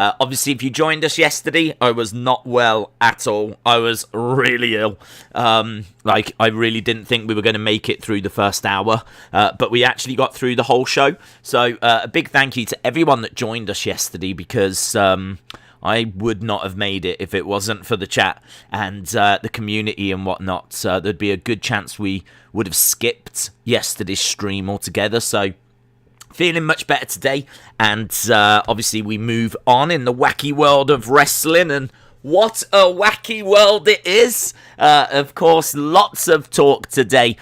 Obviously, if you joined us yesterday, I was not well at all. I was really ill. I really didn't think we were going to make it through the first hour, but we actually got through the whole show. So a big thank you to everyone that joined us yesterday, because I would not have made it if it wasn't for the chat and the community and whatnot. There'd be a good chance we would have skipped yesterday's stream altogether. So feeling much better today, and obviously we move on in the wacky world of wrestling, and what a wacky world it is. Of course, lots of talk today,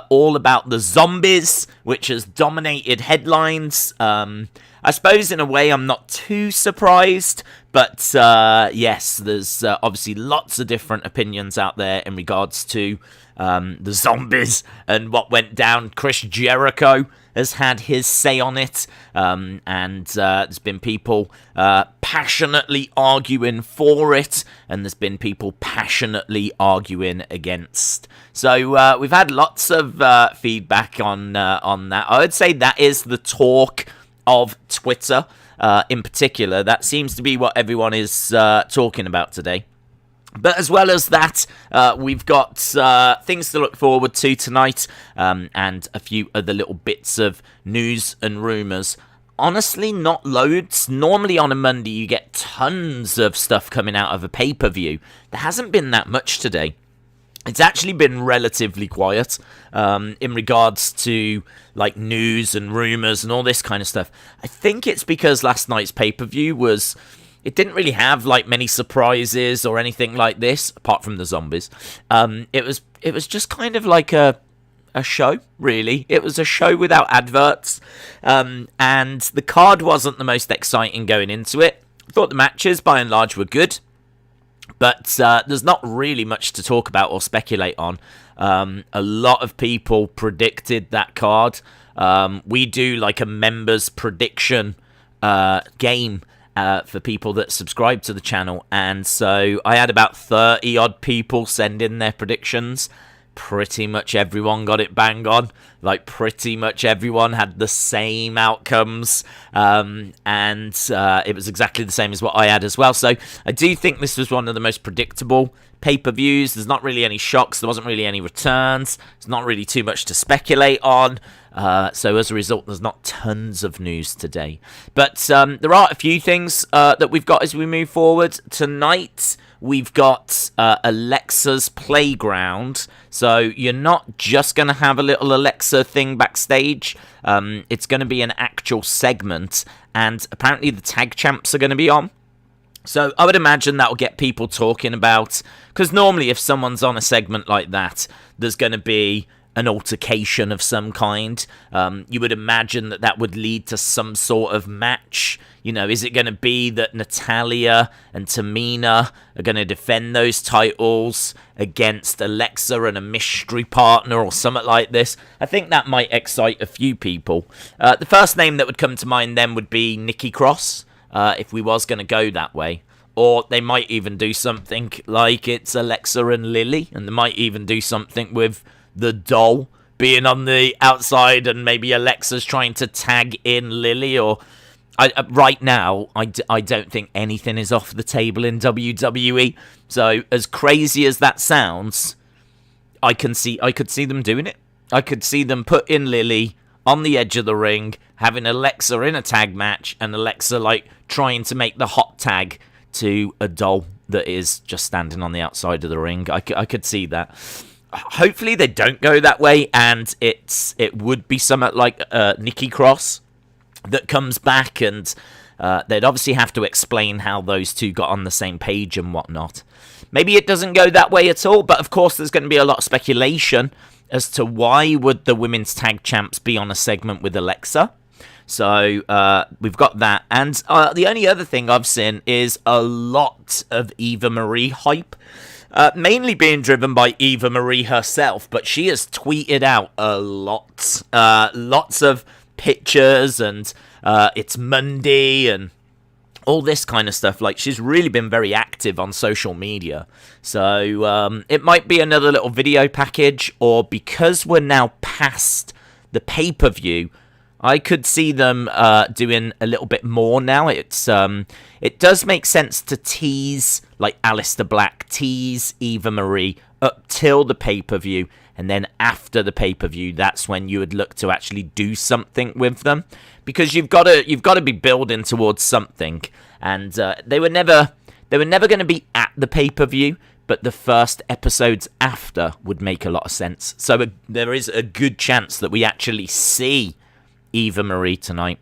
all about the zombies, which has dominated headlines. I suppose in a way I'm not too surprised, but yes, there's obviously lots of different opinions out there in regards to the zombies and what went down. Chris Jericho has had his say on it, and there's been people passionately arguing for it, and there's been people passionately arguing against. So we've had lots of feedback on that. I would say that is the talk of Twitter in particular. That seems to be what everyone is talking about today. But as well as that, we've got things to look forward to tonight, and a few other little bits of news and rumours. Honestly, not loads. Normally on a Monday you get tons of stuff coming out of a pay-per-view. There hasn't been that much today. It's actually been relatively quiet in regards to like news and rumours and all this kind of stuff. I think it's because last night's pay-per-view was... It didn't really have like many surprises or anything like this, apart from the zombies. It was just kind of like a show, really. It was a show without adverts, and the card wasn't the most exciting going into it. I thought the matches, by and large, were good, but there's not really much to talk about or speculate on. A lot of people predicted that card. We do like a members prediction game for people that subscribe to the channel, and so I had about 30 odd people send in their predictions. Pretty much everyone got it bang on. Like, pretty much everyone had the same outcomes, and it was exactly the same as what I had as well. So I do think this was one of the most predictable pay-per-views. There's not really any shocks. There wasn't really any returns. There's not really too much to speculate on. So as a result, there's not tons of news today. But there are a few things that we've got as we move forward. Tonight, we've got Alexa's Playground. So you're not just going to have a little Alexa thing backstage. It's going to be an actual segment. And apparently the tag champs are going to be on. So I would imagine that will get people talking about... Because normally if someone's on a segment like that, there's going to be an altercation of some kind. You would imagine that that would lead to some sort of match. You know, is it going to be that Natalya and Tamina are going to defend those titles against Alexa and a mystery partner or something like this? I think that might excite a few people. The first name that would come to mind then would be Nikki Cross, if we was going to go that way. Or they might even do something like it's Alexa and Lily, and they might even do something with the doll being on the outside and maybe Alexa's trying to tag in Lily. Or right now, I don't think anything is off the table in WWE. So as crazy as that sounds, I could see them doing it. I could see them putting Lily on the edge of the ring, having Alexa in a tag match, and Alexa like trying to make the hot tag to a doll that is just standing on the outside of the ring. I could see that. Hopefully they don't go that way, and it would be somewhat like Nikki Cross that comes back, and they'd obviously have to explain how those two got on the same page and whatnot. Maybe it doesn't go that way at all, but of course there's going to be a lot of speculation as to why would the women's tag champs be on a segment with Alexa. So we've got that, and the only other thing I've seen is a lot of Eva Marie hype. Mainly being driven by Eva Marie herself, but she has tweeted out a lot. Lots of pictures, and it's Monday, and all this kind of stuff. Like, she's really been very active on social media. So it might be another little video package, or because we're now past the pay-per-view, I could see them doing a little bit more now. It does make sense to tease like Aleister Black, tease Eva Marie up till the pay-per-view, and then after the pay-per-view, that's when you would look to actually do something with them, because you've got to be building towards something, and they were never going to be at the pay-per-view, but the first episodes after would make a lot of sense. So there is a good chance that we actually see Eva Marie tonight.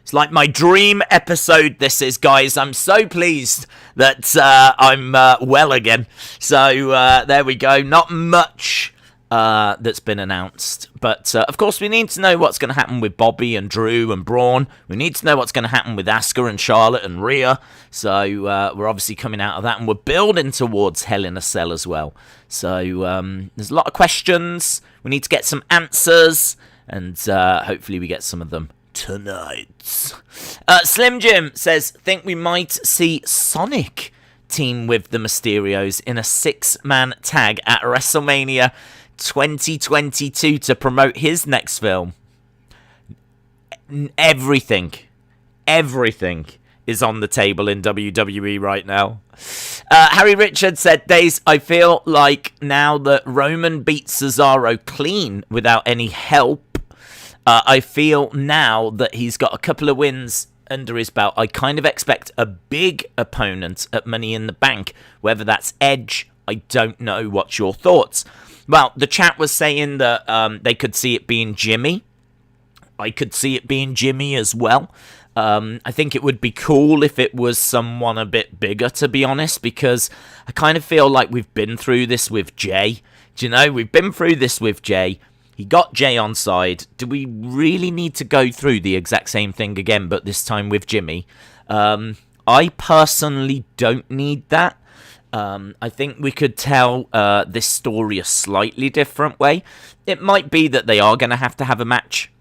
It's like my dream episode, this is, guys. I'm so pleased that I'm well again. So there we go. Not much that's been announced. But, of course, we need to know what's going to happen with Bobby and Drew and Braun. We need to know what's going to happen with Asuka and Charlotte and Rhea. So we're obviously coming out of that, and we're building towards Hell in a Cell as well. So there's a lot of questions. We need to get some answers, and hopefully we get some of them tonight. Slim Jim says, think we might see Sonic team with the Mysterios in a 6-man tag at WrestleMania 2022 to promote his next film. Everything is on the table in WWE right now. Harry Richards said, Days, I feel like now that Roman beat Cesaro clean without any help, I feel now that he's got a couple of wins under his belt, I kind of expect a big opponent at Money in the Bank. Whether that's Edge, I don't know. What's your thoughts? Well, the chat was saying that they could see it being Jimmy. I could see it being Jimmy as well. I think it would be cool if it was someone a bit bigger, to be honest, because I kind of feel like we've been through this with Jay. Do you know, we've been through this with Jay. He got Jay on side. Do we really need to go through the exact same thing again, but this time with Jimmy? I personally don't need that. I think we could tell this story a slightly different way. It might be that they are going to have a match,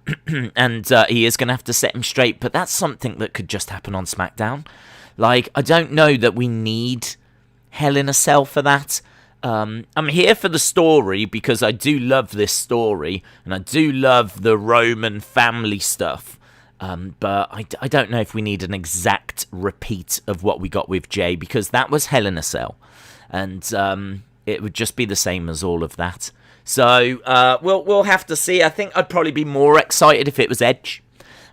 and he is going to have to set him straight, but that's something that could just happen on SmackDown. Like, I don't know that we need Hell in a Cell for that. I'm here for the story because I do love this story, and I do love the Roman family stuff. But I don't know if we need an exact repeat of what we got with Jay, because that was Hell in a Cell, and it would just be the same as all of that. So we'll have to see. I think I'd probably be more excited if it was Edge.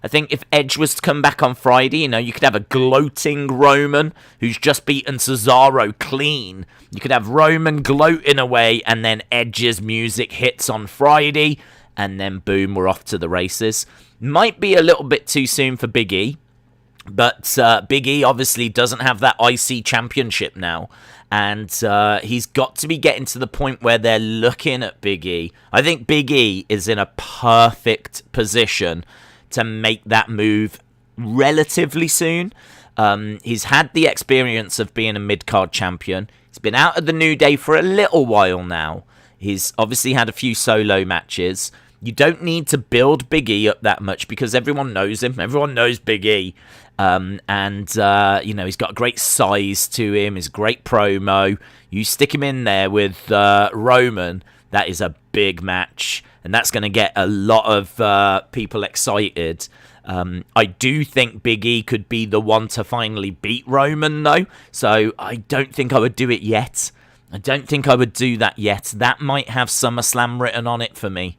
I think if Edge was to come back on Friday, you know, you could have a gloating Roman who's just beaten Cesaro clean. You could have Roman gloating away, and then Edge's music hits on Friday, and then boom, we're off to the races. Might be a little bit too soon for Big E, but Big E obviously doesn't have that IC championship now, and he's got to be getting to the point where they're looking at Big E. I think Big E is in a perfect position to make that move relatively soon. He's had the experience of being a mid-card champion. He's been out of the New Day for a little while now. He's obviously had a few solo matches. You don't need to build Big E up that much because everyone knows him. Everyone knows Big E. You know, he's got great size to him. He's a great promo. You stick him in there with Roman, that is a big match, and that's going to get a lot of people excited. I do think Big E could be the one to finally beat Roman, though, so I don't think I would do it yet. I don't think I would do that yet. That might have SummerSlam written on it for me.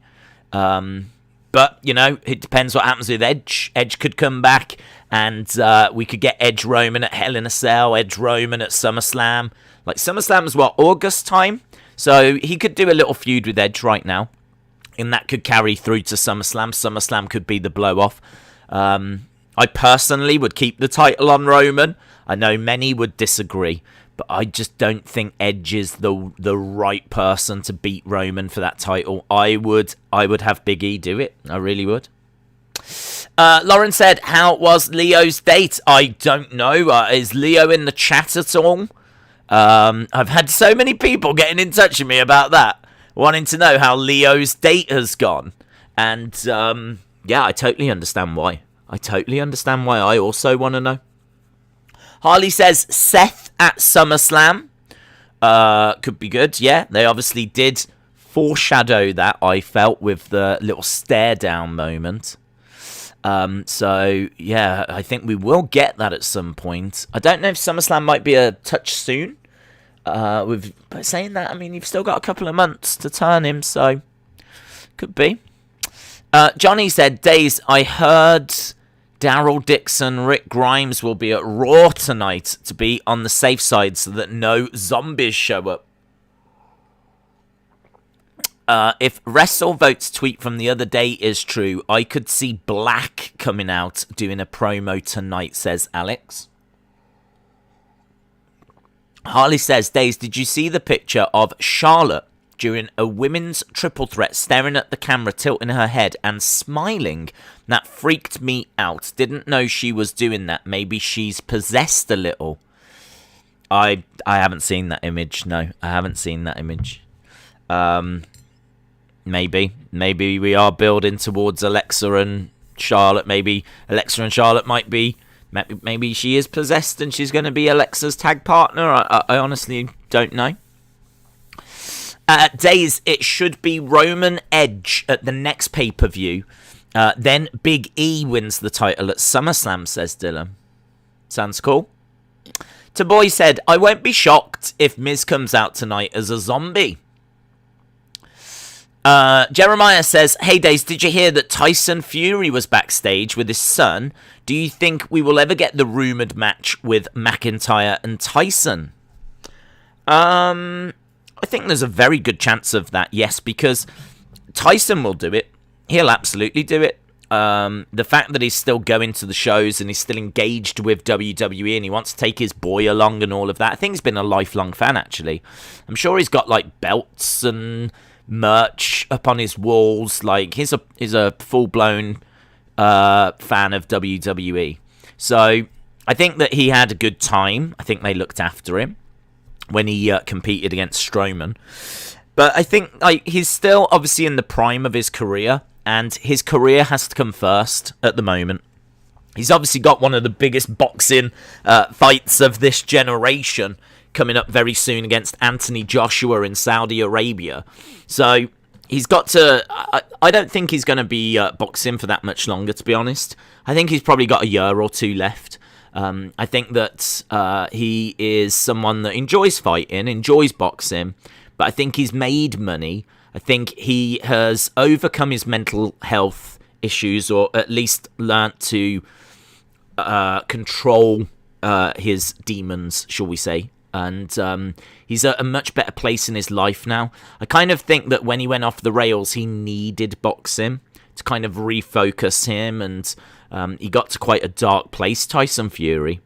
But, you know, it depends what happens with Edge. Edge could come back, and we could get Edge Roman at Hell in a Cell, Edge Roman at SummerSlam. Like, SummerSlam's what, August time? So he could do a little feud with Edge right now, and that could carry through to SummerSlam. SummerSlam could be the blow-off. I personally would keep the title on Roman. I know many would disagree, but I just don't think Edge is the right person to beat Roman for that title. I would have Big E do it. I really would. Lauren said, how was Leo's date? I don't know. Is Leo in the chat at all? I've had so many people getting in touch with me about that, wanting to know how Leo's date has gone. And, yeah, I totally understand why. I also want to know. Harley says, Seth at SummerSlam. Could be good, yeah. They obviously did foreshadow that, I felt, with the little stare down moment. So, yeah, I think we will get that at some point. I don't know if SummerSlam might be a touch soon. But saying that, I mean, you've still got a couple of months to turn him, so could be. Johnny said, Days, I heard Daryl Dixon, Rick Grimes will be at Raw tonight to be on the safe side so that no zombies show up. If WrestleVote's tweet from the other day is true, I could see Black coming out doing a promo tonight, says Alex. Harley says, Days, did you see the picture of Charlotte during a women's triple threat staring at the camera, tilting her head and smiling? That freaked me out. Didn't know she was doing that. Maybe she's possessed a little. I haven't seen that image. No, I haven't seen that image. Maybe we are building towards Alexa and Charlotte. Maybe Alexa and Charlotte might be. Maybe she is possessed and she's going to be Alexa's tag partner. I honestly don't know. Days, it should be Roman Edge at the next pay-per-view. Then Big E wins the title at SummerSlam, says Dylan. Sounds cool. Taboy said, I won't be shocked if Miz comes out tonight as a zombie. Jeremiah says, hey Days, did you hear that Tyson Fury was backstage with his son? Do you think we will ever get the rumoured match with McIntyre and Tyson? I think there's a very good chance of that, yes, because Tyson will do it. He'll absolutely do it. The fact that he's still going to the shows and he's still engaged with WWE and he wants to take his boy along and all of that. I think he's been a lifelong fan, actually. I'm sure he's got, like, belts and merch up on his walls. Like, he's a full-blown fan of WWE. So I think that he had a good time. I think they looked after him when he competed against Strowman. But I think he's still obviously in the prime of his career, and his career has to come first at the moment. He's obviously got one of the biggest boxing fights of this generation coming up very soon against Anthony Joshua in Saudi Arabia. So he's got to... I don't think he's going to be boxing for that much longer, to be honest. I think he's probably got a year or two left. I think that he is someone that enjoys fighting, enjoys boxing, but I think he's made money. I think he has overcome his mental health issues, or at least learnt to control his demons, shall we say. And he's at a much better place in his life now. I kind of think that when he went off the rails, he needed boxing to kind of refocus him, and he got to quite a dark place, Tyson Fury.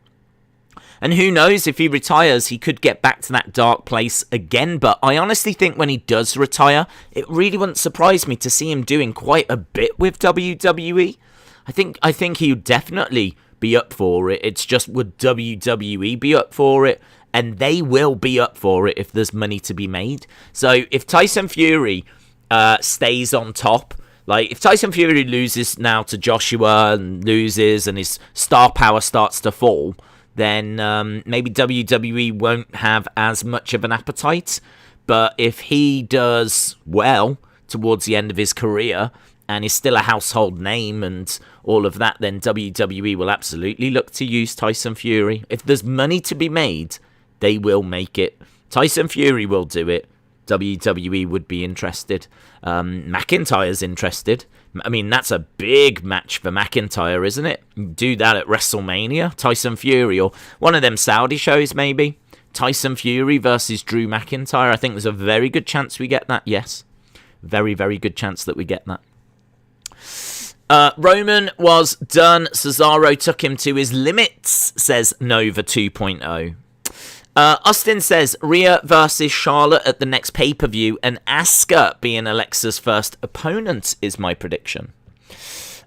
And who knows, if he retires, he could get back to that dark place again. But I honestly think when he does retire, it really wouldn't surprise me to see him doing quite a bit with WWE. I think he would definitely be up for it. It's just, would WWE be up for it? And they will be up for it if there's money to be made. So if Tyson Fury stays on top, like if Tyson Fury loses now to Joshua and loses and his star power starts to fall, then maybe WWE won't have as much of an appetite. But if he does well towards the end of his career and is still a household name and all of that, then WWE will absolutely look to use Tyson Fury. If there's money to be made, they will make it. Tyson Fury will do it. WWE would be interested. McIntyre's interested. I mean, that's a big match for McIntyre, isn't it? Do that at WrestleMania. Tyson Fury, or one of them Saudi shows maybe. Tyson Fury versus Drew McIntyre. I think there's a very good chance we get that, yes. Very, very good chance that we get that. Roman was done. Cesaro took him to his limits, says Nova 2.0. Austin says Rhea versus Charlotte at the next pay-per-view, and Asuka being Alexa's first opponent is my prediction.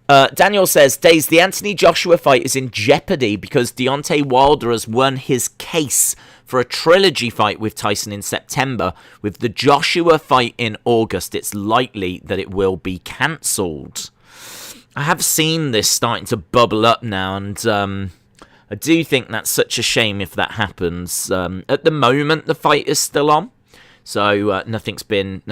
Daniel says, Days, the Anthony Joshua fight is in jeopardy because Deontay Wilder has won his case for a trilogy fight with Tyson in September. With the Joshua fight in August, it's likely that it will be cancelled. I have seen this starting to bubble up now, and I do think that's such a shame if that happens. At the moment, the fight is still on, so nothing's been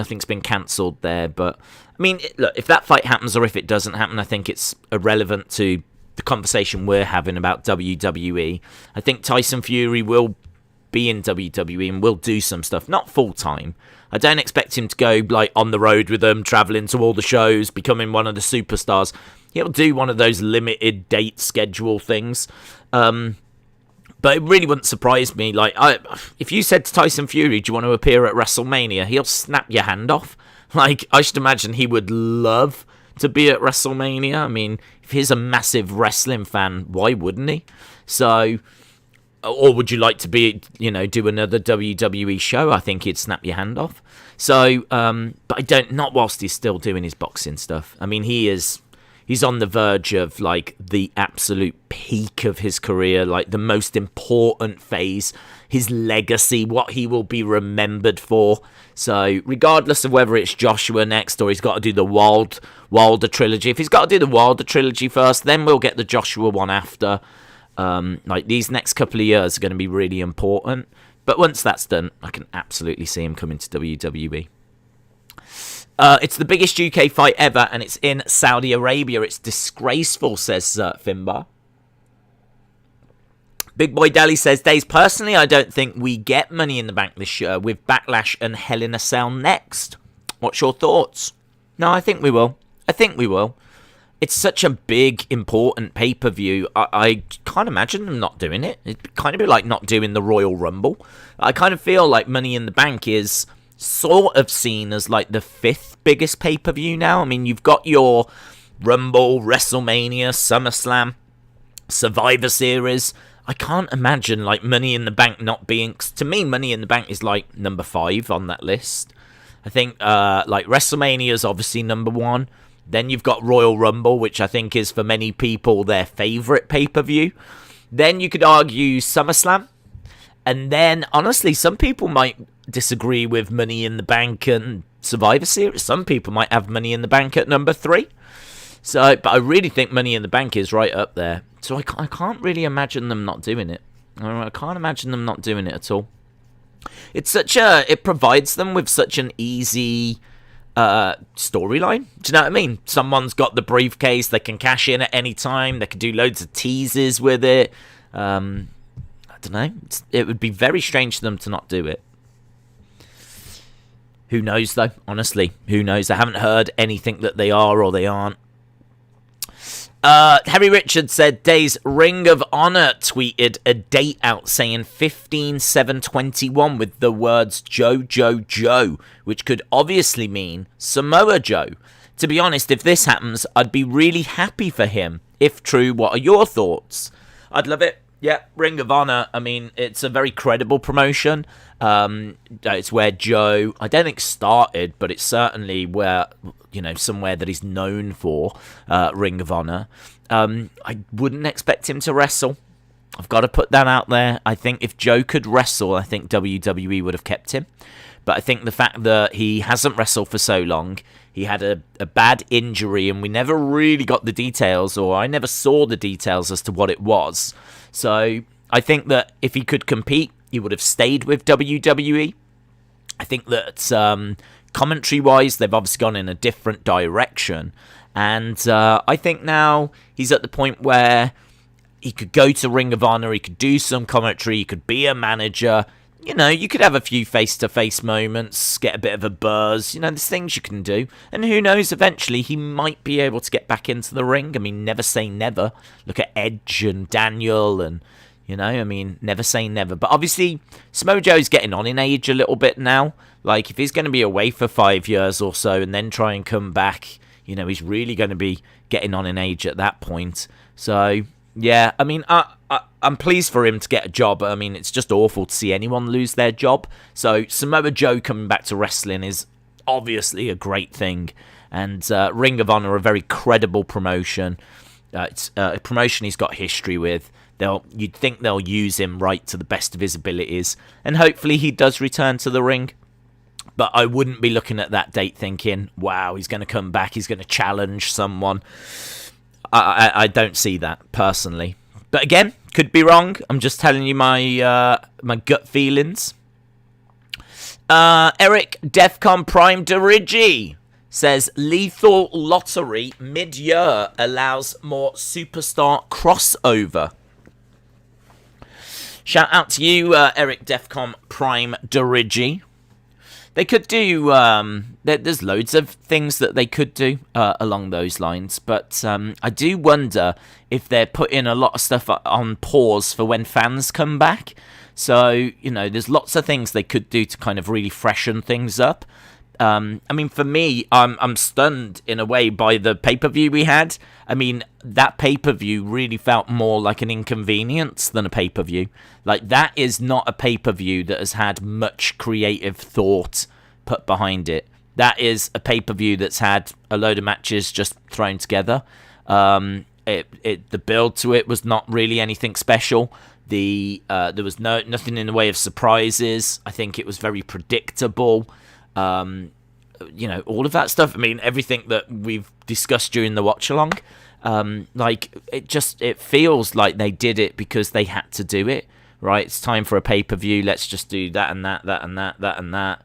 cancelled there. But I mean, look, if that fight happens or if it doesn't happen, I think it's irrelevant to the conversation we're having about WWE. I think Tyson Fury will be in WWE and will do some stuff, not full time. I don't expect him to go like on the road with them, traveling to all the shows, becoming one of the superstars. He'll do one of those limited date schedule things. But it really wouldn't surprise me. Like, if you said to Tyson Fury, do you want to appear at WrestleMania? He'll snap your hand off. Like, I should imagine he would love to be at WrestleMania. I mean, if he's a massive wrestling fan, why wouldn't he? So, or would you like to be, do another WWE show? I think he'd snap your hand off. So, but not whilst he's still doing his boxing stuff. I mean, he's on the verge of, like, the absolute peak of his career, like, the most important phase, his legacy, what he will be remembered for. So, regardless of whether it's Joshua next or he's got to do the Wilder trilogy, if he's got to do the Wilder trilogy first, then we'll get the Joshua one after. Like, these next couple of years are going to be really important. But once that's done, I can absolutely see him coming to WWE. It's the biggest UK fight ever, and it's in Saudi Arabia. It's disgraceful, says Finbar. Big Boy Dally says, Days, personally, I don't think we get Money in the Bank this year with Backlash and Hell in a Cell next. What's your thoughts? No, I think we will. It's such a big, important pay-per-view. I can't imagine them not doing it. It'd kind of be like not doing the Royal Rumble. I kind of feel like Money in the Bank is sort of seen as like the 5th biggest pay-per-view now. I mean, you've got your Rumble, WrestleMania, SummerSlam, Survivor Series. I can't imagine like Money in the Bank not being... To me, Money in the Bank is like number 5 on that list. I think like WrestleMania is obviously number 1. Then you've got Royal Rumble, which I think is for many people their favourite pay-per-view. Then you could argue SummerSlam. And then, honestly, some people might disagree with Money in the Bank and Survivor Series. Some people might have Money in the Bank at number 3. So, but I really think Money in the Bank is right up there. So I can't really imagine them not doing it. I can't imagine them not doing it at all. It provides them with such an easy storyline. Do you know what I mean? Someone's got the briefcase. They can cash in at any time. They can do loads of teases with it. I don't know. It would be very strange for them to not do it. Who knows, though? Honestly, who knows? I haven't heard anything that they are or they aren't. Harry Richards said, Days, Ring of Honor tweeted a date out saying 15/7/21 with the words Joe, which could obviously mean Samoa Joe. To be honest, if this happens, I'd be really happy for him. If true, what are your thoughts? I'd love it. Yeah, Ring of Honor, I mean, it's a very credible promotion. It's where Joe, I don't think started, but it's certainly where, somewhere that he's known for, Ring of Honor. I wouldn't expect him to wrestle. I've got to put that out there. I think if Joe could wrestle, I think WWE would have kept him. But I think the fact that he hasn't wrestled for so long, he had a bad injury, and we never really got the details, or I never saw the details as to what it was. So I think that if he could compete, he would have stayed with WWE. I think that commentary-wise, they've obviously gone in a different direction. And I think now he's at the point where he could go to Ring of Honor, he could do some commentary, he could be a manager. You could have a few face-to-face moments, get a bit of a buzz. There's things you can do. And who knows, eventually he might be able to get back into the ring. I mean, never say never. Look at Edge and Daniel and, never say never. But obviously, Samoa Joe's getting on in age a little bit now. Like, if he's going to be away for 5 years or so and then try and come back, he's really going to be getting on in age at that point. So, yeah, I mean, I'm pleased for him to get a job. I mean, it's just awful to see anyone lose their job. So Samoa Joe coming back to wrestling is obviously a great thing. And Ring of Honor, a very credible promotion. It's a promotion he's got history with. You'd think they'll use him right to the best of his abilities. And hopefully he does return to the ring. But I wouldn't be looking at that date thinking, wow, he's going to come back, he's going to challenge someone. I don't see that, personally. But again, could be wrong. I'm just telling you my gut feelings. Eric, Defcon Prime Dirigi. says Lethal Lottery mid-year allows more superstar crossover. Shout out to you, Eric Defcom Prime Dirigi. They could do, there's loads of things that they could do along those lines, but I do wonder if they're putting a lot of stuff on pause for when fans come back. So, there's lots of things they could do to kind of really freshen things up. I mean, for me, I'm stunned in a way by the pay-per-view we had. I mean, that pay-per-view really felt more like an inconvenience than a pay-per-view. Like, that is not a pay-per-view that has had much creative thought put behind it. That is a pay-per-view that's had a load of matches just thrown together. The build to it was not really anything special. There was nothing in the way of surprises. I think it was very predictable. All of that stuff. I mean, everything that we've discussed during the watch along. It feels like they did it because they had to do it. Right, it's time for a pay-per-view. Let's just do that and that and that.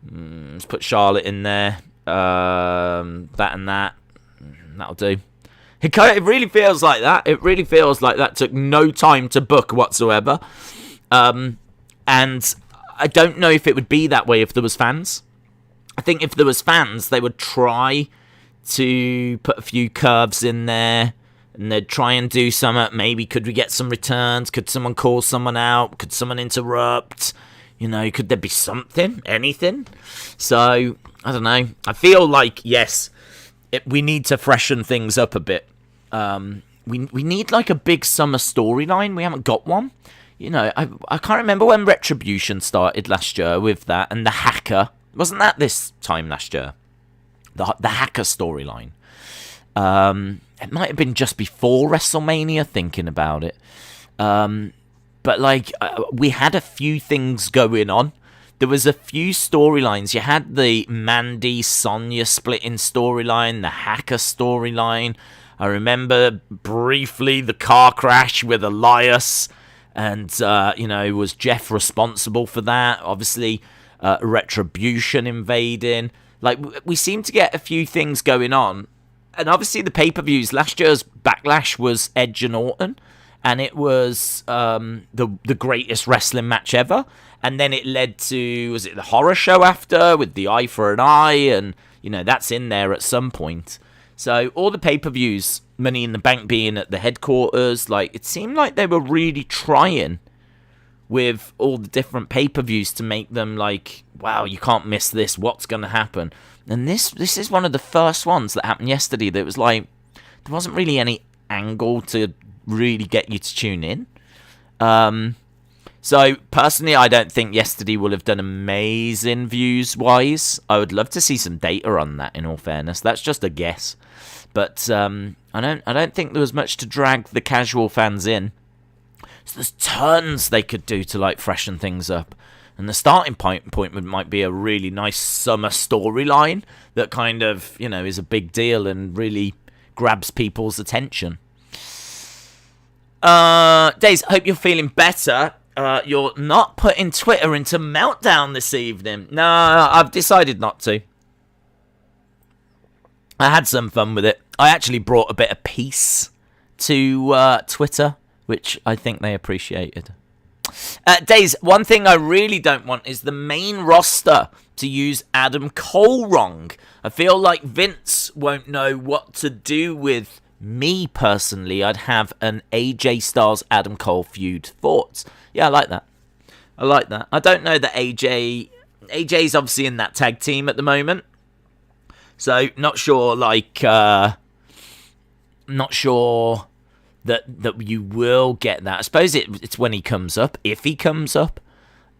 Let's put Charlotte in there. That and that. That'll do. It really feels like that. It really feels like that took no time to book whatsoever. And I don't know if it would be that way if there was fans. I think if there was fans, they would try to put a few curves in there. And they'd try and do something. Maybe could we get some returns? Could someone call someone out? Could someone interrupt? Could there be something? Anything? So, I don't know. I feel like, yes, we need to freshen things up a bit. We need like a big summer storyline. We haven't got one. I can't remember when Retribution started last year with that. And the Hacker. Wasn't that this time last year? The Hacker storyline. It might have been just before WrestleMania, thinking about it. But we had a few things going on. There was a few storylines. You had the Mandy Sonya splitting storyline, the Hacker storyline. I remember briefly the car crash with Elias, and was Jeff responsible for that? Obviously, Retribution invading. We seem to get a few things going on. And obviously the pay-per-views, last year's Backlash was Edge and Orton, and it was the greatest wrestling match ever. And then it led to, was it the horror show after, with the Eye for an Eye, and, that's in there at some point. So all the pay-per-views, Money in the Bank being at the headquarters, it seemed like they were really trying with all the different pay-per-views to make them wow, you can't miss this, what's going to happen? And this is one of the first ones that happened yesterday that was there wasn't really any angle to really get you to tune in. So, personally, I don't think yesterday will have done amazing views-wise. I would love to see some data on that, in all fairness. That's just a guess. But I don't think there was much to drag the casual fans in. So there's tons they could do to freshen things up. And the starting point might be a really nice summer storyline that kind of, is a big deal and really grabs people's attention. Days, hope you're feeling better. You're not putting Twitter into meltdown this evening. No, I've decided not to. I had some fun with it. I actually brought a bit of peace to Twitter, which I think they appreciated. Days, one thing I really don't want is the main roster to use Adam Cole wrong. I feel like Vince won't know what to do with me personally. I'd have an AJ Styles Adam Cole feud. Thoughts? Yeah, I like that. I don't know that AJ's obviously in that tag team at the moment. So, not sure, not sure that you will get that. I suppose it's when he comes up, if he comes up.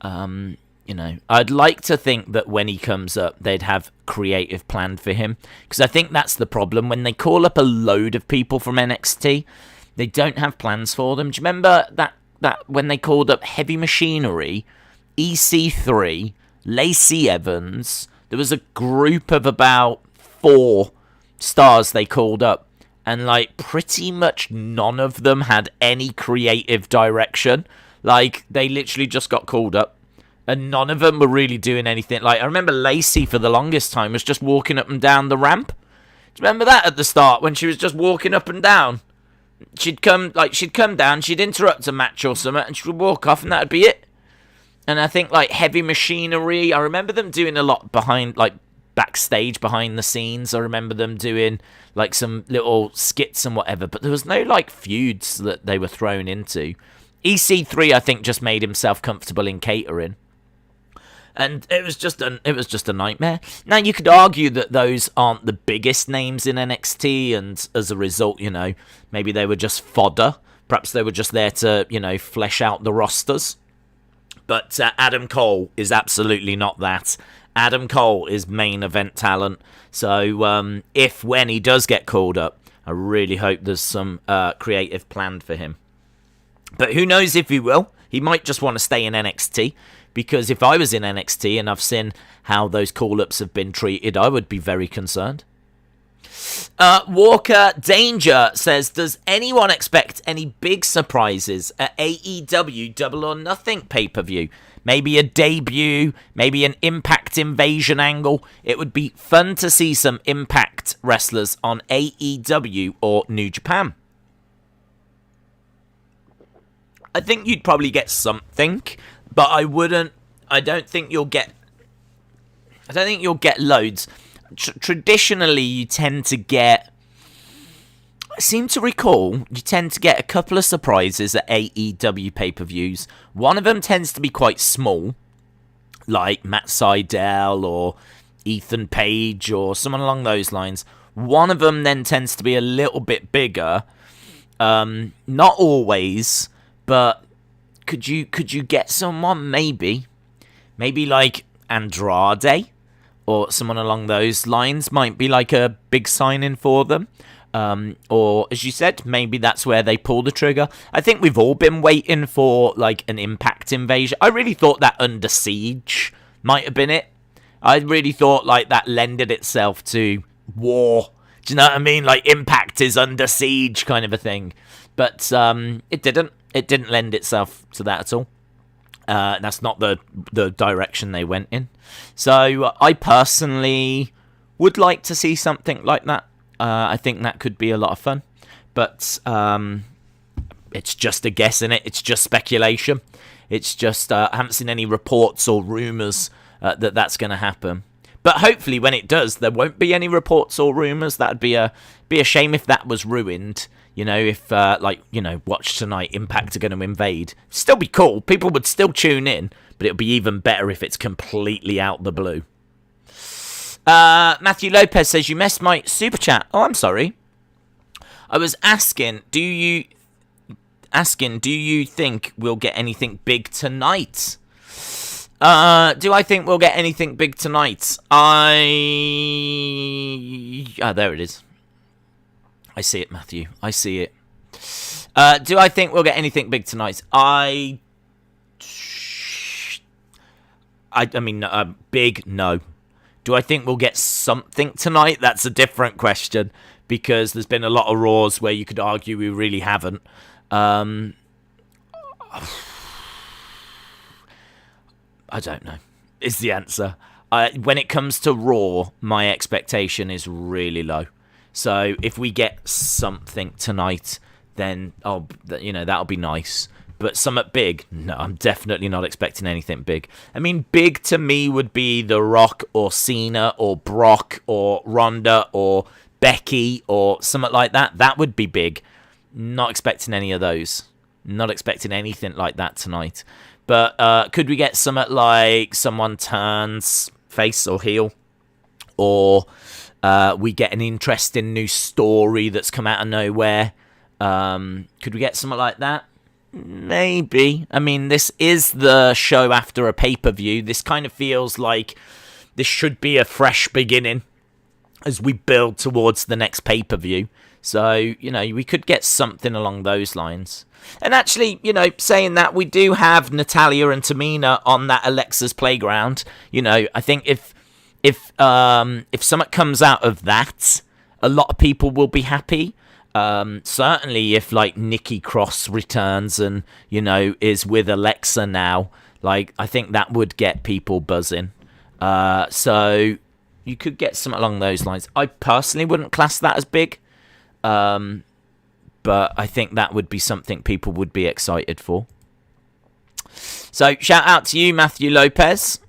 I'd like to think that when he comes up, they'd have creative plan for him. Because I think that's the problem. When they call up a load of people from NXT, they don't have plans for them. Do you remember that when they called up Heavy Machinery, EC3, Lacey Evans, there was a group of about 4 stars they called up. And, pretty much none of them had any creative direction. They literally just got called up. And none of them were really doing anything. Like, I remember Lacey for the longest time was just walking up and down the ramp. Do you remember that at the start when she was just walking up and down? She'd come down, she'd interrupt a match or something, and she would walk off, and that'd be it. And I think, like, Heavy Machinery, I remember them doing a lot behind, like, backstage, behind the scenes. I remember them doing, like, some little skits and whatever, but there was no, like, feuds that they were thrown into. EC3, I think, just made himself comfortable in catering. And it was just a nightmare. Now, you could argue that those aren't the biggest names in NXT, and as a result, you know, maybe they were just fodder. Perhaps they were just there to, you know, flesh out the rosters. But Adam Cole is absolutely not that. Adam Cole is main event talent. So when he does get called up, I really hope there's some creative plan for him. But who knows if he will. He might just want to stay in NXT. Because if I was in NXT and I've seen how those call-ups have been treated, I would be very concerned. Walker Danger says, does anyone expect any big surprises at AEW Double or Nothing pay-per-view? Maybe a debut, maybe an Impact Invasion angle. It would be fun to see some Impact wrestlers on AEW or New Japan. I think you'd probably get something, but I don't think you'll get loads. Traditionally, you tend to get, I seem to recall, you tend to get a couple of surprises at AEW pay-per-views. One of them tends to be quite small, like Matt Sydal or Ethan Page or someone along those lines. One of them then tends to be a little bit bigger. Not always, but could you get someone maybe like Andrade or someone along those lines might be like a big sign-in for them. Or, as you said, maybe that's where they pull the trigger. I think we've all been waiting for, like, an Impact Invasion. I really thought that Under Siege might have been it. I really thought, like, that lended itself to war. Do you know what I mean? Like, Impact is under siege kind of a thing. But it didn't. It didn't lend itself to that at all. That's not the direction they went in. So I personally would like to see something like that. I think that could be a lot of fun. But it's just a guess, innit? It's just speculation. It's just I haven't seen any reports or rumours that that's going to happen. But hopefully when it does, there won't be any reports or rumours. That'd be a shame if that was ruined. You know, if, Watch Tonight, Impact are going to invade. Still be cool. People would still tune in, but it would be even better if it's completely out the blue. Matthew Lopez says, you missed my super chat. Oh, I'm sorry. I was asking, do you think we'll get anything big tonight? Do I think we'll get anything big tonight? There it is. I see it, Matthew. I see it. Do I think we'll get anything big tonight? I mean, big, no. Do I think we'll get something tonight? That's a different question, because there's been a lot of Raws where you could argue we really haven't. I don't know, is the answer. When it comes to Raw, my expectation is really low. So if we get something tonight, then that'll be nice. But something big, no, I'm definitely not expecting anything big. I mean, big to me would be The Rock or Cena or Brock or Ronda or Becky or something like that. That would be big. Not expecting any of those. Not expecting anything like that tonight. But could we get something like someone turns face or heel? Or we get an interesting new story that's come out of nowhere? Could we get something like that? Maybe. I mean, this is the show after a pay-per-view. This kind of feels like this should be a fresh beginning as we build towards the next pay-per-view. So, we could get something along those lines. And actually, saying that, we do have Natalya and Tamina on that Alexa's Playground. I think if something comes out of that, a lot of people will be happy. Certainly if, Nikki Cross returns and, is with Alexa now, Like, I think that would get people buzzing. So you could get something along those lines. I personally wouldn't class that as big. But I think that would be something people would be excited for. So, shout out to you, Matthew Lopez.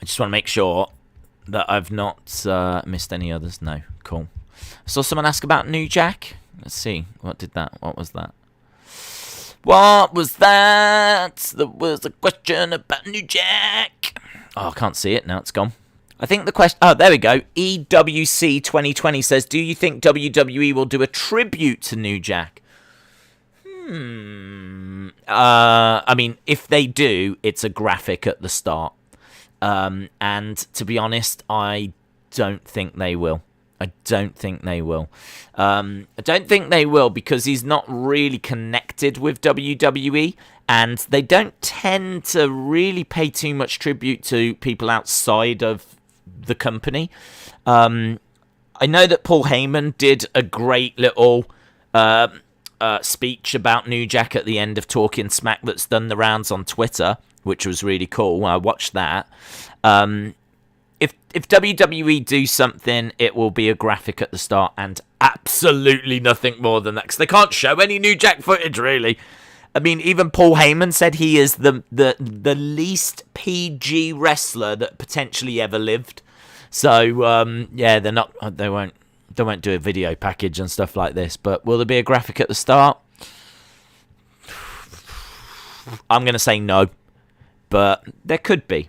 I just want to make sure that I've not missed any others. No, cool. I saw someone ask about New Jack. Let's see. What was that? What was that? There was a question about New Jack. Oh, I can't see it now. It's gone. I think the question... Oh, there we go. EWC 2020 says, do you think WWE will do a tribute to New Jack? I mean, if they do, it's a graphic at the start. And to be honest, I don't think they will. I don't think they will because he's not really connected with WWE, and they don't tend to really pay too much tribute to people outside of the company. I know that Paul Heyman did a great little speech about New Jack at the end of Talking Smack that's done the rounds on Twitter, which was really cool. I watched that. If WWE do something, it will be a graphic at the start and absolutely nothing more than that, because they can't show any New Jack footage, really. I mean, even Paul Heyman said he is the least PG wrestler that potentially ever lived. So yeah, they won't do a video package and stuff like this. But will there be a graphic at the start? I'm gonna say no, but there could be.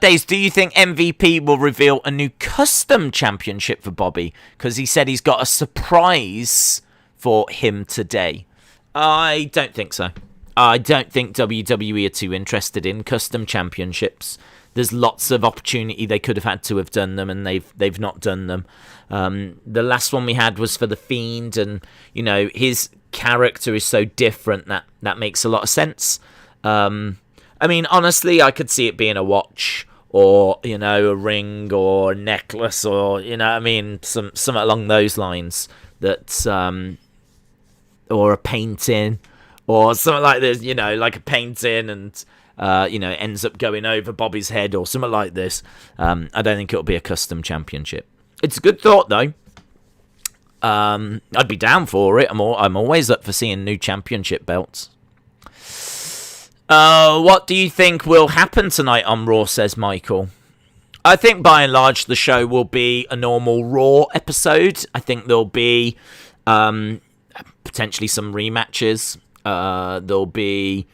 Days, do you think MVP will reveal a new custom championship for Bobby? Because he said he's got a surprise for him today. I don't think so. I don't think WWE are too interested in custom championships. There's lots of opportunity they could have had to have done them, and they've not done them. The last one we had was for The Fiend, and you know his character is so different that makes a lot of sense. I mean, honestly, I could see it being a watch, or, you know, a ring, or a necklace, or, you know what I mean, something along those lines, that, or a painting, or something like this, you know, like a painting, and, you know, it ends up going over Bobby's head, or something like this. I don't think it'll be a custom championship. It's a good thought, though. I'd be down for it. I'm always up for seeing new championship belts. What do you think will happen tonight on Raw, says Michael? I think by and large the show will be a normal Raw episode. I think there'll be potentially some rematches. There'll be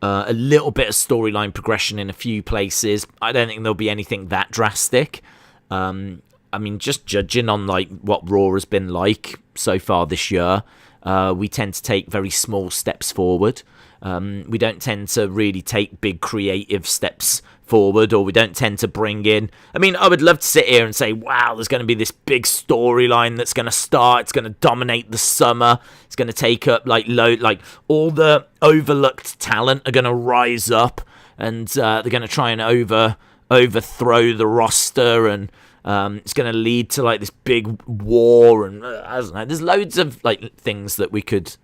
a little bit of storyline progression in a few places. I don't think there'll be anything that drastic. I mean, just judging on like what Raw has been like so far this year, we tend to take very small steps forward. We don't tend to really take big creative steps forward, or we don't tend to bring in... I mean, I would love to sit here and say, wow, there's going to be this big storyline that's going to start, it's going to dominate the summer, it's going to take up, like all the overlooked talent are going to rise up, and they're going to try and overthrow the roster, and it's going to lead to, like, this big war, and I don't know, there's loads of, like, things that we could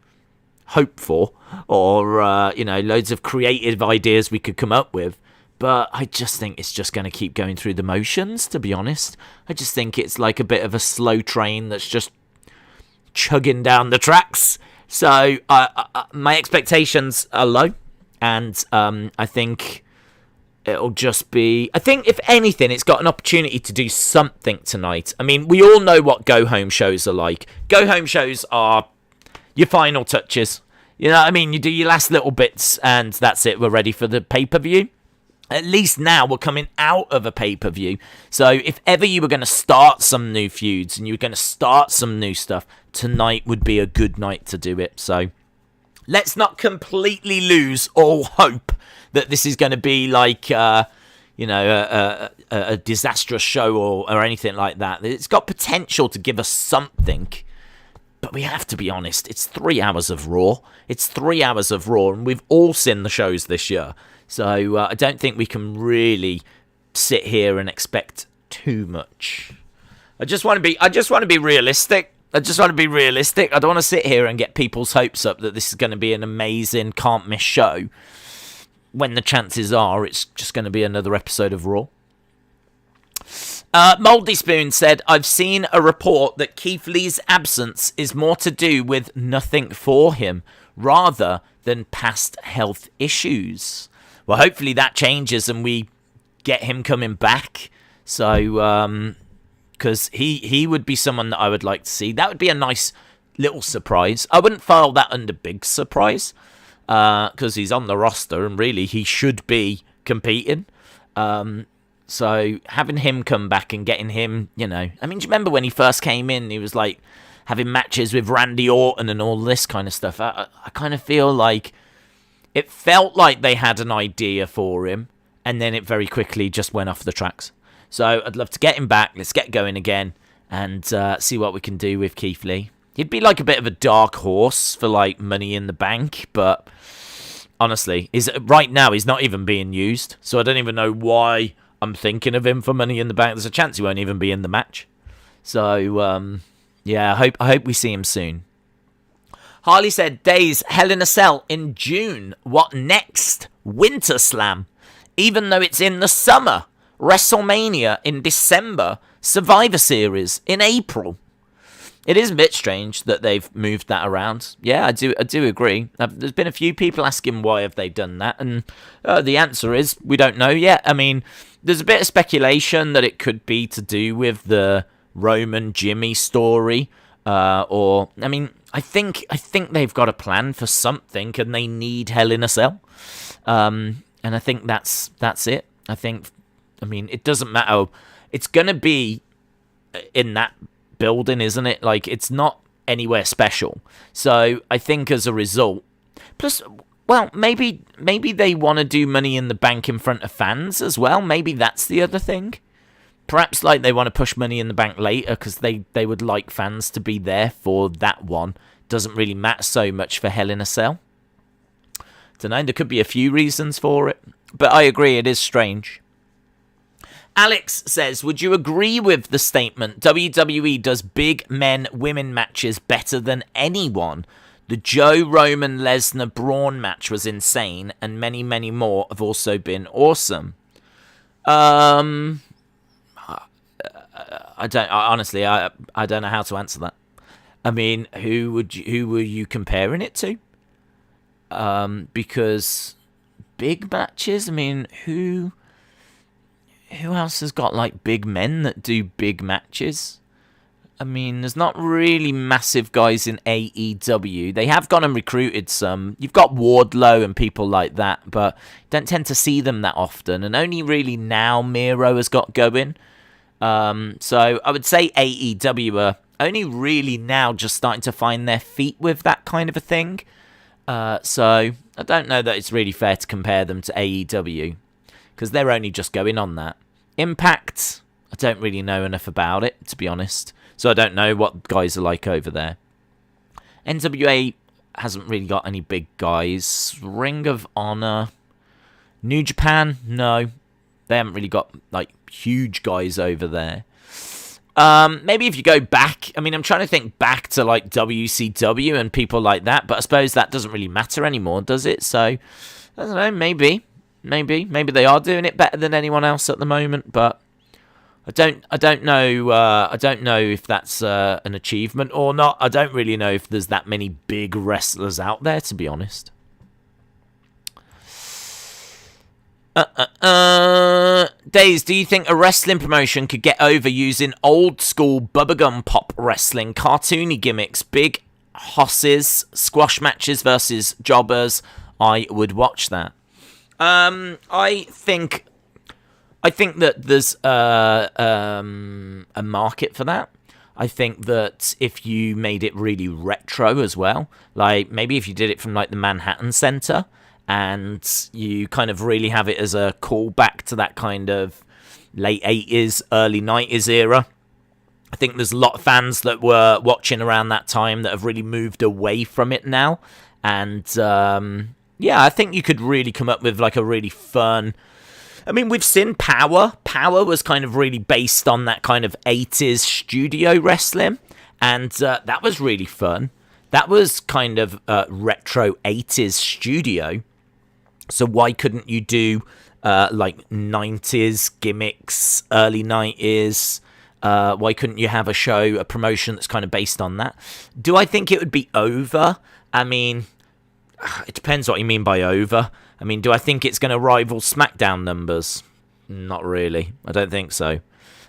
hope for, or you know, loads of creative ideas we could come up with, but I just think it's just going to keep going through the motions, to be honest. I just think it's like a bit of a slow train that's just chugging down the tracks. So my expectations are low, and I think it'll just be... I think, if anything, it's got an opportunity to do something tonight. I mean, we all know what go-home shows are like. Go-home shows are your final touches. You know what I mean? You do your last little bits, and that's it. We're ready for the pay-per-view. At least now we're coming out of a pay-per-view. So if ever you were going to start some new feuds and you were going to start some new stuff, tonight would be a good night to do it. So let's not completely lose all hope that this is going to be like, you know, a disastrous show or anything like that. It's got potential to give us something. But we have to be honest, it's 3 hours of Raw. It's 3 hours of Raw, and we've all seen the shows this year. So I don't think we can really sit here and expect too much. I just want to be realistic. I just want to be realistic. I don't want to sit here and get people's hopes up that this is going to be an amazing, can't miss show, when the chances are it's just going to be another episode of Raw. Mouldy Spoon said, I've seen a report that Keith Lee's absence is more to do with nothing for him, rather than past health issues. Well, hopefully that changes and we get him coming back. So, because he would be someone that I would like to see. That would be a nice little surprise. I wouldn't file that under big surprise, because he's on the roster and really he should be competing. So having him come back and getting him, I mean, do you remember when he first came in, he was like having matches with Randy Orton and all this kind of stuff. I kind of feel like it felt like they had an idea for him and then it very quickly just went off the tracks. So I'd love to get him back. Let's get going again and see what we can do with Keith Lee. He'd be like a bit of a dark horse for like Money in the Bank, but honestly, right now he's not even being used. So I don't even know why I'm thinking of him for Money in the Bank. There's a chance he won't even be in the match. So, yeah, I hope we see him soon. Harley said, Days, Hell in a Cell in June. What next? Winter Slam. Even though it's in the summer. WrestleMania in December. Survivor Series in April. It is a bit strange that they've moved that around. Yeah, I do agree. There's been a few people asking why have they done that, and the answer is we don't know yet. I mean, there's a bit of speculation that it could be to do with the Roman Jimmy story, or I mean, I think they've got a plan for something, and they need Hell in a Cell, and I think that's it. I mean, it doesn't matter. It's gonna be in that building, isn't it? Like, it's not anywhere special. So I think as a result, plus, well, maybe they want to do Money in the Bank in front of fans as well. Maybe that's the other thing. Perhaps like they want to push Money in the Bank later because they would like fans to be there for that one. Doesn't really matter so much for Hell in a Cell. Don't know. There could be a few reasons for it, but I agree it is strange. Alex says, would you agree with the statement WWE does big men-women matches better than anyone? The Joe, Roman, Lesnar, Braun match was insane, and many, many more have also been awesome. I honestly don't know how to answer that. I mean, who were you comparing it to? Because big matches, I mean, who else has got like big men that do big matches? I mean, there's not really massive guys in AEW. They have gone and recruited some. You've got Wardlow and people like that, but you don't tend to see them that often. And only really now Miro has got going. So I would say AEW are only really now just starting to find their feet with that kind of a thing. So I don't know that it's really fair to compare them to AEW because they're only just going on that. Impact, I don't really know enough about it, to be honest. So I don't know what guys are like over there. NWA hasn't really got any big guys. Ring of Honor. New Japan, no. They haven't really got like huge guys over there. Maybe if you go back, I mean, I'm trying to think back to like WCW and people like that, but I suppose that doesn't really matter anymore, does it? So, I don't know, maybe they are doing it better than anyone else at the moment, but I don't know if that's an achievement or not. I don't really know if there's that many big wrestlers out there, to be honest. Days, do you think a wrestling promotion could get over using old school bubblegum pop wrestling, cartoony gimmicks, big hosses, squash matches versus jobbers? I would watch that. I think that there's a market for that. I think that if you made it really retro as well, like maybe if you did it from like the Manhattan Center and you kind of really have it as a callback to that kind of late 80s, early 90s era. I think there's a lot of fans that were watching around that time that have really moved away from it now. And yeah, I think you could really come up with like a really fun... I mean, we've seen Power. Power was kind of really based on that kind of 80s studio wrestling. And that was really fun. That was kind of retro 80s studio. So why couldn't you do like 90s gimmicks, early 90s? Why couldn't you have a promotion that's kind of based on that? Do I think it would be over? I mean, it depends what you mean by over. I mean, do I think it's going to rival SmackDown numbers? Not really. I don't think so.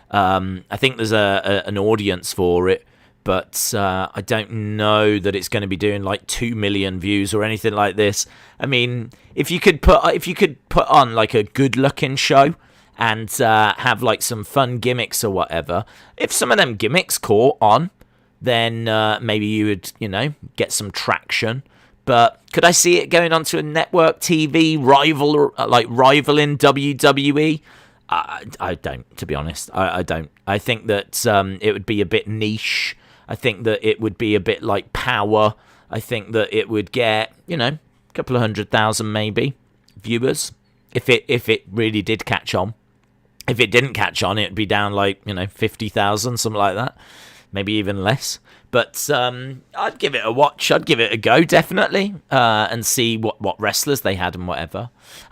I think there's an audience for it, but I don't know that it's going to be doing like 2 million views or anything like this. I mean, if you could put on like a good-looking show and have like some fun gimmicks or whatever, if some of them gimmicks caught on, then maybe you would, get some traction. But could I see it going onto a network TV rivaling WWE? I don't, to be honest. I don't. I think that it would be a bit niche. I think that it would be a bit like Power. I think that it would get, a couple of 100,000 maybe viewers if it really did catch on. If it didn't catch on, it'd be down like 50,000, something like that, maybe even less. But I'd give it a watch. I'd give it a go, definitely, and see what wrestlers they had and whatever.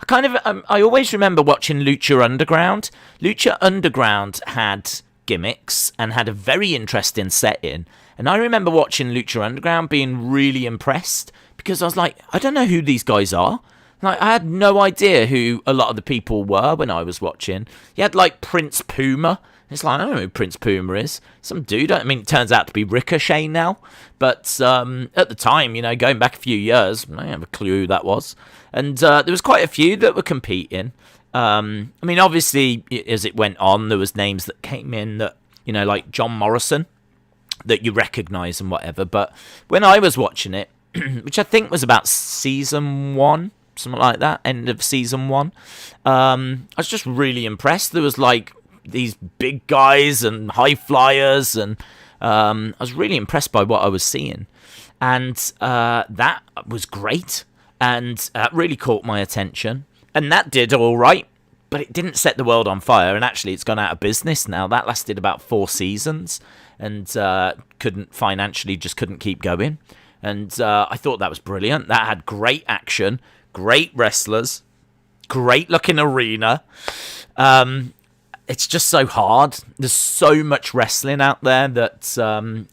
I always remember watching Lucha Underground. Lucha Underground had gimmicks and had a very interesting setting. And I remember watching Lucha Underground being really impressed because I was like, I don't know who these guys are. Like, I had no idea who a lot of the people were when I was watching. You had like Prince Puma. It's like, I don't know who Prince Puma is. Some dude. I mean, it turns out to be Ricochet now. But at the time, going back a few years, I didn't have a clue who that was. And there was quite a few that were competing. I mean, obviously, as it went on, there was names that came in that, like John Morrison, that you recognise and whatever. But when I was watching it, which I think was about season 1, something like that, end of season 1, I was just really impressed. There was like these big guys and high flyers, and I was really impressed by what I was seeing, and that was great, and that really caught my attention, and that did all right, but it didn't set the world on fire, and actually it's gone out of business now. That lasted about 4 seasons, and couldn't keep going, and I thought that was brilliant. That had great action, great wrestlers, great looking arena. It's just so hard. There's so much wrestling out there that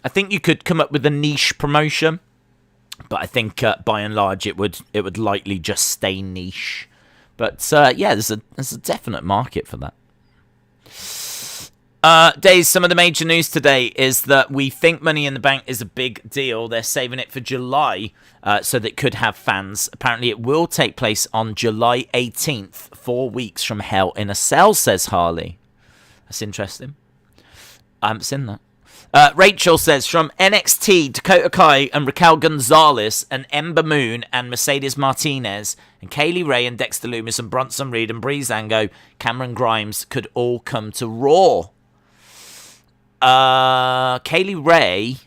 I think you could come up with a niche promotion, but I think by and large it would likely just stay niche. But there's a definite market for that. Days, some of the major news today is that we think Money in the Bank is a big deal. They're saving it for July so that it could have fans. Apparently it will take place on July 18th, 4 weeks from Hell in a Cell, says Harley. That's interesting. I haven't seen that. Rachel says, from NXT, Dakota Kai and Raquel Gonzalez and Ember Moon and Mercedes Martinez and Kaylee Ray and Dexter Lumis and Bronson Reed and Breezango, Cameron Grimes could all come to Raw. Kaylee Ray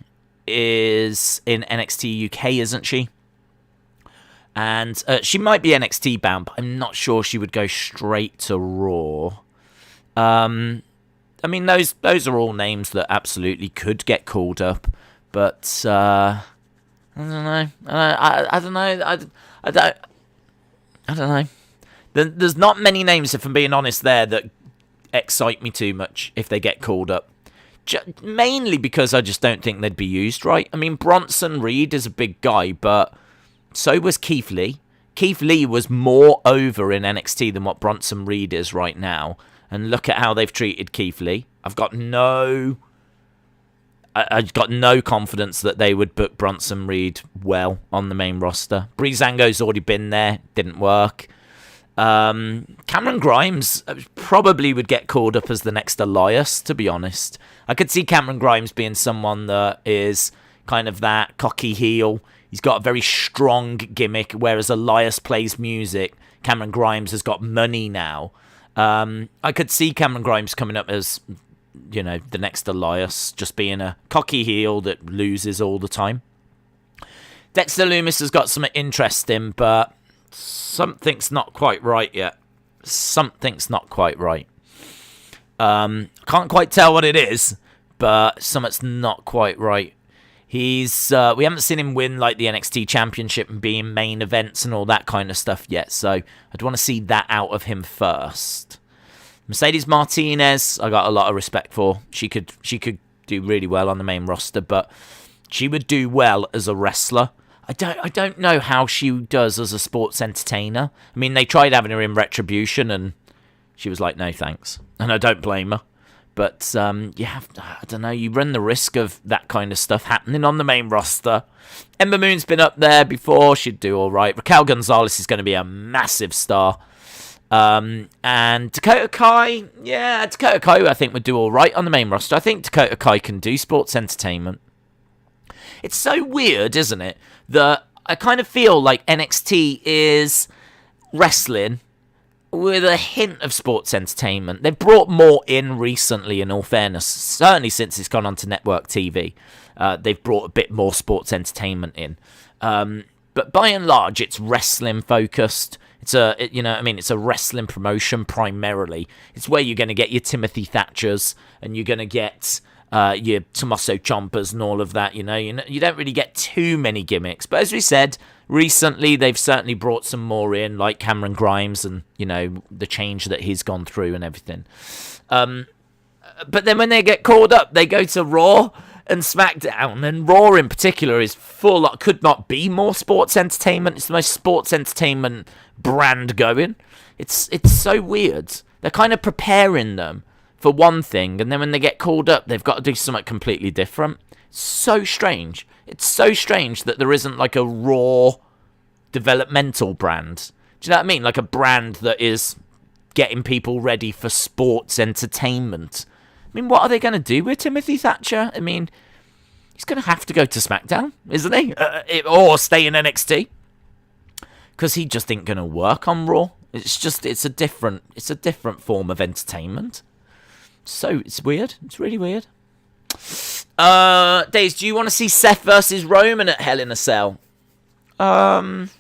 is in NXT UK, isn't she? And she might be NXT bound, but I'm not sure she would go straight to Raw. I mean, those are all names that absolutely could get called up, but I don't know. I don't know. I don't know. There's not many names, if I'm being honest, there that excite me too much if they get called up. Mainly because I just don't think they'd be used right. I mean, Bronson Reed is a big guy, but so was Keith Lee. Keith Lee was more over in NXT than what Bronson Reed is right now. And look at how they've treated Keith Lee. I've got no confidence that they would book Bronson Reed well on the main roster. Breezango's already been there. Didn't work. Cameron Grimes probably would get called up as the next Elias, to be honest. I could see Cameron Grimes being someone that is kind of that cocky heel. He's got a very strong gimmick, whereas Elias plays music. Cameron Grimes has got money now. I could see Cameron Grimes coming up as, the next Elias, just being a cocky heel that loses all the time. Dexter Lumis has got some interesting, but something's not quite right yet. Something's not quite right. Can't quite tell what it is, but something's not quite right. We haven't seen him win like the NXT Championship and be in main events and all that kind of stuff yet, so I'd want to see that out of him first. Mercedes Martinez, I got a lot of respect for. She could do really well on the main roster, but she would do well as a wrestler. I don't know how she does as a sports entertainer. I mean, they tried having her in Retribution, and she was like, no thanks, and I don't blame her. But you run the risk of that kind of stuff happening on the main roster. Ember Moon's been up there before. She'd do all right. Raquel Gonzalez is going to be a massive star. And Dakota Kai, Dakota Kai I think would do all right on the main roster. I think Dakota Kai can do sports entertainment. It's so weird, isn't it, that I kind of feel like NXT is wrestling with a hint of sports entertainment. They've brought more in recently, in all fairness. Certainly since it's gone on to network TV. They've brought a bit more sports entertainment in. But by and large, it's wrestling focused. It's a wrestling promotion primarily. It's where you're going to get your Timothy Thatchers and you're going to get your Tommaso Ciampas and all of that. You don't really get too many gimmicks. But as we said, recently they've certainly brought some more in, like Cameron Grimes and, the change that he's gone through and everything. But then when they get called up, they go to Raw and SmackDown, and Raw in particular is could not be more sports entertainment. It's the most sports entertainment brand going. It's so weird. They're kind of preparing them for one thing, and then when they get called up, they've got to do something completely different. So strange. It's so strange that there isn't like a Raw developmental brand. Do you know what I mean? Like a brand that is getting people ready for sports entertainment. I mean, what are they going to do with Timothy Thatcher? I mean, he's going to have to go to SmackDown, isn't he? Or stay in NXT. Because he just ain't going to work on Raw. It's a different form of entertainment. So, it's weird. It's really weird. Days, do you want to see Seth versus Roman at Hell in a Cell? Not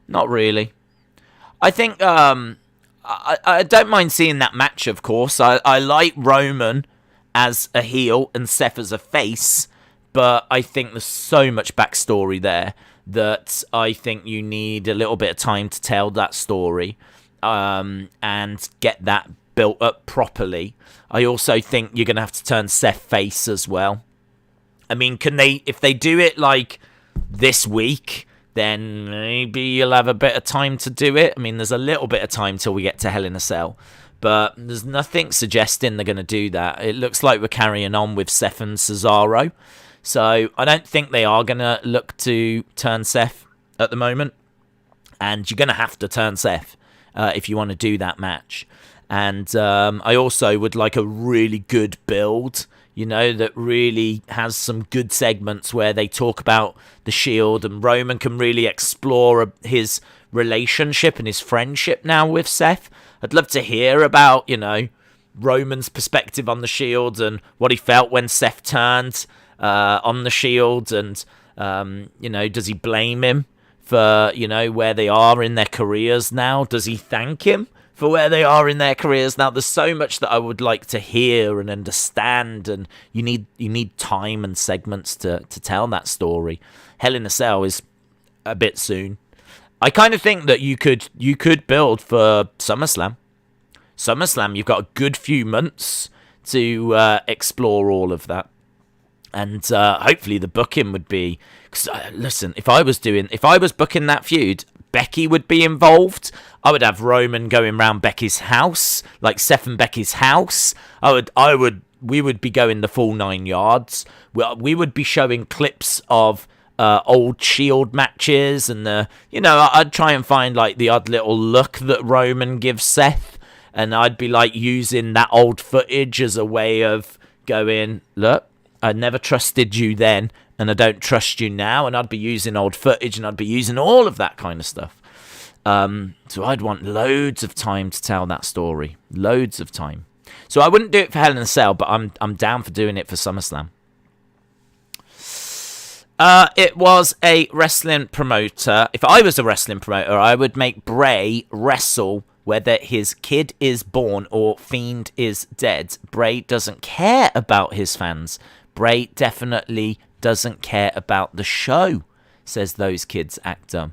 really. I think, I don't mind seeing that match, of course. I like Roman as a heel and Seth as a face, but I think there's so much backstory there that I think you need a little bit of time to tell that story and get that built up properly. I also think you're going to have to turn Seth face as well. I mean, if they do it like this week, then maybe you'll have a bit of time to do it. I mean, there's a little bit of time till we get to Hell in a Cell, but there's nothing suggesting they're going to do that. It looks like we're carrying on with Seth and Cesaro, so I don't think they are going to look to turn Seth at the moment, and you're going to have to turn Seth if you want to do that match. And I also would like a really good build, that really has some good segments where they talk about the Shield, and Roman can really explore his relationship and his friendship now with Seth. I'd love to hear about, Roman's perspective on the Shield and what he felt when Seth turned on the Shield, and, does he blame him for, where they are in their careers now? Does he thank him for where they are in their careers now? There's so much that I would like to hear and understand, and you need time and segments to tell that story. Hell in a Cell is a bit soon. I kind of think that you could build for SummerSlam. You've got a good few months to explore all of that, and hopefully the booking would be. Listen, if I was booking that feud, Becky would be involved. I would have Roman going round Becky's house, like Seth and Becky's house. We would be going the full 9 yards. We would be showing clips of old Shield matches, and I'd try and find like the odd little look that Roman gives Seth, and I'd be like using that old footage as a way of going, look, I never trusted you then, and I don't trust you now, and I'd be using old footage, and I'd be using all of that kind of stuff. So I'd want loads of time to tell that story. Loads of time. So I wouldn't do it for Hell in a Cell, but I'm down for doing it for SummerSlam. It was a wrestling promoter. If I was a wrestling promoter, I would make Bray wrestle Whether his kid is born or Fiend is dead, Bray doesn't care about his fans. Bray definitely doesn't care about the show, says Those Kids actor.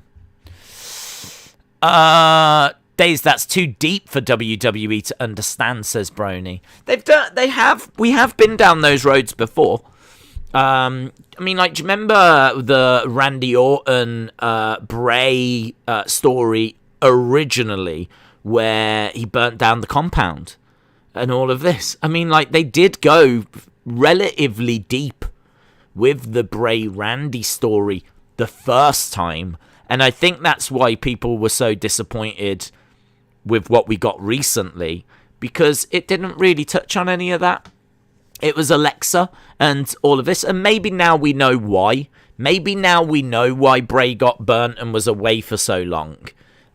Days, that's too deep for WWE to understand, says Brony. We have been down those roads before. I mean, like, do you remember the Randy Orton Bray story originally, where he burnt down the compound and all of this? I mean, like, they did go relatively deep with the Bray Randy story the first time, and I think that's why people were so disappointed with what we got recently, because it didn't really touch on any of that. It was Alexa and all of this, and maybe now we know why. Maybe now we know why Bray got burnt and was away for so long,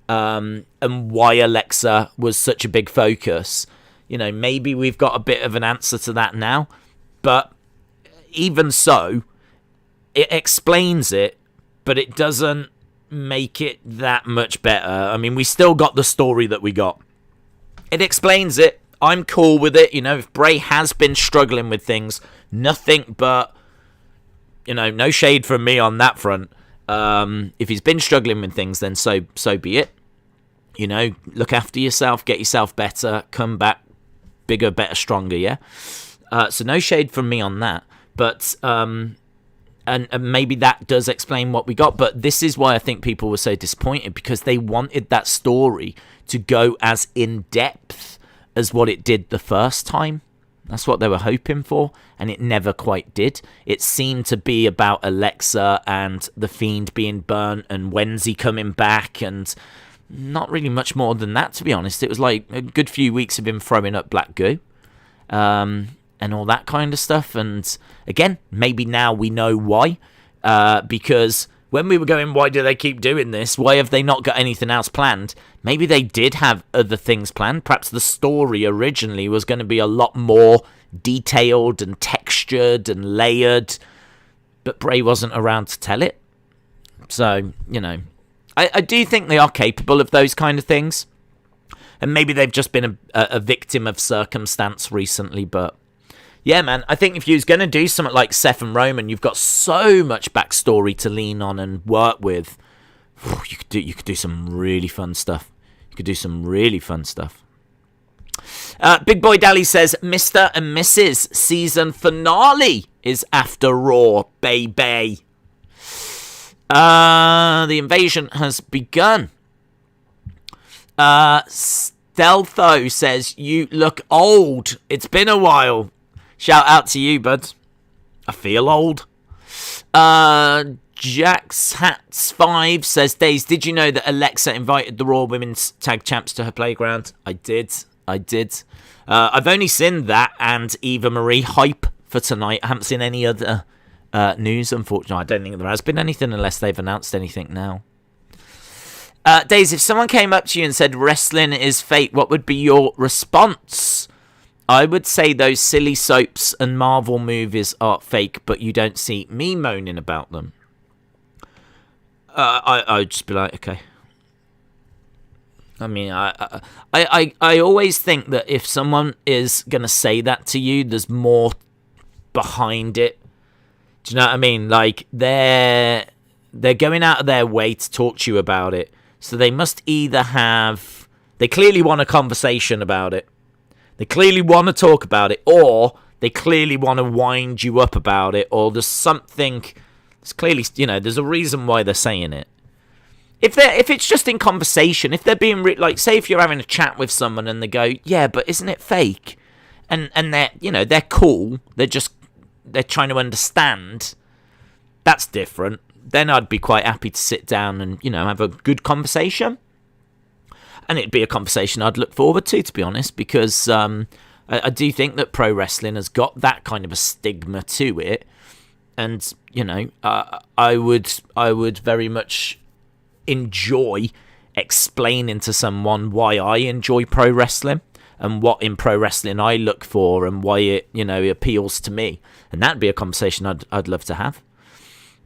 and why Alexa was such a big focus. You know, maybe we've got a bit of an answer to that now, but even so, it explains it, but it doesn't make it that much better. I mean, we still got the story that we got. It explains it. I'm cool with it. You know, if Bray has been struggling with things, nothing but, you know, no shade from me on that front. If he's been struggling with things, then so be it. You know, look after yourself, get yourself better, come back bigger, better, stronger, yeah? So no shade from me on that. But, and maybe that does explain what we got. But this is why I think people were so disappointed, because they wanted that story to go as in-depth as what it did the first time. That's what they were hoping for, and it never quite did. It seemed to be about Alexa and the Fiend being burnt and Wednesday coming back, and not really much more than that, to be honest. It was like a good few weeks of him throwing up black goo. And all that kind of stuff. And again, maybe now we know why. Because when we were going, why do they keep doing this? Why have they not got anything else planned? Maybe they did have other things planned. Perhaps the story originally was going to be a lot more detailed and textured and layered. But Bray wasn't around to tell it. So, you know, I do think they are capable of those kind of things. And maybe they've just been a victim of circumstance recently, but yeah, man, I think if you was going to do something like Seth and Roman, you've got so much backstory to lean on and work with. You could do some really fun stuff. You could do some really fun stuff. Big Boy Dally says, Mr. and Mrs. season finale is after Raw, baby. The invasion has begun. Steltho says, you look old. It's been a while. Shout out to you, bud. I feel old. Jax Hats 5 says, Days, did you know that Alexa invited the Raw Women's Tag Champs to her playground? I did. I've only seen that and Eva Marie hype for tonight. I haven't seen any other news, unfortunately. I don't think there has been anything unless they've announced anything now. Days, if someone came up to you and said wrestling is fake, what would be your response? I would say those silly soaps and Marvel movies are fake, but you don't see me moaning about them. I'd just be like, okay. I mean, I always think that if someone is going to say that to you, there's more behind it. Do you know what I mean? Like, they're going out of their way to talk to you about it. So they must either have... They clearly want a conversation about it. They clearly want to talk about it, or they clearly want to wind you up about it, or there's something... It's clearly, you know, there's a reason why they're saying it. If it's just in conversation, if they're being... like, say if you're having a chat with someone and they go, yeah, but isn't it fake? And they're, you know, they're cool. They're trying to understand. That's different. Then I'd be quite happy to sit down and, you know, have a good conversation. And it'd be a conversation I'd look forward to be honest, because I do think that pro wrestling has got that kind of a stigma to it. And, you know, I would very much enjoy explaining to someone why I enjoy pro wrestling and what in pro wrestling I look for and why it, you know, appeals to me. And that'd be a conversation I'd love to have.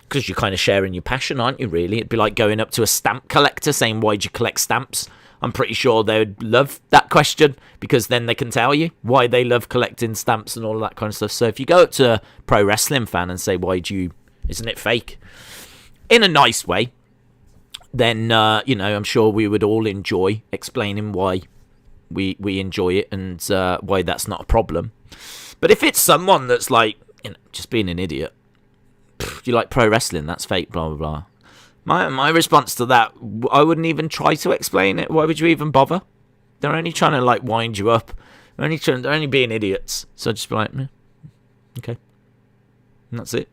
Because you're kind of sharing your passion, aren't you, really? It'd be like going up to a stamp collector saying, why'd you collect stamps? I'm pretty sure they would love that question, because then they can tell you why they love collecting stamps and all of that kind of stuff. So if you go up to a pro wrestling fan and say, isn't it fake? In a nice way, then, I'm sure we would all enjoy explaining why we enjoy it and why that's not a problem. But if it's someone that's like, just being an idiot, you like pro wrestling, that's fake, blah, blah, blah. My response to that, I wouldn't even try to explain it. Why would you even bother? They're only trying to, like, wind you up. They're only being idiots. So just be like, okay. And that's it.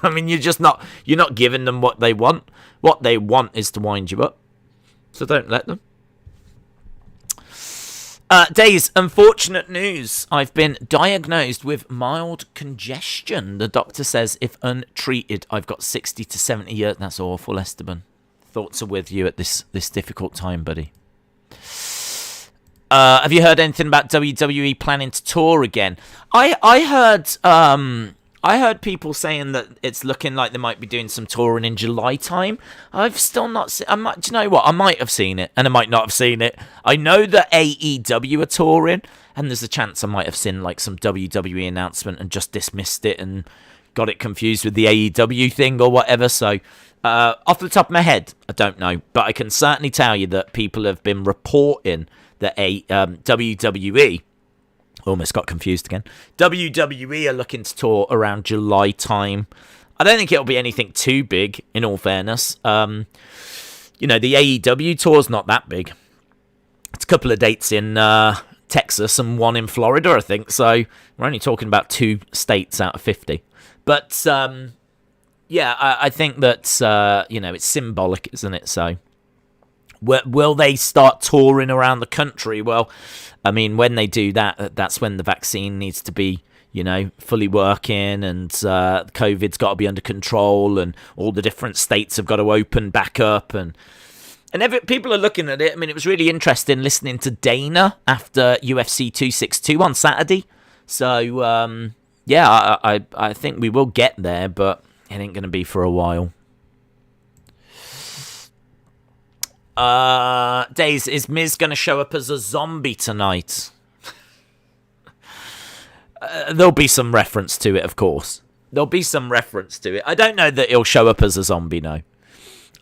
I mean, you're not giving them what they want. What they want is to wind you up. So don't let them. Days, unfortunate news. I've been diagnosed with mild congestion. The doctor says if untreated, I've got 60 to 70 years. That's awful, Esteban. Thoughts are with you at this difficult time, buddy. Have you heard anything about WWE planning to tour again? I heard people saying that it's looking like they might be doing some touring in July time. I've still not seen... do you know what? I might have seen it, and I might not have seen it. I know that AEW are touring, and there's a chance I might have seen like some WWE announcement and just dismissed it and got it confused with the AEW thing or whatever. So, off the top of my head, I don't know. But I can certainly tell you that people have been reporting that WWE... Almost got confused again. WWE are looking to tour around July time. I don't think it'll be anything too big, in all fairness. The AEW tour's not that big. It's a couple of dates in Texas and one in Florida, I think. So we're only talking about 2 states out of 50. But, I think that, it's symbolic, isn't it? So will they start touring around the country? Well, I mean, when they do that, that's when the vaccine needs to be, fully working, and COVID's got to be under control, and all the different states have got to open back up, and people are looking at it. I mean, it was really interesting listening to Dana after UFC 262 on Saturday. So, I think we will get there, but it ain't going to be for a while. Days, is Miz going to show up as a zombie tonight? There'll be some reference to it, of course. There'll be some reference to it. I don't know that he'll show up as a zombie, no.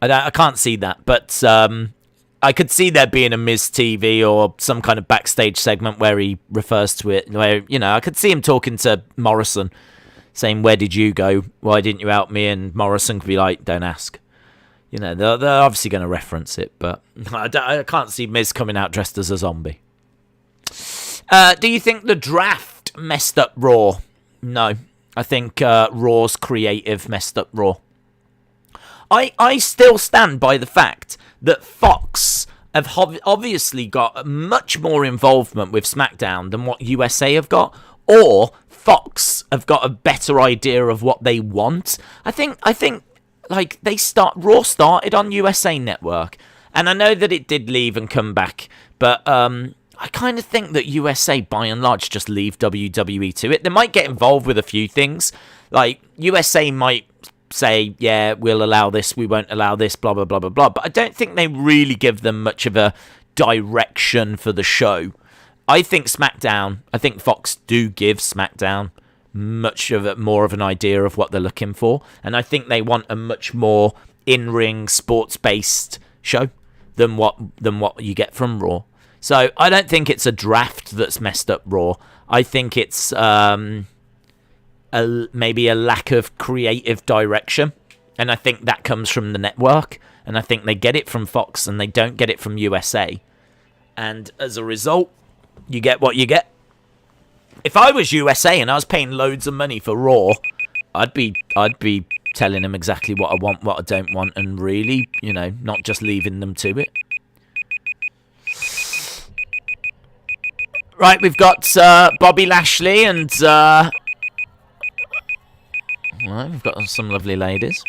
I can't see that, but I could see there being a Miz TV or some kind of backstage segment where he refers to it. Where, I could see him talking to Morrison, saying, "Where did you go? Why didn't you help me?" And Morrison could be like, "Don't ask." They're obviously going to reference it, but I can't see Miz coming out dressed as a zombie. Do you think the draft messed up Raw? No. I think Raw's creative messed up Raw. I still stand by the fact that Fox have obviously got much more involvement with SmackDown than what USA have got, or Fox have got a better idea of what they want. I think like Raw started on USA Network, and I know that it did leave and come back, but I kind of think that USA by and large just leave WWE to it. They might get involved with a few things, like USA might say, yeah, we'll allow this, we won't allow this, blah blah blah blah blah, but I don't think they really give them much of a direction for the show. I think Fox do give SmackDown more of an idea of what they're looking for, and I think they want a much more in-ring sports-based show than what you get from Raw. So I don't think it's a draft that's messed up Raw. I think it's maybe a lack of creative direction, and I think that comes from the network, and I think they get it from Fox and they don't get it from USA, and as a result, you get what you get. If I was USA and I was paying loads of money for Raw, I'd be telling them exactly what I want, what I don't want, and really, not just leaving them to it. Right, we've got Bobby Lashley and we've got some lovely ladies.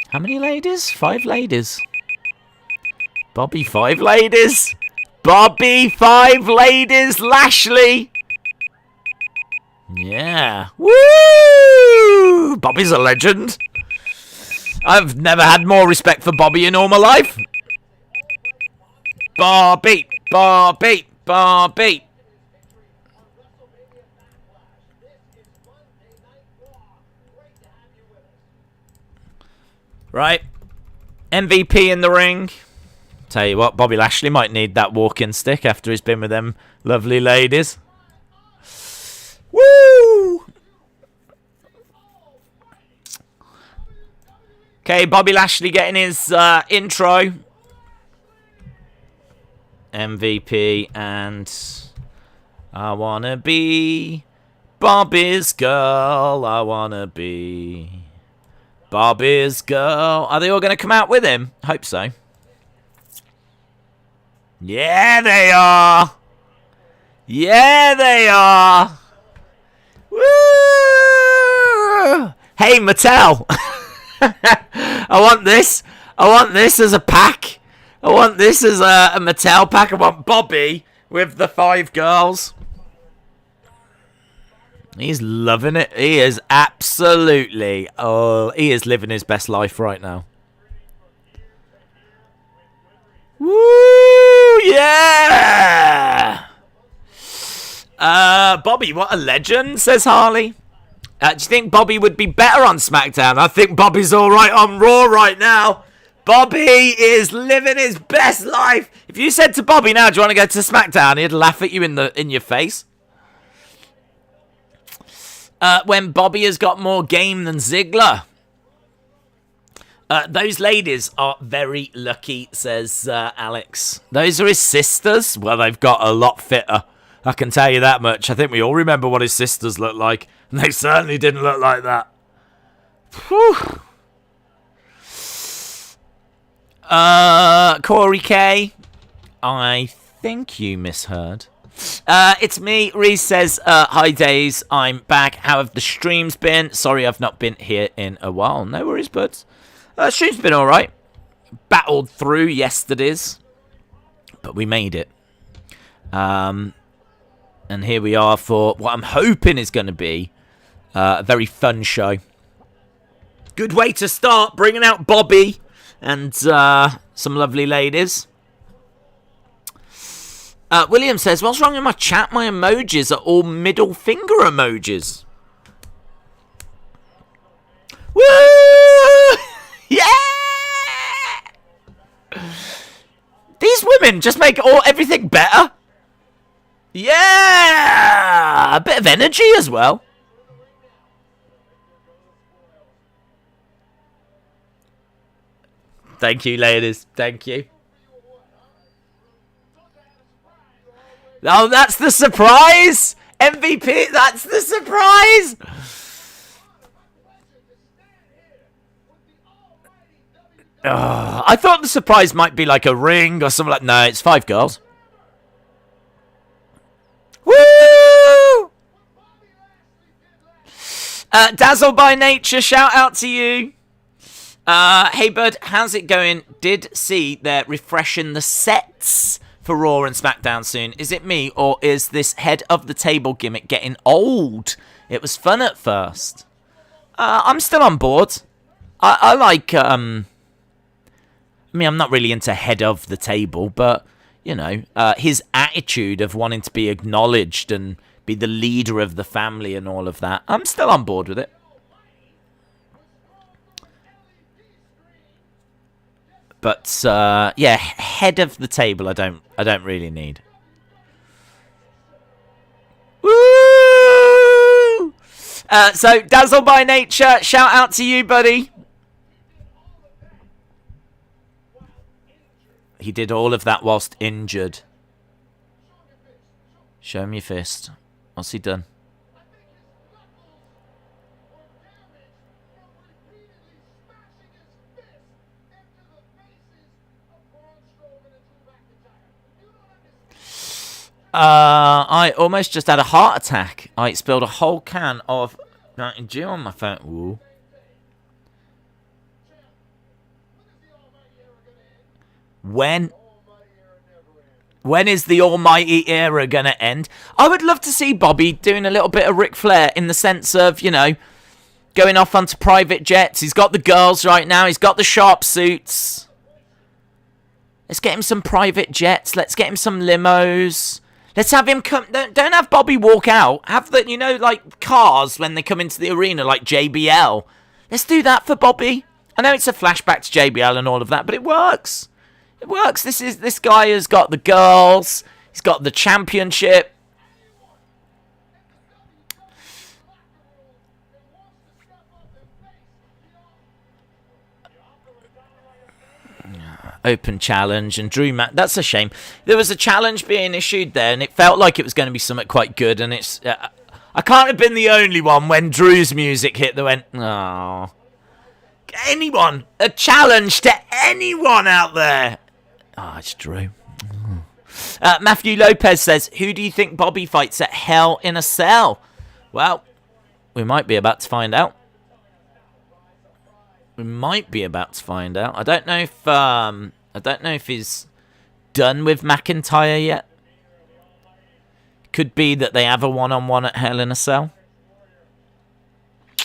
How many ladies? 5 ladies. Bobby, 5 ladies. Bobby, 5 ladies, Lashley. Yeah. Woo! Bobby's a legend. I've never had more respect for Bobby in all my life. Bobby, Bobby, Bobby. Right. MVP in the ring. Tell you what, Bobby Lashley might need that walking stick after he's been with them lovely ladies. Woo! Okay, Bobby Lashley getting his intro. MVP and I wanna be Bobby's girl. I wanna be Bobby's girl. Are they all going to come out with him? Hope so. Yeah, they are. Yeah, they are. Woo! Hey, Mattel. I want this. I want this as a pack. I want this as a Mattel pack. I want Bobby with the 5 girls. He's loving it. He is absolutely... Oh, he is living his best life right now. Woo! Yeah! Bobby, what a legend, says Harley. Do you think Bobby would be better on SmackDown? I think Bobby's all right on Raw right now. Bobby is living his best life. If you said to Bobby now, do you want to go to SmackDown? He'd laugh at you in your face. When Bobby has got more game than Ziggler. Those ladies are very lucky, says Alex. Those are his sisters. Well, they've got a lot fitter. I can tell you that much. I think we all remember what his sisters looked like. And they certainly didn't look like that. Whew. Corey K. I think you misheard. It's me. Reese says, hi Days, I'm back. How have the streams been? Sorry I've not been here in a while. No worries, buds. Stream's been alright. Battled through yesterday's, but we made it. And here we are for what I'm hoping is going to be a very fun show. Good way to start, bringing out Bobby and some lovely ladies. William says, what's wrong with my chat? My emojis are all middle finger emojis. Woo! Yeah! These women just make everything better. Yeah! A bit of energy as well. Thank you, ladies. Thank you. Oh, that's the surprise! MVP, that's the surprise! I thought the surprise might be like a ring or something like... No, it's 5 girls. Woo! Dazzle by Nature, shout out to you. Hey, bud, how's it going? Did see they're refreshing the sets for Raw and SmackDown soon. Is it me, or is this head of the table gimmick getting old? It was fun at first. I'm still on board. I like, I mean, I'm not really into head of the table, but, you know, his attitude of wanting to be acknowledged and be the leader of the family and all of that, I'm still on board with it. But yeah, head of the table I don't really need. Woo! So Dazzle by Nature, shout out to you, buddy. He did all of that whilst injured. Show me your fist. What's he done? I almost just had a heart attack. I spilled a whole can of Mountain Dew on my phone. Ooh. When is the almighty era going to end? I would love to see Bobby doing a little bit of Ric Flair in the sense of, you know, going off onto private jets. He's got the girls right now. He's got the sharp suits. Let's get him some private jets. Let's get him some limos. Let's have him come. Don't have Bobby walk out. Have the, like cars when they come into the arena, like JBL. Let's do that for Bobby. I know it's a flashback to JBL and all of that, but it works. It works. This guy has got the girls. He's got the championship. Open challenge and Drew that's a shame. There was a challenge being issued there and it felt like it was going to be something quite good, and it's I can't have been the only one when Drew's music hit that went, oh, anyone, a challenge to anyone out there. Oh, it's Drew. Matthew Lopez says, who do you think Bobby fights at Hell in a Cell? Well, we might be about to find out. We might be about to find out. I don't know if he's done with McIntyre yet. Could be that they have a one-on-one at Hell in a Cell. I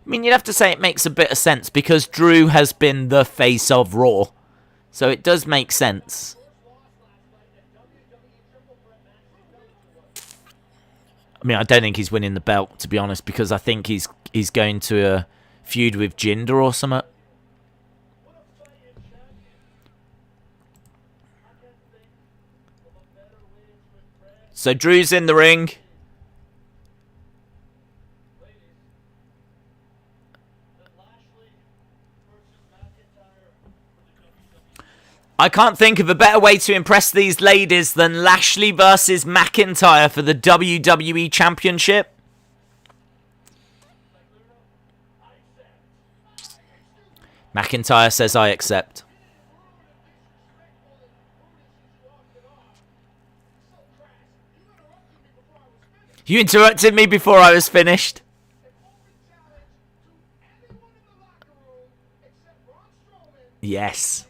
mean, you'd have to say it makes a bit of sense because Drew has been the face of Raw. So it does make sense. I mean, I don't think he's winning the belt, to be honest, because I think he's going to feud with Jinder or something. So Drew's in the ring. I can't think of a better way to impress these ladies than Lashley versus McIntyre for the WWE Championship. McIntyre says, I accept. You interrupted me before I was finished. Yes.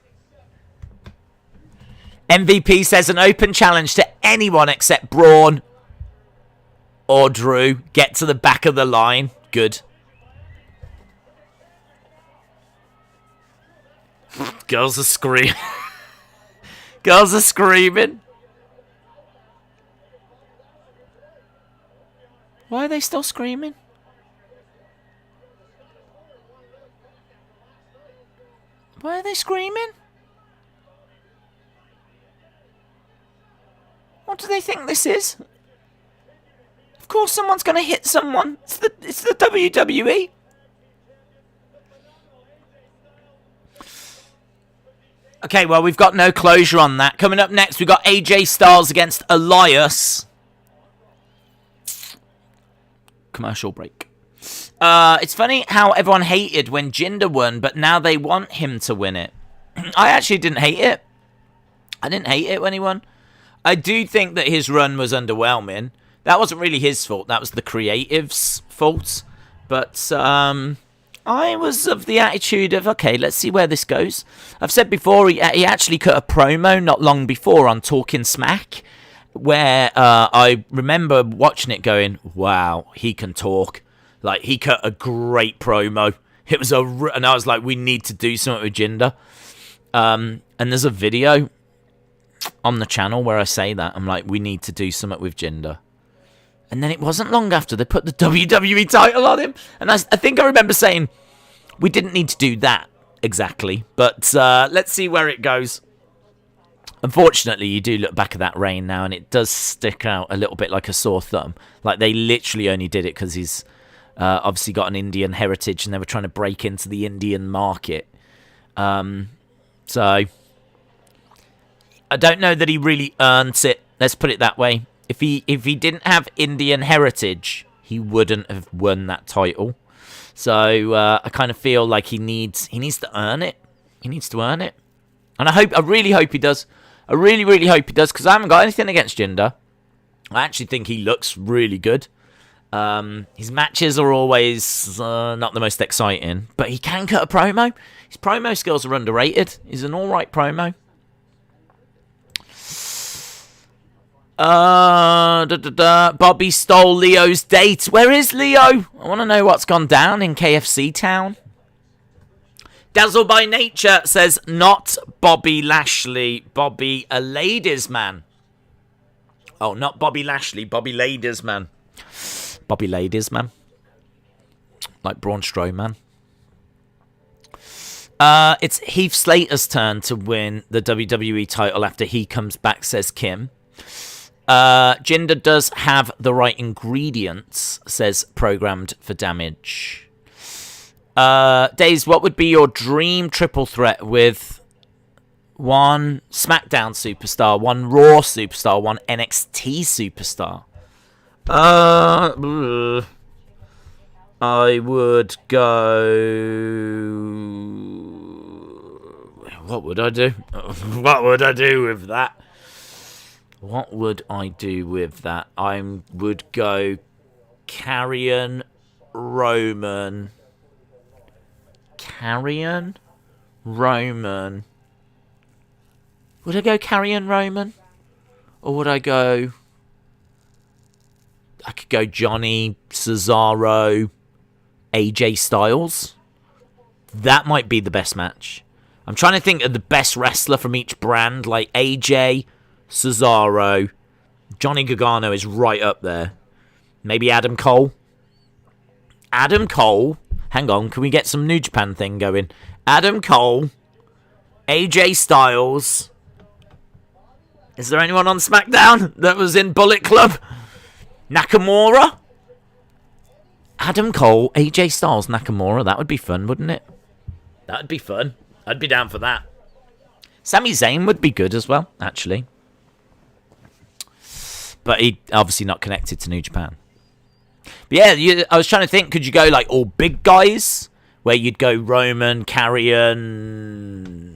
MVP says an open challenge to anyone except Braun or Drew. Get to the back of the line. Good. Girls are screaming. Girls are screaming. Why are they still screaming? Why are they screaming? What do they think this is? Of course someone's going to hit someone. It's the WWE. Okay, well, we've got no closure on that. Coming up next, we've got AJ Styles against Elias. Commercial break. It's funny how everyone hated when Jinder won, but now they want him to win it. I actually didn't hate it. I didn't hate it when he won. I do think that his run was underwhelming. That wasn't really his fault. That was the creative's fault. But I was of the attitude of, okay, let's see where this goes. I've said before, he actually cut a promo not long before on Talking Smack, where I remember watching it going, wow, he can talk. Like, he cut a great promo. It was and I was like, we need to do something with Jinder. And there's a video on the channel where I say that. I'm like, we need to do something with Jinder. And then it wasn't long after they put the WWE title on him. And I think I remember saying, we didn't need to do that exactly. But let's see where it goes. Unfortunately, you do look back at that reign now, and it does stick out a little bit like a sore thumb. Like, they literally only did it because he's obviously got an Indian heritage, and they were trying to break into the Indian market. So, I don't know that he really earns it. Let's put it that way. If he didn't have Indian heritage, he wouldn't have won that title. So I kind of feel like he needs to earn it. He needs to earn it, and I really hope he does. I really, really hope he does, because I haven't got anything against Jinder. I actually think he looks really good. His matches are always not the most exciting, but he can cut a promo. His promo skills are underrated. He's an all right promo. Bobby stole Leo's date. Where is Leo? I want to know what's gone down in KFC Town. Dazzle by Nature says, not Bobby Lashley. Bobby, a ladies' man. Oh, not Bobby Lashley. Bobby ladies' man. Bobby ladies' man. Like Braun Strowman. It's Heath Slater's turn to win the WWE title after he comes back, says Kim. Jinder does have the right ingredients, says Programmed for Damage. Days, what would be your dream triple threat with one SmackDown superstar, one Raw superstar, one NXT superstar? I would go... What would I do? What would I do with that? What would I do with that? I would go Karrion, Roman. Karrion, Roman. Would I go Karrion, Roman? Or would I go... I could go Johnny, Cesaro, AJ Styles. That might be the best match. I'm trying to think of the best wrestler from each brand. Like AJ, Cesaro, Johnny Gargano is right up there. Maybe Adam Cole. Adam Cole. Hang on, can we get some New Japan thing going? Adam Cole, AJ Styles. Is there anyone on SmackDown that was in Bullet Club? Nakamura? Adam Cole, AJ Styles, Nakamura. That would be fun, wouldn't it? That would be fun. I'd be down for that. Sami Zayn would be good as well, actually. But he obviously not connected to New Japan. But yeah, I was trying to think, could you go like all big guys? Where you'd go Roman, Karrion,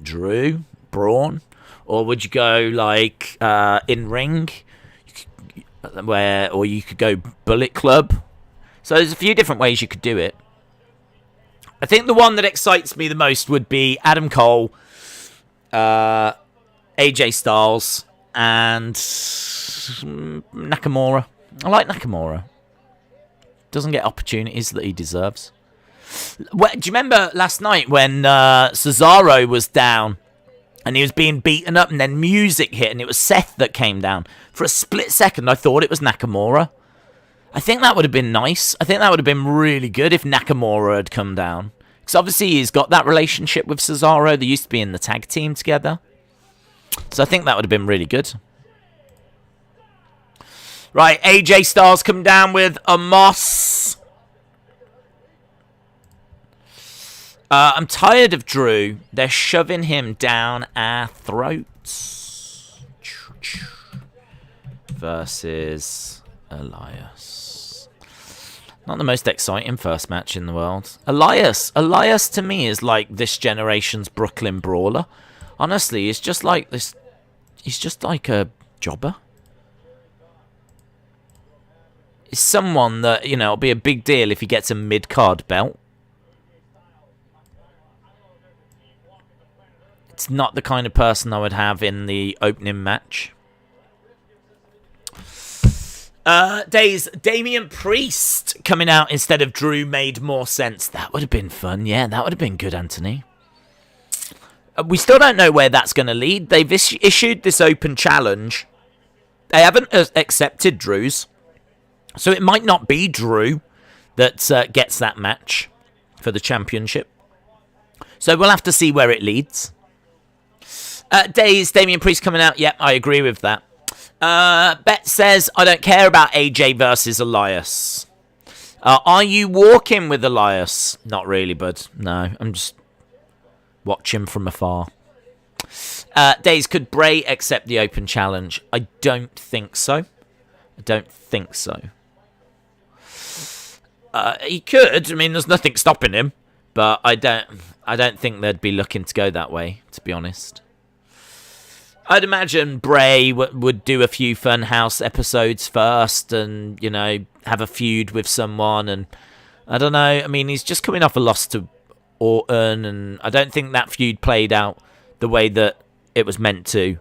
Drew, Braun? Or would you go like in ring? Or you could go Bullet Club. So there's a few different ways you could do it. I think the one that excites me the most would be Adam Cole, AJ Styles, and Nakamura. I like Nakamura. Doesn't get opportunities that he deserves. Do you remember last night when Cesaro was down and he was being beaten up and then music hit and it was Seth that came down? For a split second, I thought it was Nakamura. I think that would have been nice. I think that would have been really good if Nakamura had come down. Because obviously he's got that relationship with Cesaro. They used to be in the tag team together. So I think that would have been really good. Right, AJ Styles come down with a Moss. I'm tired of Drew. They're shoving him down our throats. Versus Elias. Not the most exciting first match in the world. Elias to me is like this generation's Brooklyn Brawler. Honestly, he's just like this. He's just like a jobber. He's someone that, you know, it'll be a big deal if he gets a mid-card belt. It's not the kind of person I would have in the opening match. Days, Damian Priest coming out instead of Drew made more sense. That would have been fun. Yeah, that would have been good, Anthony. We still don't know where that's going to lead. They've issued this open challenge. They haven't accepted Drew's. So it might not be Drew that gets that match for the championship. So we'll have to see where it leads. Days, Damian Priest coming out. Yep, I agree with that. Bet says, I don't care about AJ versus Elias. Are you walking with Elias? Not really, bud. No, I'm just watching from afar. Days, could Bray accept the open challenge? I don't think so. He could. I mean, there's nothing stopping him. But I don't think they'd be looking to go that way, to be honest. I'd imagine Bray would do a few Funhouse episodes first and, you know, have a feud with someone. And I don't know. I mean, he's just coming off a loss to Orton. And I don't think that feud played out the way that it was meant to.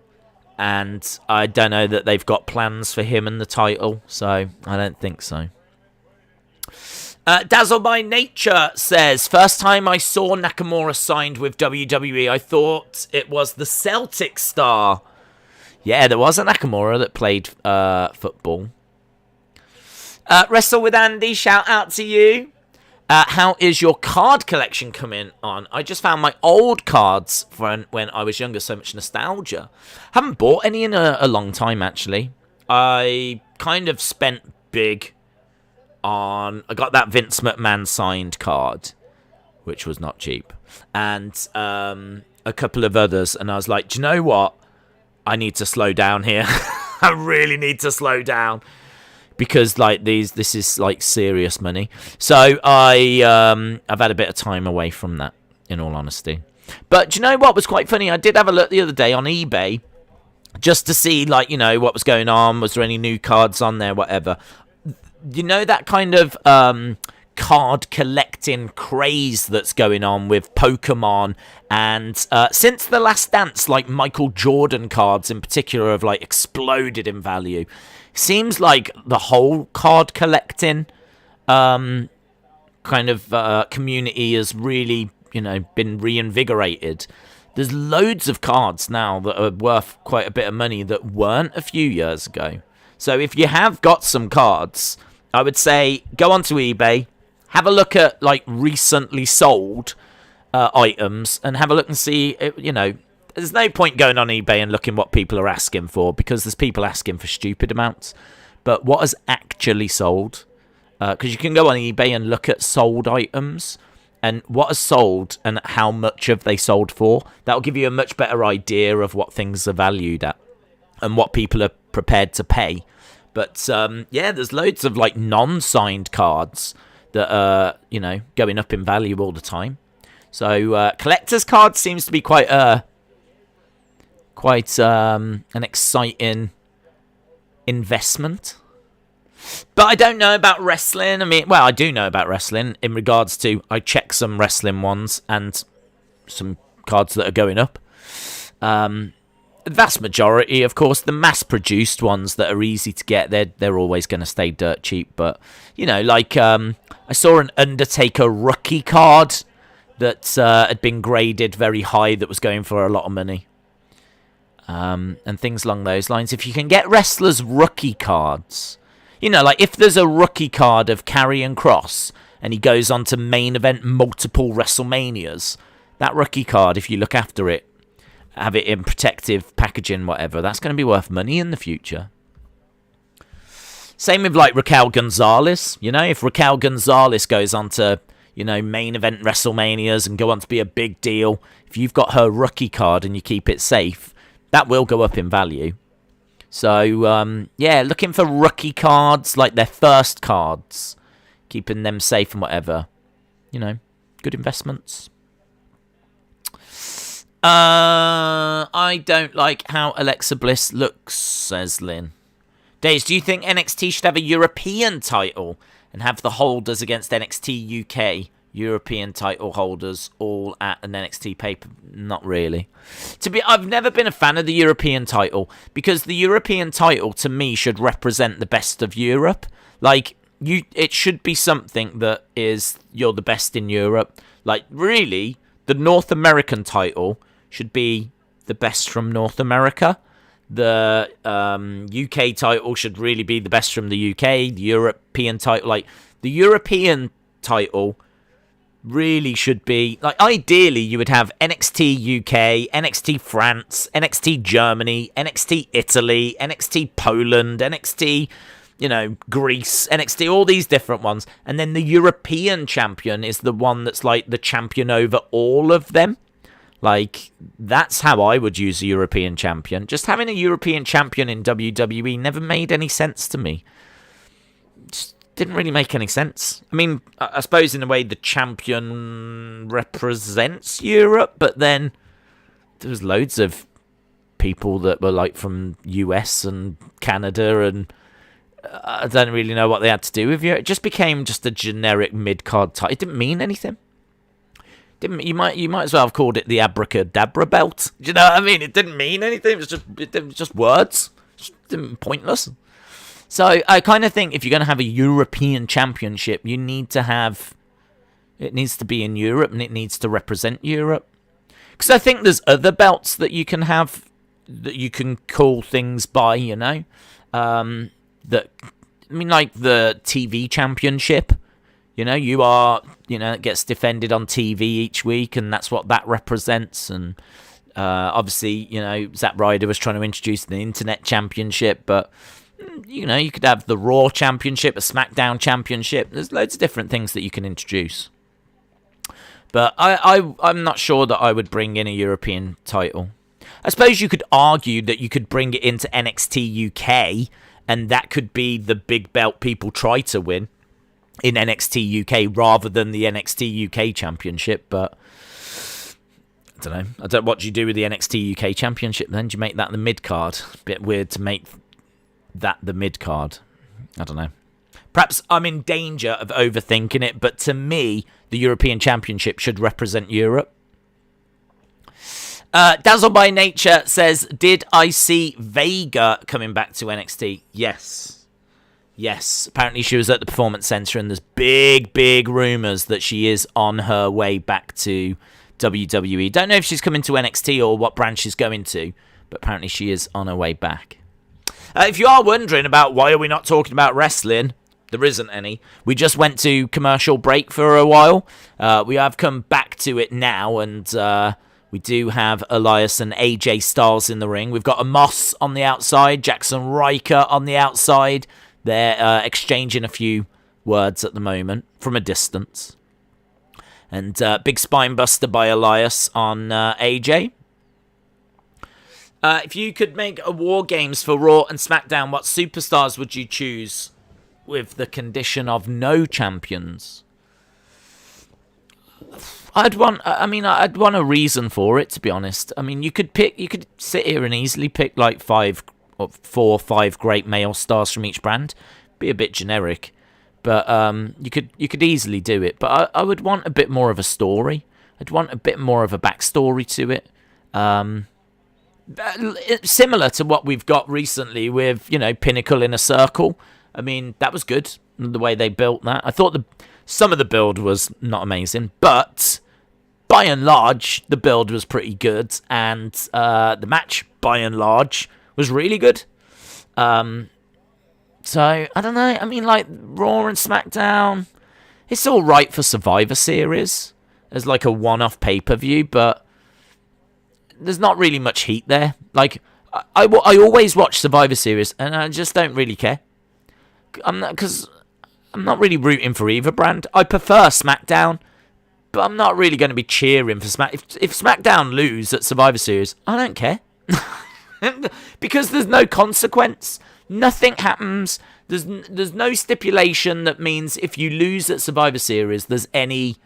And I don't know that they've got plans for him and the title, so I don't think so. Dazzle by Nature says, first time I saw Nakamura signed with WWE, I thought it was the Celtic star. Yeah, there was a Nakamura that played football. Wrestle with Andy, shout out to you. How is your card collection coming on? I just found my old cards from when I was younger, so much nostalgia. Haven't bought any in a long time, actually. I kind of spent big on... I got that Vince McMahon signed card, which was not cheap. And a couple of others, and I was like, do you know what? I need to slow down here. I really need to slow down. Because like this is like serious money. So I've had a bit of time away from that, in all honesty. But do you know what was quite funny? I did have a look the other day on eBay just to see, like, you know, what was going on. Was there any new cards on there, whatever. You know, that kind of card collecting craze that's going on with Pokemon, and since The Last Dance, like Michael Jordan cards in particular have like exploded in value. Seems like the whole card collecting kind of community has really, you know, been reinvigorated. There's loads of cards now that are worth quite a bit of money that weren't a few years ago. So if you have got some cards, I would say go onto eBay, have a look at like recently sold items, and have a look and see, you know, there's no point going on eBay and looking what people are asking for, because there's people asking for stupid amounts. But what has actually sold? Because you can go on eBay and look at sold items, and what has sold and how much have they sold for. That'll give you a much better idea of what things are valued at and what people are prepared to pay. But yeah, there's loads of like non-signed cards that are, you know, going up in value all the time. So collector's cards seems to be quite an exciting investment. But I don't know about wrestling. I mean, well, I do know about wrestling in regards to I check some wrestling ones and some cards that are going up. Vast majority, of course, the mass-produced ones that are easy to get, they're always going to stay dirt cheap. But, you know, like I saw an Undertaker rookie card that had been graded very high that was going for a lot of money. And things along those lines. If you can get wrestlers' rookie cards, you know, like if there's a rookie card of Karrion Kross and he goes on to main event multiple WrestleManias, that rookie card, if you look after it, have it in protective packaging, whatever, that's going to be worth money in the future. Same with like Raquel Gonzalez. You know, if Raquel Gonzalez goes on to, you know, main event WrestleManias and go on to be a big deal, if you've got her rookie card and you keep it safe, that will go up in value. So, yeah, looking for rookie cards, like their first cards, keeping them safe and whatever. You know, good investments. I don't like how Alexa Bliss looks, says Lynn. Days, do you think NXT should have a European title and have the holders against NXT UK? European title holders all at an NXT paper? Not really. I've never been a fan of the European title, because the European title to me should represent the best of Europe. Like, it should be something that is, you're the best in Europe. Like, really, the North American title should be the best from North America. The UK title should really be the best from the UK. The European title, like, the European title really should be, like, ideally you would have NXT UK, NXT France, NXT Germany, NXT Italy, NXT Poland, NXT, you know, Greece, NXT, all these different ones. And then the European champion is the one that's like the champion over all of them. Like, that's how I would use a European champion. Just having a European champion in WWE never made any sense to me. Just didn't really make any sense. I mean, I suppose in a way the champion represents Europe, but then there was loads of people that were like from US and Canada, and I don't really know what they had to do with Europe. It just became just a generic mid-card title. It didn't mean anything. Didn't you might as well have called it the abracadabra belt. Do you know what I mean? It didn't mean anything. It was just words. Pointless. So I kind of think if you're going to have a European Championship, you need to have... It needs to be in Europe, and it needs to represent Europe. Because I think there's other belts that you can have, that you can call things by, you know? Like the TV Championship. You know, it gets defended on TV each week, and that's what that represents. And obviously, you know, Zack Ryder was trying to introduce the Internet Championship, but, you know, you could have the Raw Championship, a SmackDown Championship. There's loads of different things that you can introduce. But I'm not sure that I would bring in a European title. I suppose you could argue that you could bring it into NXT UK, and that could be the big belt people try to win in NXT UK rather than the NXT UK Championship. But I don't know. What do you do with the NXT UK Championship then? Do you make that the mid-card? Bit weird to make that the mid-card. I don't know. Perhaps I'm in danger of overthinking it, but to me, the European Championship should represent Europe. Dazzle by Nature says, did I see Vega coming back to NXT? Yes. Apparently she was at the Performance Center, and there's big rumours that she is on her way back to WWE. Don't know if she's coming to NXT or what brand she's going to, but apparently she is on her way back. If you are wondering about why are we not talking about wrestling, there isn't any. We just went to commercial break for a while. We have come back to it now, and we do have Elias and AJ Styles in the ring. We've got Amos on the outside, Jackson Riker on the outside. They're exchanging a few words at the moment from a distance. And big spine buster by Elias on AJ. If you could make a War Games for Raw and SmackDown, what superstars would you choose with the condition of no champions? I'd want a reason for it, to be honest. I mean, you could sit here and easily pick like 4 or 5 great male stars from each brand. Be a bit generic, but you could easily do it. But I would want a bit more of a story. I'd want a bit more of a backstory to it. Similar to what we've got recently with, you know, Pinnacle in a Circle. I mean, that was good, the way they built that. I thought some of the build was not amazing, but by and large, the build was pretty good, and the match, by and large, was really good. So, I don't know. I mean, like, Raw and SmackDown, it's all right for Survivor Series as, like, a one-off pay-per-view, but there's not really much heat there. Like, I always watch Survivor Series, and I just don't really care. Because I'm not really rooting for either brand. I prefer SmackDown, but I'm not really going to be cheering for SmackDown. If SmackDown lose at Survivor Series, I don't care. Because there's no consequence. Nothing happens. There's no stipulation that means if you lose at Survivor Series, there's any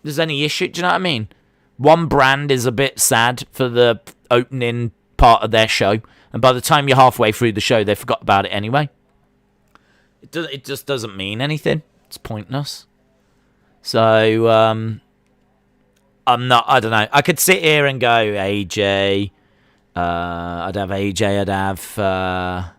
issue. Do you know what I mean? One brand is a bit sad for the opening part of their show, and by the time you're halfway through the show, they forgot about it anyway. It just doesn't mean anything. It's pointless. So, I don't know. I could sit here and go, AJ. I'd have AJ. I'd have... I'm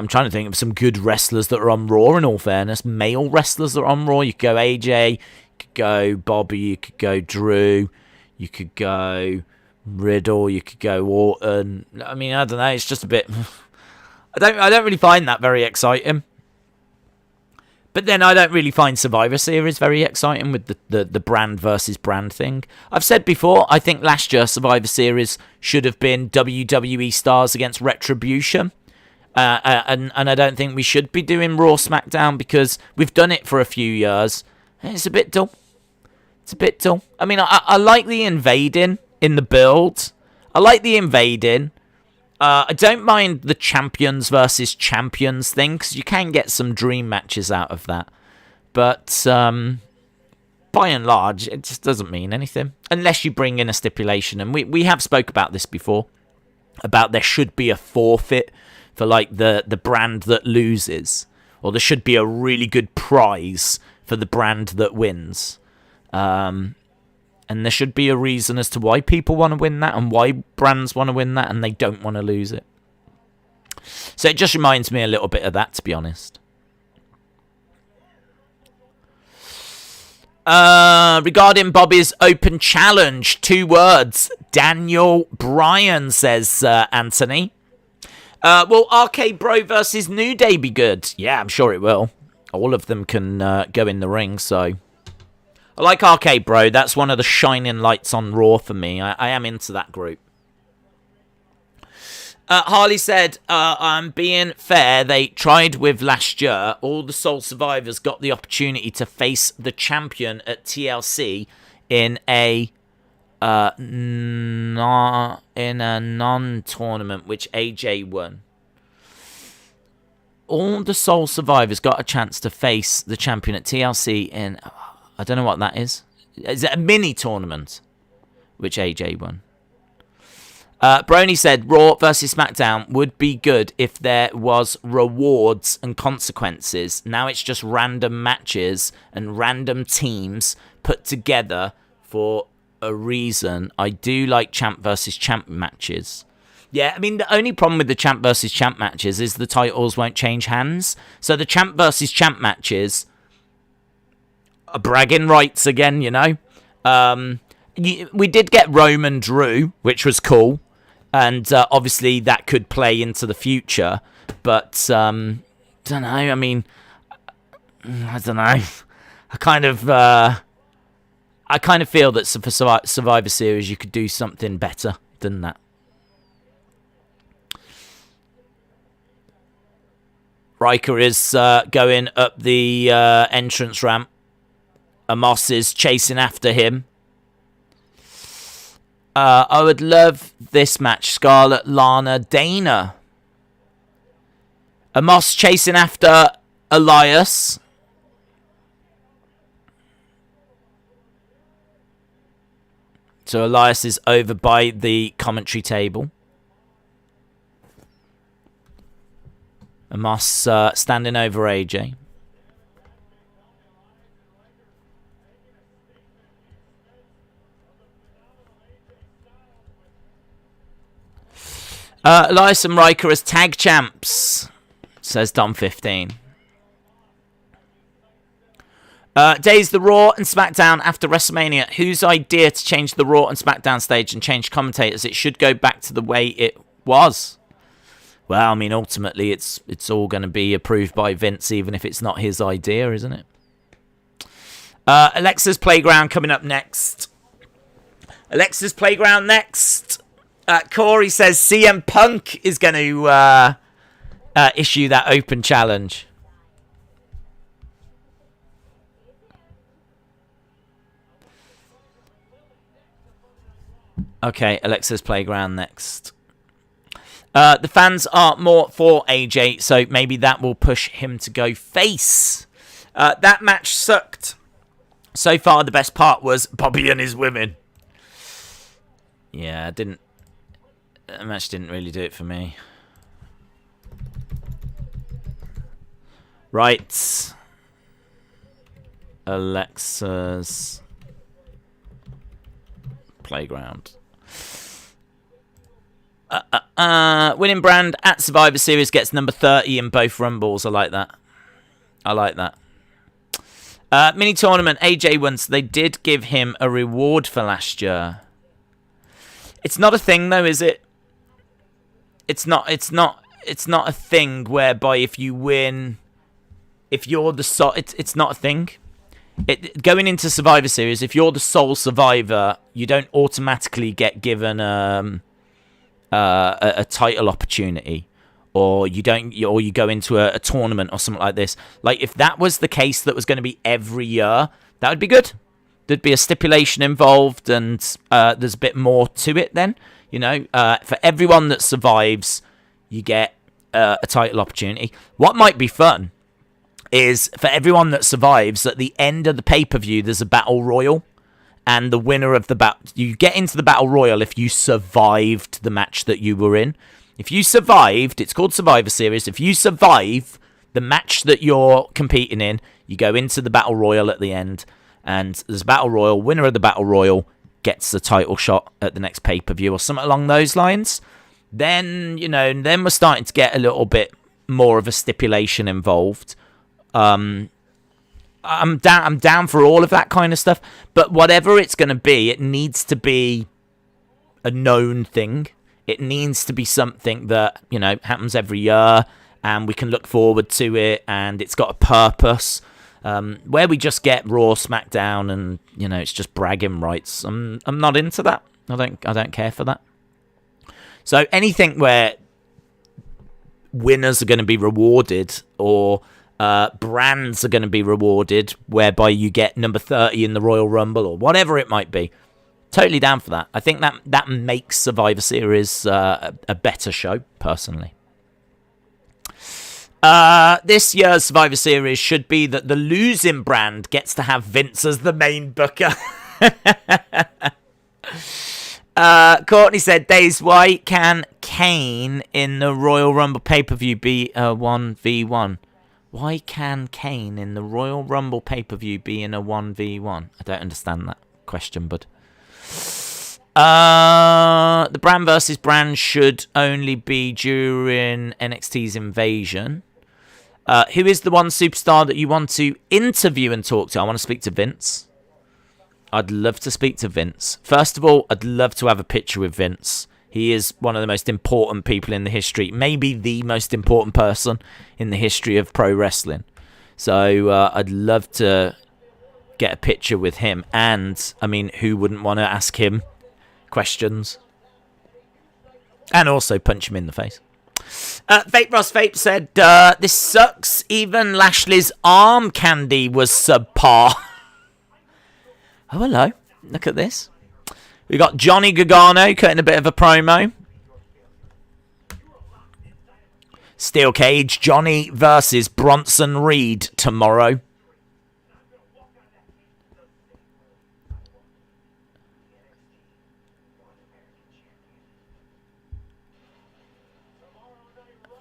trying to think of some good wrestlers that are on Raw, in all fairness. Male wrestlers that are on Raw. You could go AJ. You could go Bobby. You could go Drew. You could go Riddle. You could go Orton. I mean, I don't know. It's just a bit... I don't really find that very exciting. But then I don't really find Survivor Series very exciting with the brand versus brand thing. I've said before, I think last year Survivor Series should have been WWE Stars against Retribution. And I don't think we should be doing Raw SmackDown because we've done it for a few years. And it's a bit dull. I mean, I like the invading in the build. I like the invading. I don't mind the champions versus champions thing, because you can get some dream matches out of that. But by and large, it just doesn't mean anything. Unless you bring in a stipulation. And we have spoke about this before. About there should be a forfeit for like the brand that loses. Or there should be a really good prize for the brand that wins. And there should be a reason as to why people want to win that and why brands want to win that and they don't want to lose it. So it just reminds me a little bit of that, to be honest. Regarding Bobby's open challenge, 2 words. Daniel Bryan, says Anthony. Will RK Bro versus New Day be good? Yeah, I'm sure it will. All of them can go in the ring, so... I like RK Bro. That's one of the shining lights on Raw for me. I am into that group. Harley said, I'm being fair. They tried with last year. All the Soul Survivors got the opportunity to face the champion at TLC in a non-tournament, which AJ won. All the Soul Survivors got a chance to face the champion at TLC in... I don't know what that is. Is it a mini tournament? Which AJ won. Brony said, Raw versus SmackDown would be good if there was rewards and consequences. Now it's just random matches and random teams put together for a reason. I do like champ versus champ matches. Yeah, I mean, the only problem with the champ versus champ matches is the titles won't change hands. So the champ versus champ matches are bragging rights again, you know. We did get Roman Drew, which was cool. And obviously that could play into the future. But, don't know, I mean, I don't know. I kind of feel that for Survivor Series you could do something better than that. Riker is going up the entrance ramp. Amos is chasing after him. I would love this match. Scarlett, Lana, Dana. Amos chasing after Elias. So Elias is over by the commentary table. Amos standing over AJ. Elias and Riker as tag champs, says Dom15. Days the Raw and SmackDown after WrestleMania. Whose idea to change the Raw and SmackDown stage and change commentators? It should go back to the way it was. Well, I mean, ultimately, it's all going to be approved by Vince, even if it's not his idea, isn't it? Alexa's Playground coming up next. Alexa's Playground next. Corey says CM Punk is going to issue that open challenge. Okay, Alexa's Playground next. The fans are more for AJ, so maybe that will push him to go face. That match sucked. So far, the best part was Bobby and his women. Yeah, that match didn't really do it for me. Right. Alexa's Playground. Winning brand at Survivor Series gets number 30 in both Rumbles. I like that. Mini tournament. AJ won, so they did give him a reward for last year. It's not a thing, though, is it? It's not a thing whereby if you win, if you're the it's not a thing. Going into Survivor Series, if you're the sole survivor, you don't automatically get given a title opportunity, or you go into a tournament or something like this. Like, if that was the case that was going to be every year, that would be good. There'd be a stipulation involved, and there's a bit more to it then. You know, for everyone that survives, you get a title opportunity. What might be fun is for everyone that survives, at the end of the pay-per-view, there's a battle royal. And the winner of the battle, you get into the battle royal if you survived the match that you were in. If you survived, it's called Survivor Series. If you survive the match that you're competing in, You go into the Battle Royal at the end, and there's a Battle Royal. Winner of the Battle Royal gets the title shot at the next pay-per-view or something along those lines. Then, then we're starting to get a little bit more of a stipulation involved. I'm down for all of that kind of stuff. But whatever it's going to be, it needs to be a known thing. It needs to be something that, happens every year and we can look forward to it and it's got a purpose. Where we just get Raw, SmackDown, and it's just bragging rights. I'm not into that. I don't care for that. So anything where winners are going to be rewarded or brands are going to be rewarded, whereby you get number 30 in the Royal Rumble or whatever it might be, totally down for that. I think that makes Survivor Series a better show, personally. This year's Survivor Series should be that the losing brand gets to have Vince as the main booker. Courtney said, Days, why can Kane in the Royal Rumble pay-per-view be a 1v1? Why can Kane in the Royal Rumble pay-per-view be in a 1v1? I don't understand that question, bud. The brand versus brand should only be during NXT's Invasion. Who is the one superstar that you want to interview and talk to? I want to speak to Vince. I'd love to speak to Vince. First of all, I'd love to have a picture with Vince. He is one of the most important people in the history, maybe the most important person in the history of pro wrestling. So I'd love to get a picture with him. And, I mean, who wouldn't want to ask him questions? And also punch him in the face. Vape Ross Vape said, this sucks. Even Lashley's arm candy was subpar. Oh, hello. Look at this. We got Johnny Gargano cutting a bit of a promo. Steel cage, Johnny versus Bronson Reed tomorrow.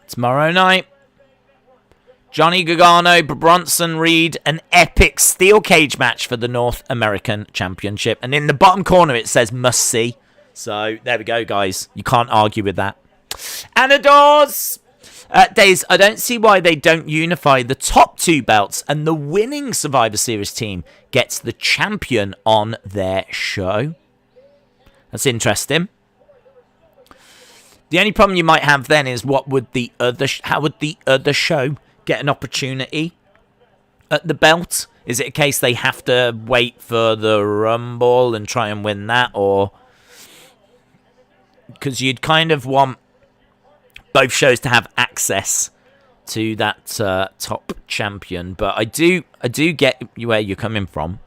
Tomorrow night, Johnny Gargano, Bronson Reed, an epic steel cage match for the North American Championship. And in the bottom corner, it says must see. So there we go, guys. You can't argue with that. Anadors! Days, I don't see why they don't unify the top two belts and the winning Survivor Series team gets the champion on their show. That's interesting. The only problem you might have then is how would the other show get an opportunity at the belt? Is it a case they have to wait for the Rumble and try and win that, or because you'd kind of want both shows to have access to that top champion? But I do get where you're coming from.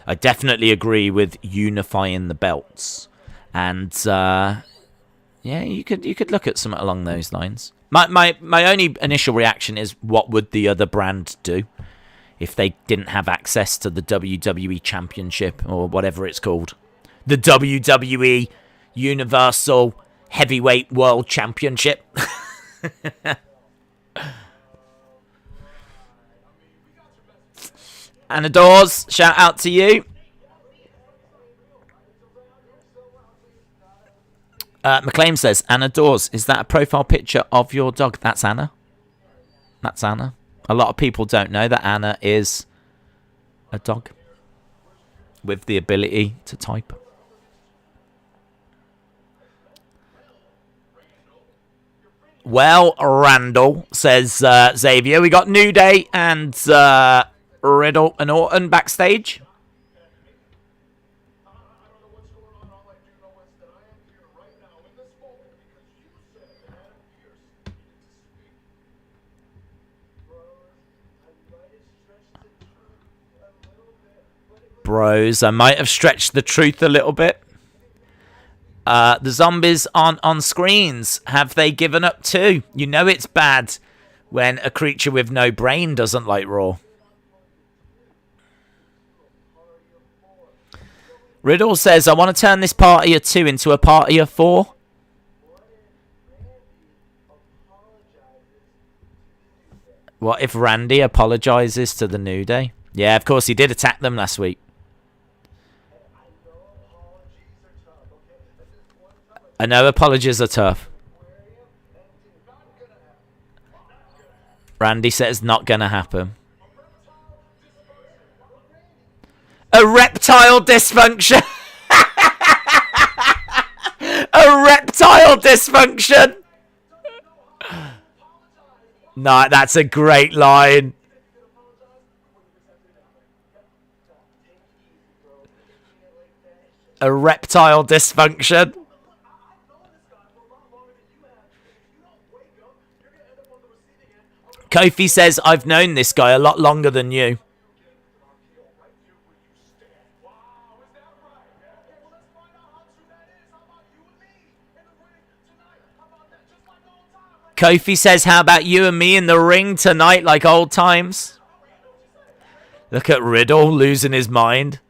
I definitely agree with unifying the belts, and yeah, you could look at something along those lines. My only initial reaction is, what would the other brand do if they didn't have access to the WWE Championship or whatever it's called? The WWE Universal Heavyweight World Championship. Anadors, shout out to you. McLean says, Anna Dawes, is that a profile picture of your dog? That's Anna. That's Anna. A lot of people don't know that Anna is a dog with the ability to type. Well, Randall, says Xavier, we got New Day and Riddle and Orton backstage. Bros, I might have stretched the truth a little bit. The zombies aren't on screens. Have they given up too? You know it's bad when a creature with no brain doesn't like Raw. Riddle says, I want to turn this party of 2 into a party of 4. What if Randy apologizes to the New Day? Yeah, of course, he did attack them last week. I know apologies are tough. Randy says not gonna happen. Erectile dysfunction. Erectile dysfunction. No, that's a great line. Erectile dysfunction. Kofi says, I've known this guy a lot longer than you. Kofi says, how about you and me in the ring tonight like old times? Look at Riddle losing his mind.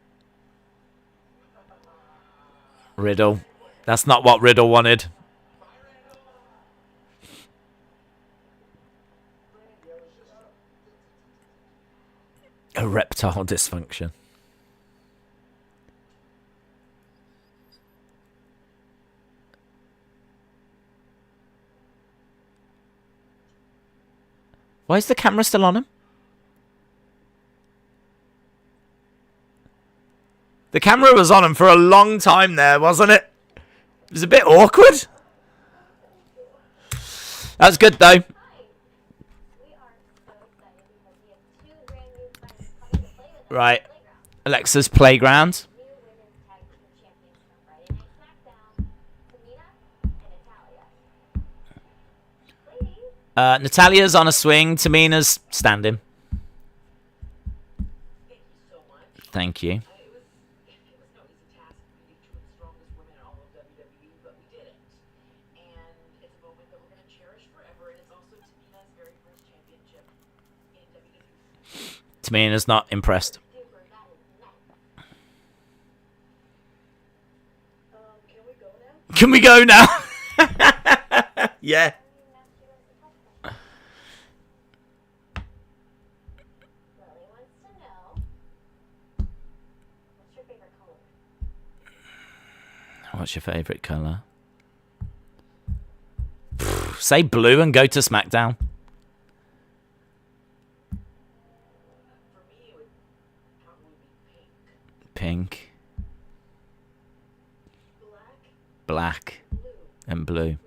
Riddle. That's not what Riddle wanted. Erectile dysfunction. Why is the camera still on him? The camera was on him for a long time there, wasn't it? It was a bit awkward. That's good, though. Right. Alexa's Playground. Natalia's on a swing. Tamina's standing. Thank you. Tamina's not impressed. Can we go now? Yeah. What's your favourite colour? Say blue and go to SmackDown. Pink. Black. And blue.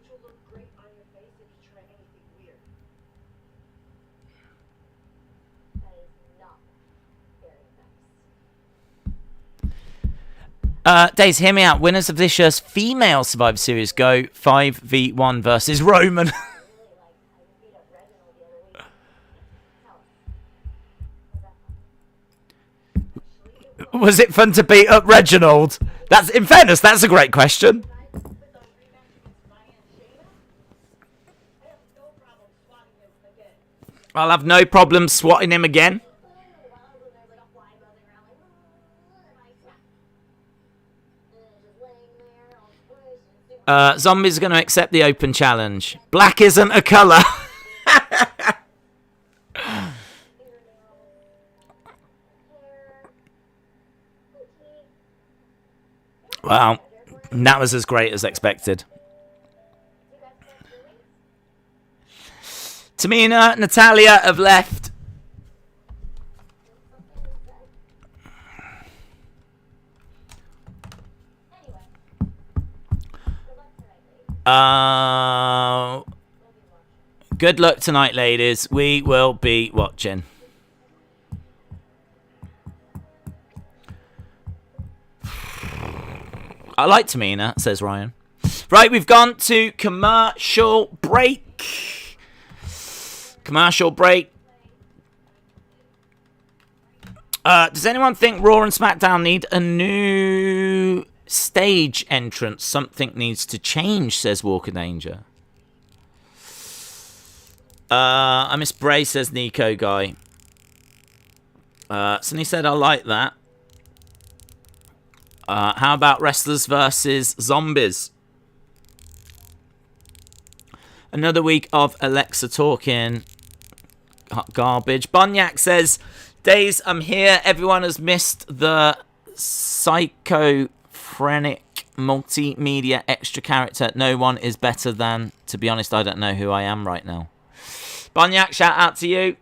Days, hear me out. Winners of this year's female Survivor Series go 5v1 versus Roman. Was it fun to beat up Reginald? That's, in fairness, that's a great question. I'll have no problem swatting him again. Zombie's going to accept the open challenge. Black isn't a colour. Wow. That was as great as expected. Tamina, Natalia have left. Good luck tonight, ladies. We will be watching. I like Tamina, says Ryan. Right, we've gone to commercial break. Commercial break. Does anyone think Raw and SmackDown need a new stage entrance? Something needs to change, says Walker Danger. I miss Bray, says Nico Guy. Sonny said I like that. How about wrestlers versus zombies? Another week of Alexa talking. garbage. Bunyak says, Days, I'm here. Everyone has missed the schizophrenic multimedia extra character. No one is better than... To be honest, I don't know who I am right now. Bunyak, shout out to you.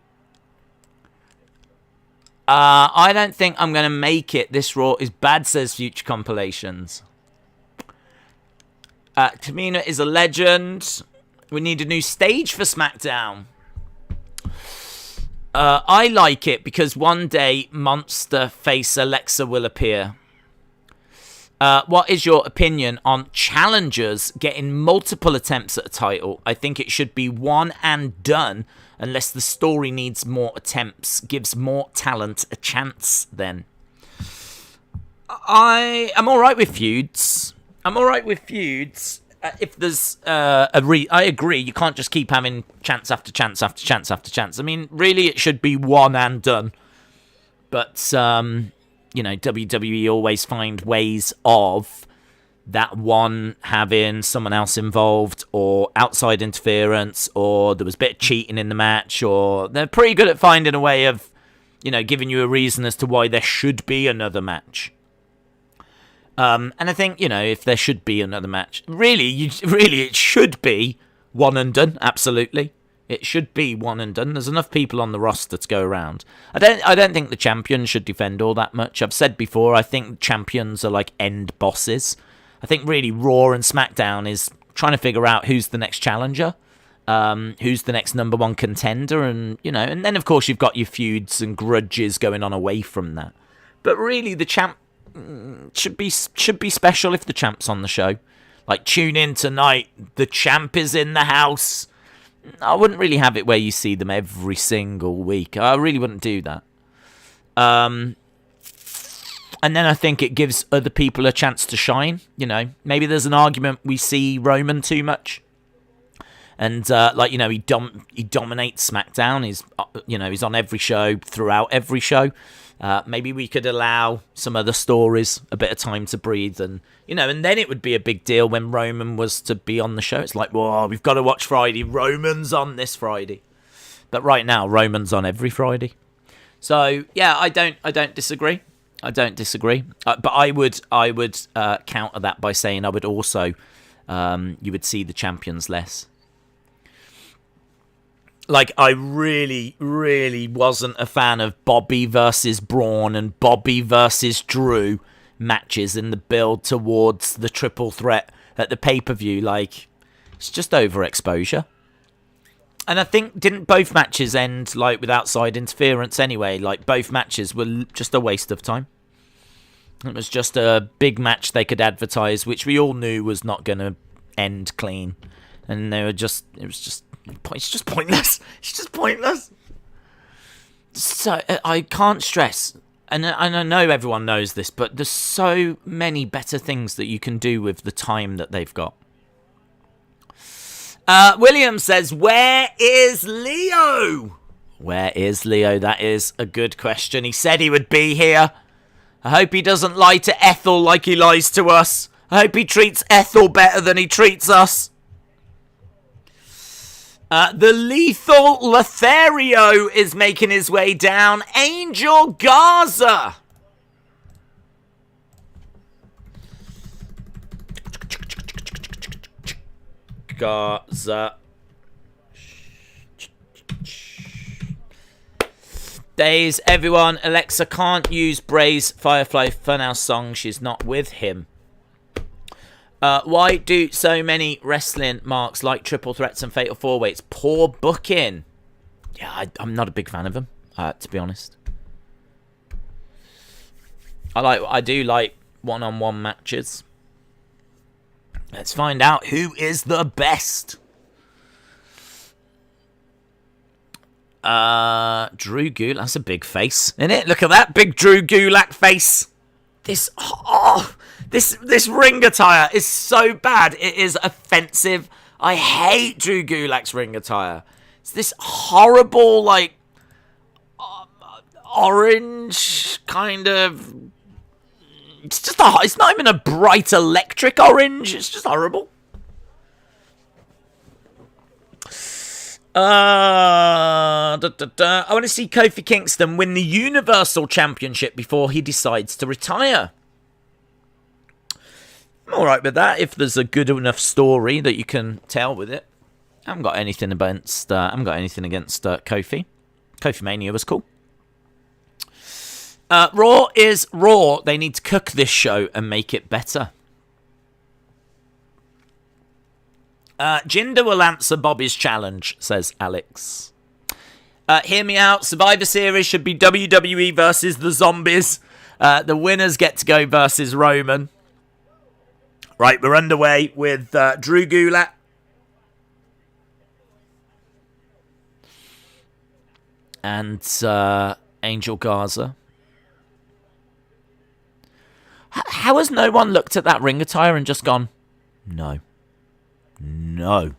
I don't think I'm going to make it. This Raw is bad, says Future Compilations. Tamina is a legend. We need a new stage for SmackDown. I like it because one day Monster face Alexa will appear. What is your opinion on challengers getting multiple attempts at a title? I think it should be one and done unless the story needs more attempts, gives more talent a chance then. I'm alright with feuds. If there's I agree, you can't just keep having chance after chance after chance after chance. I mean, really, it should be one and done. But, WWE always find ways of that one having someone else involved or outside interference or there was a bit of cheating in the match, or they're pretty good at finding a way of, giving you a reason as to why there should be another match. And I think, if there should be another match, really, it should be one and done. Absolutely. It should be one and done. There's enough people on the roster to go around. I don't think the champions should defend all that much. I've said before, I think champions are like end bosses. I think really Raw and SmackDown is trying to figure out who's the next challenger, who's the next number one contender, and then of course you've got your feuds and grudges going on away from that. But really, the champ should be special if the champ's on the show. Like, tune in tonight, the champ is in the house. I wouldn't really have it where you see them every single week. I really wouldn't do that. And then I think it gives other people a chance to shine. Maybe there's an argument we see Roman too much. And, he dominates SmackDown. He's on every show, throughout every show. Maybe we could allow some other stories a bit of time to breathe, and and then it would be a big deal when Roman was to be on the show. It's like, whoa, we've got to watch Friday. Roman's on this Friday, but right now Roman's on every Friday. So yeah, I don't disagree. But I would counter that by saying I would also you would see the champions less. Like, I really, really wasn't a fan of Bobby versus Braun and Bobby versus Drew matches in the build towards the triple threat at the pay-per-view. Like, it's just overexposure. And I think, didn't both matches end, with outside interference anyway? Like, both matches were just a waste of time. It was just a big match they could advertise, which we all knew was not going to end clean. And it's just pointless. It's just pointless. So I can't stress, and I know everyone knows this, but there's so many better things that you can do with the time that they've got. William says, where is Leo? Where is Leo? That is a good question. He said he would be here. I hope he doesn't lie to Ethel like he lies to us. I hope he treats Ethel better than he treats us. The lethal Lothario is making his way down. Angel Garza. Days, everyone. Alexa can't use Bray's Firefly Funhouse song. She's not with him. Why do so many wrestling marks like triple threats and fatal four ways? Poor booking. Yeah, I'm not a big fan of them, to be honest. I do like one-on-one matches. Let's find out who is the best. Drew Gulak. That's a big face, isn't it? Look at that big Drew Gulak face. This ring attire is so bad. It is offensive. I hate Drew Gulak's ring attire. It's this horrible, orange kind of... It's not even a bright electric orange. It's just horrible. I want to see Kofi Kingston win the Universal Championship before he decides to retire. I'm alright with that if there's a good enough story that you can tell with it. I haven't got anything against Kofi. Kofi Mania was cool. Raw is Raw. They need to cook this show and make it better. Jinder will answer Bobby's challenge, says Alex. Hear me out. Survivor Series should be WWE versus the Zombies. The winners get to go versus Roman. Right, we're underway with Drew Gulak. And Angel Garza. How has no one looked at that ring attire and just gone, no. No.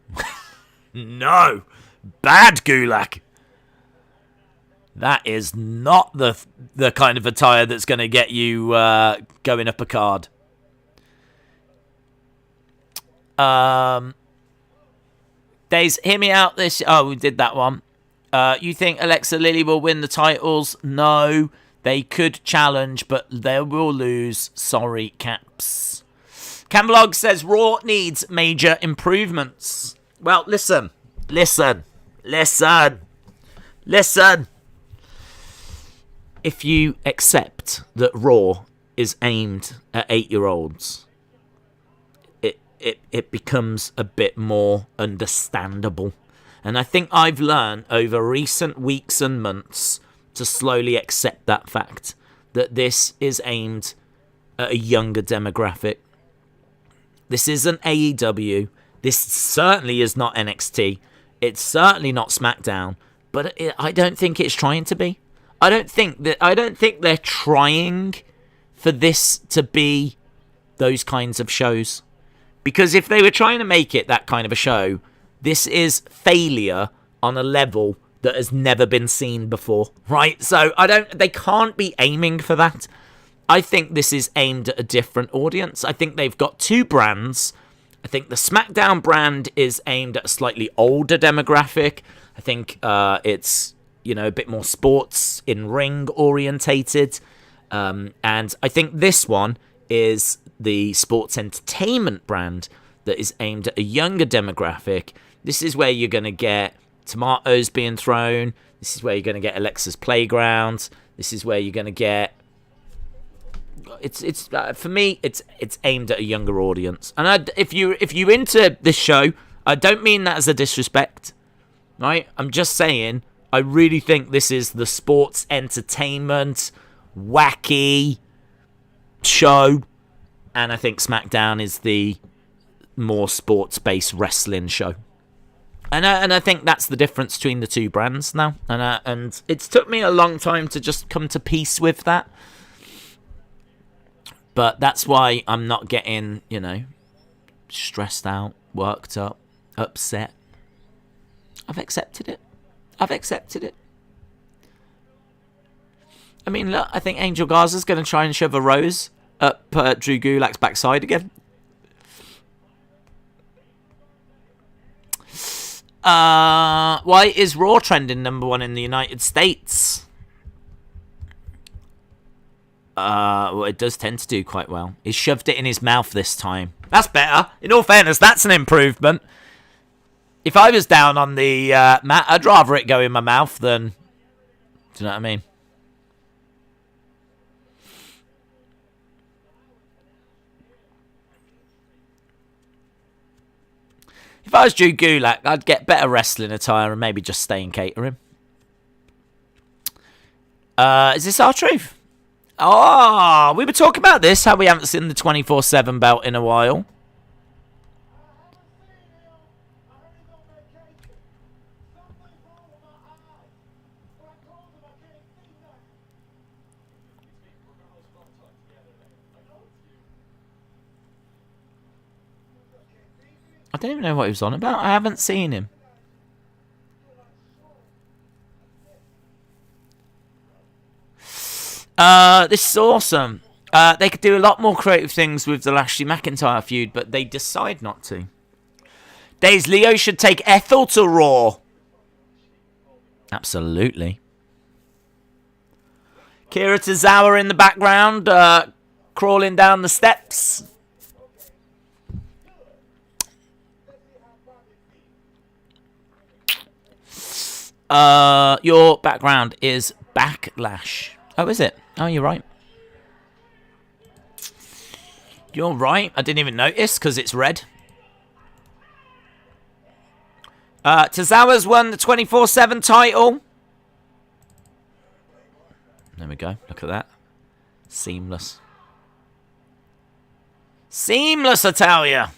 No. Bad Gulak. That is not the kind of attire that's going to get you going up a card. Days, hear me out. We did that one. You think Alexa Lily will win the titles? No. They could challenge, but they will lose. Sorry, Caps. Camvlog says Raw needs major improvements. Well, listen. If you accept that Raw is aimed at 8-year-olds, it becomes a bit more understandable. And I think I've learned over recent weeks and months to slowly accept that fact, that this is aimed at a younger demographic. This isn't AEW. This certainly is not NXT. It's certainly not SmackDown. But I don't think it's trying to be. I don't think they're trying for this to be those kinds of shows. Because if they were trying to make it that kind of a show, this is failure on a level that has never been seen before, right? So they can't be aiming for that. I think this is aimed at a different audience. I think they've got two brands. I think the SmackDown brand is aimed at a slightly older demographic. I think it's, a bit more sports in ring orientated. And I think this one is the sports entertainment brand that is aimed at a younger demographic. This is where you're going to get tomatoes being thrown. This is where you're going to get Alexa's Playground. This is where you're going to get... It's for me, it's aimed at a younger audience. And if you're into this show, I don't mean that as a disrespect, right? I'm just saying, I really think this is the sports entertainment, wacky show. And I think SmackDown is the more sports-based wrestling show. And I think that's the difference between the two brands now. And it's took me a long time to just come to peace with that. But that's why I'm not getting, stressed out, worked up, upset. I've accepted it. I mean, look, I think Angel Garza's going to try and shove a rose up Drew Gulak's backside again. Why is Raw trending #1 in the United States? Well, it does tend to do quite well. He shoved it in his mouth this time. That's better. In all fairness, that's an improvement. If I was down on the mat, I'd rather it go in my mouth than... Do you know what I mean? If I was Drew Gulak, I'd get better wrestling attire and maybe just stay in catering. Is this our truth? Oh, we were talking about this, how we haven't seen the 24/7 belt in a while. I don't even know what he was on about. I haven't seen him. This is awesome. They could do a lot more creative things with the Lashley McIntyre feud, but they decide not to. Days, Leo should take Ethel to Raw. Absolutely. Kira Tozawa in the background, crawling down the steps. Your background is Backlash. Oh, is it? Oh, you're right. You're right. I didn't even notice because it's red. Tozawa's won the 24/7 title. There we go. Look at that. Seamless. Seamless, I tell ya.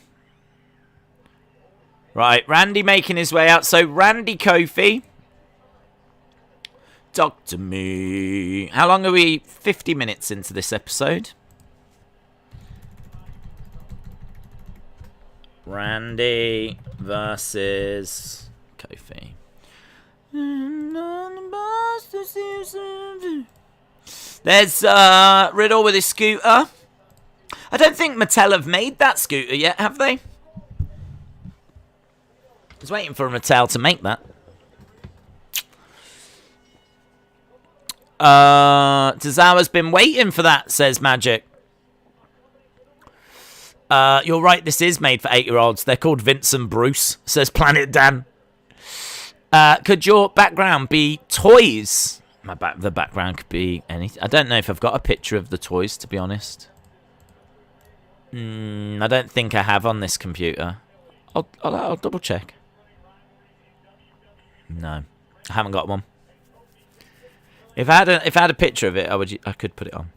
Right, Randy making his way out. So, Randy Kofi. Talk to me. How long are we? 50 minutes into this episode. Randy versus Kofi. There's Riddle with his scooter. I don't think Mattel have made that scooter yet, have they? I was waiting for Mattel to make that. Tozawa's been waiting for that, says Magic. You're right, this is made for 8-year-olds. They're called Vince and Bruce, says Planet Dan. Could your background be toys? The background could be anything. I don't know if I've got a picture of the toys, to be honest. I don't think I have on this computer. I'll double check. No, I haven't got one. If I had a picture of it, I could put it on.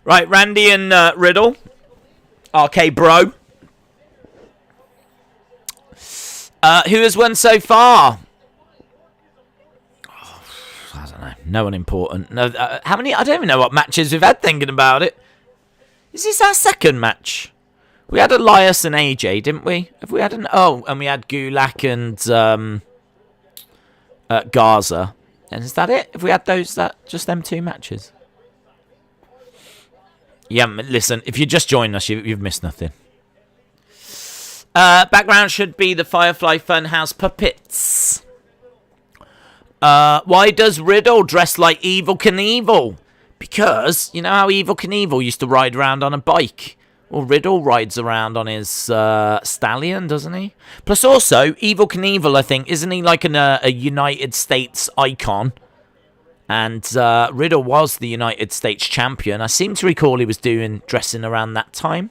Right, Randy and Riddle. RK Bro. Who has won so far? Oh, I don't know. No one important. No, how many? I don't even know what matches we've had thinking about it. Is this our second match? We had Elias and AJ, didn't we? Have we had an... Oh, and we had Gulak and Garza. And is that it? Have we had just them two matches? Yeah, listen, if you just joined us, you've missed nothing. Background should be the Firefly Funhouse puppets. Why does Riddle dress like Evel Knievel? Because, you know how Evel Knievel used to ride around on a bike? Well, Riddle rides around on his stallion, doesn't he? Plus also, Evel Knievel, I think, isn't he like a United States icon? And Riddle was the United States champion. I seem to recall he was dressing around that time.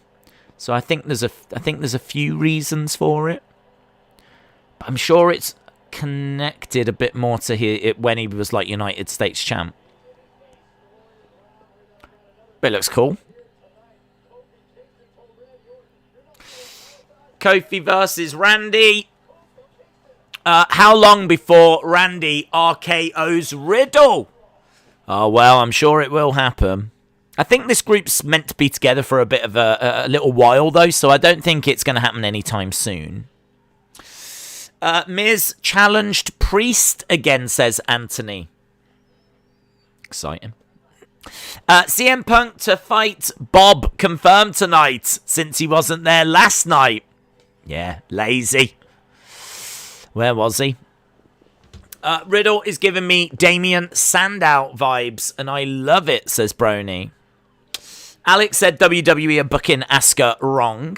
So I think there's a few reasons for it. But I'm sure it's connected a bit more to when he was like United States champ. But it looks cool. Kofi versus Randy. How long before Randy RKO's Riddle? Oh, well, I'm sure it will happen. I think this group's meant to be together for a bit of a little while, though, so I don't think it's going to happen anytime soon. Miz challenged Priest again, says Anthony. Exciting. CM Punk to fight Bob confirmed tonight, since he wasn't there last night. Yeah, lazy. Where was he? Riddle is giving me Damien Sandow vibes, and I love it, says Brony. Alex said WWE are booking Asuka wrong.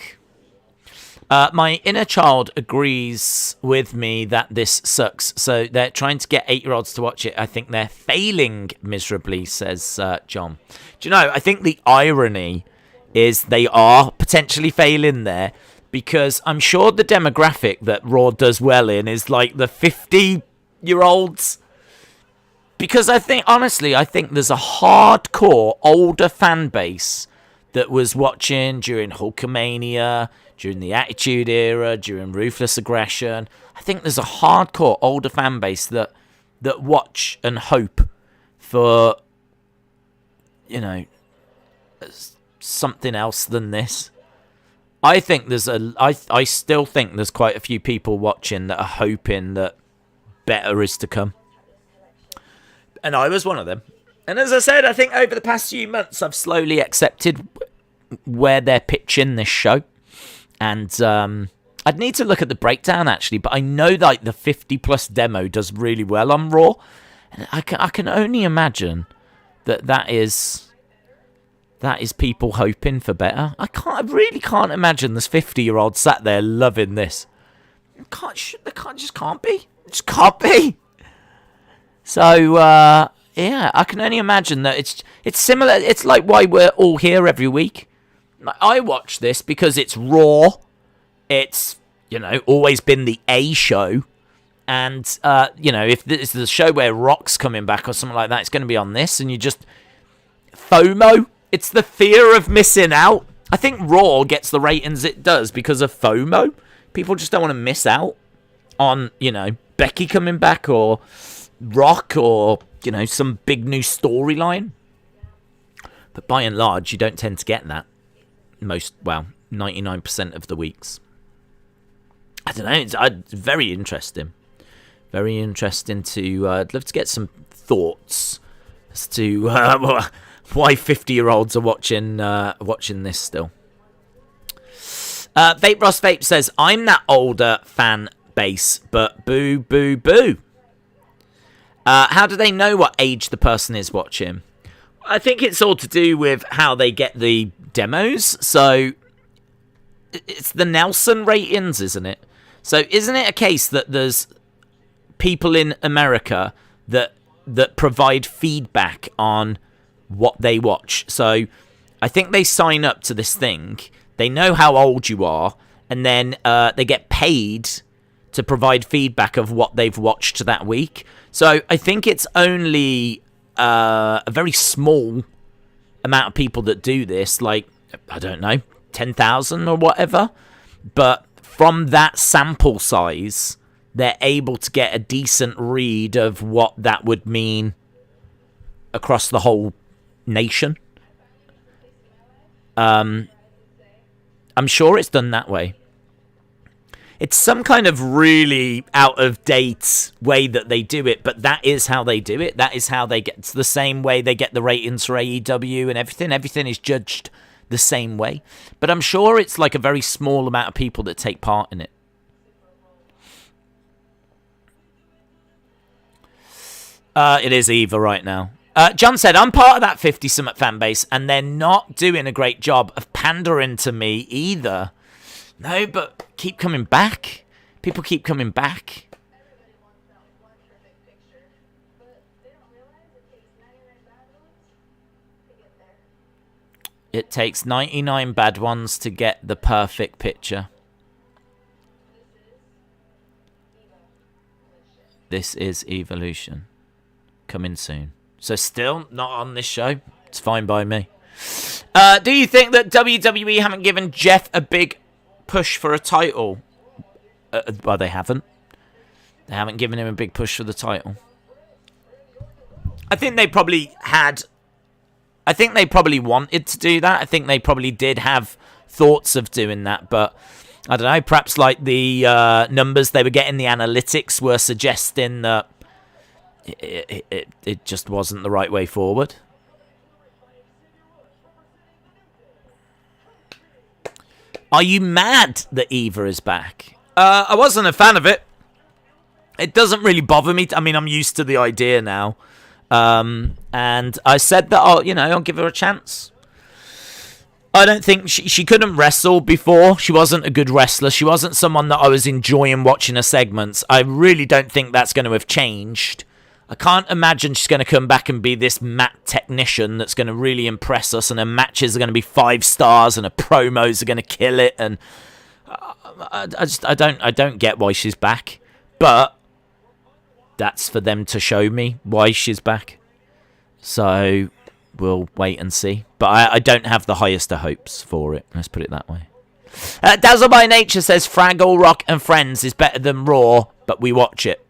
My inner child agrees with me that this sucks, so they're trying to get 8-year-olds to watch it. I think they're failing miserably, says John. Do you know, I think the irony is they are potentially failing there, because I'm sure the demographic that Raw does well in is like the 50-year-olds. Because I think there's a hardcore older fan base that was watching during Hulkamania, during the Attitude Era, during Ruthless Aggression. I think there's a hardcore older fan base that watch and hope for, you know, something else than this. I think I still think there's quite a few people watching that are hoping that better is to come. And I was one of them. And as I said, I think over the past few months, I've slowly accepted where they're pitching this show. And I'd need to look at the breakdown, actually, but I know like the 50-plus demo does really well on Raw. And I can only imagine that is people hoping for better. I really can't imagine this 50-year-old sat there loving this. Just can't be. Just can't be. So, yeah, I can only imagine that it's similar. It's like why we're all here every week. I watch this because it's Raw. It's, always been the A show. And, if this is the show where Rock's coming back or something like that, it's going to be on this. And you just... FOMO. It's the fear of missing out. I think Raw gets the ratings it does because of FOMO. People just don't want to miss out on, Becky coming back or Rock or, some big new storyline. But by and large, you don't tend to get that 99% of the weeks. I don't know. It's very interesting. Very interesting to... I'd love to get some thoughts as to why 50-year-olds are watching this still. Vape Ross Vape says, I'm that older fan base, but boo, boo, boo. How do they know what age the person is watching? I think it's all to do with how they get the demos. So it's the Nelson ratings, isn't it? So isn't it a case that there's people in America that provide feedback on what they watch? So I think they sign up to this thing. They know how old you are, and then they get paid to provide feedback of what they've watched that week. So I think it's only a very small amount of people that do this, like, I don't know, 10,000 or whatever. But from that sample size, they're able to get a decent read of what that would mean across the whole nation. I'm sure it's done that way. It's some kind of really out-of-date way that they do it, but that is how they do it. That is how they get... It's the same way they get the ratings for AEW and everything. Everything is judged the same way. But I'm sure it's like a very small amount of people that take part in it. It is Eva right now. John said, I'm part of that 50-something fan base, and they're not doing a great job of pandering to me either. No, but keep coming back. People keep coming back. It takes 99 bad ones to get the perfect picture. This is Evolution. Coming soon. So still not on this show. It's fine by me. Do you think that WWE haven't given Jeff a big push for a title? Well, they haven't. They haven't given him a big push for the title. I think they probably had... I think they probably wanted to do that. I think they probably did have thoughts of doing that. But, I don't know, perhaps like the numbers they were getting, the analytics were suggesting that it just wasn't the right way forward. Are you mad that Eva is back? I wasn't a fan of it. It doesn't really bother me. I mean, I'm used to the idea now. And I said that I'll give her a chance. I don't think she couldn't wrestle before. She wasn't a good wrestler. She wasn't someone that I was enjoying watching her segments. I really don't think that's going to have changed. I can't imagine she's going to come back and be this mat technician that's going to really impress us, and her matches are going to be 5 stars, and her promos are going to kill it. And I don't get why she's back, but that's for them to show me why she's back. So we'll wait and see. But I don't have the highest of hopes for it. Let's put it that way. Dazzle by Nature says Fraggle Rock and Friends is better than Raw, but we watch it.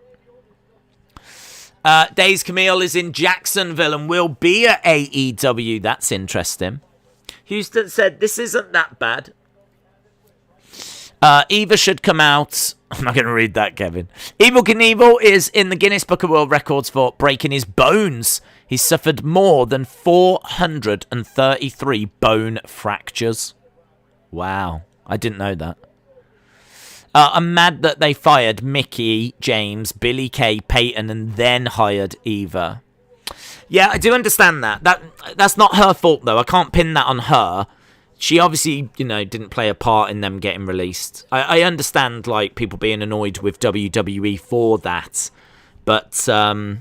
Days Camille is in Jacksonville and will be at AEW. That's interesting. Houston said, this isn't that bad. Eva should come out. I'm not going to read that, Kevin. Evil Knievel is in the Guinness Book of World Records for breaking his bones. He suffered more than 433 bone fractures. Wow. I didn't know that. I'm mad that they fired Mickey, James, Billy Kay, Peyton, and then hired Eva. Yeah, I do understand that. That's not her fault, though. I can't pin that on her. She obviously, didn't play a part in them getting released. I understand, like, people being annoyed with WWE for that. But I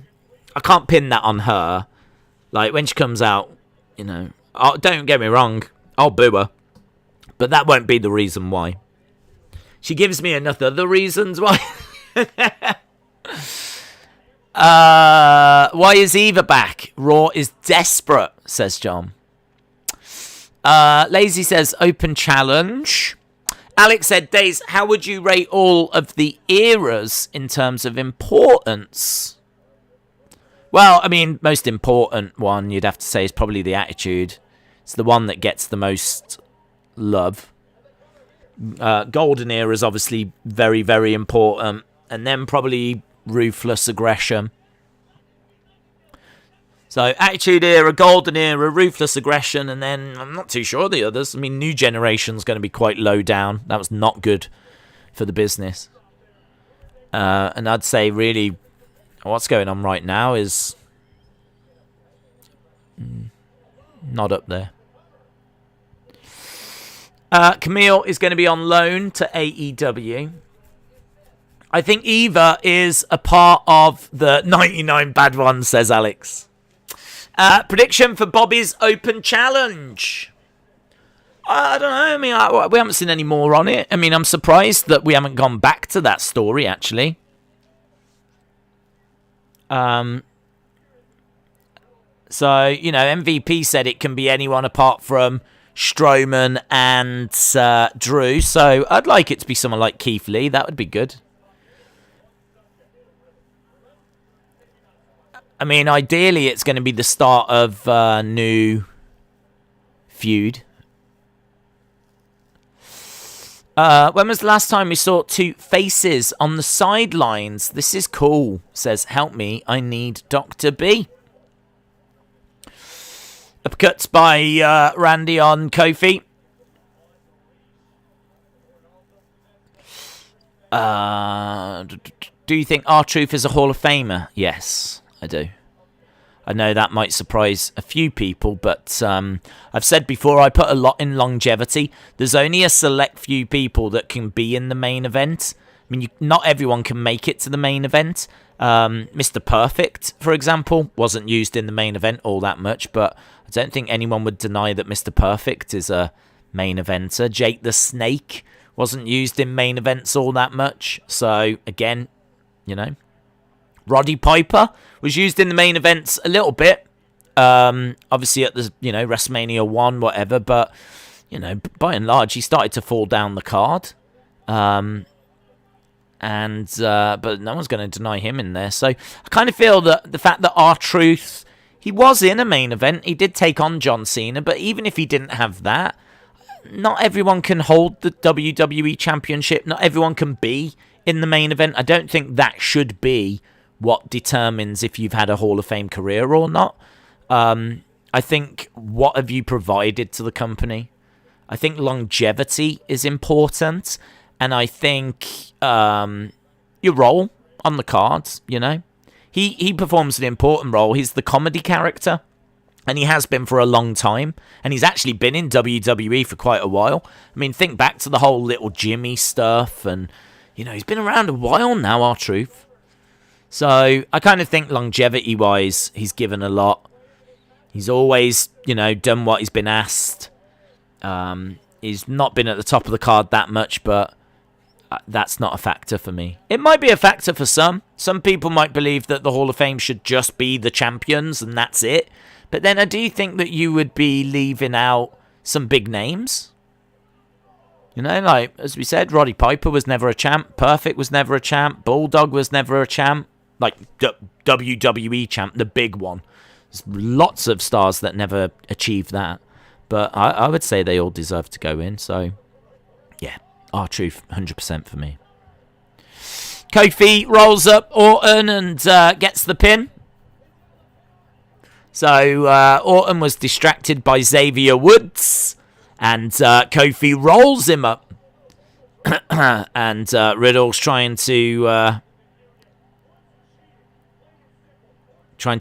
can't pin that on her. Like, when she comes out, don't get me wrong, I'll boo her. But that won't be the reason why. She gives me enough other reasons why. Why is Eva back? Raw is desperate, says John. Lazy says, open challenge. Alex said, Days, how would you rate all of the eras in terms of importance? Well, I mean, most important one you'd have to say is probably the Attitude. It's the one that gets the most love. Golden Era is obviously very, very important. And then probably Ruthless Aggression. So, Attitude Era, Golden Era, Ruthless Aggression, and then I'm not too sure the others. I mean, New Generation's going to be quite low down. That was not good for the business. And I'd say, really, what's going on right now is not up there. Camille is going to be on loan to AEW. I think Eva is a part of the 99 bad ones, says Alex. Prediction for Bobby's Open Challenge. I don't know. I mean, we haven't seen any more on it. I mean, I'm surprised that we haven't gone back to that story, actually. So, MVP said it can be anyone apart from Strowman and Drew. So, I'd like it to be someone like Keith Lee. That would be good. I mean, ideally, it's going to be the start of a new feud. When was the last time we saw two faces on the sidelines? This is cool. Says, help me, I need Dr. B. Uppercuts by Randy on Kofi. Do you think R-Truth is a Hall of Famer? Yes. I do. I know that might surprise a few people, but I've said before, I put a lot in longevity. There's only a select few people that can be in the main event. I mean, not everyone can make it to the main event. Mr. Perfect, for example, wasn't used in the main event all that much, but I don't think anyone would deny that Mr. Perfect is a main eventer. Jake the Snake wasn't used in main events all that much. So, again, Roddy Piper was used in the main events a little bit. Obviously at the, WrestleMania 1, whatever. But, by and large, he started to fall down the card. But no one's going to deny him in there. So I kind of feel that the fact that R-Truth, he was in a main event. He did take on John Cena. But even if he didn't have that, not everyone can hold the WWE Championship. Not everyone can be in the main event. I don't think that should be what determines if you've had a Hall of Fame career or not. I think, what have you provided to the company? I think longevity is important. And I think your role on the cards, He performs an important role. He's the comedy character. And he has been for a long time. And he's actually been in WWE for quite a while. I mean, think back to the whole Little Jimmy stuff. And, he's been around a while now, R-Truth. So I kind of think longevity-wise, he's given a lot. He's always, done what he's been asked. He's not been at the top of the card that much, but that's not a factor for me. It might be a factor for some. Some people might believe that the Hall of Fame should just be the champions and that's it. But then I do think that you would be leaving out some big names. Like, as we said, Roddy Piper was never a champ. Perfect was never a champ. Bulldog was never a champ. Like, WWE champ, the big one. There's lots of stars that never achieved that. But I would say they all deserve to go in. So, yeah, R-Truth, 100% for me. Kofi rolls up Orton and gets the pin. So, Orton was distracted by Xavier Woods. And Kofi rolls him up. And Riddle's trying to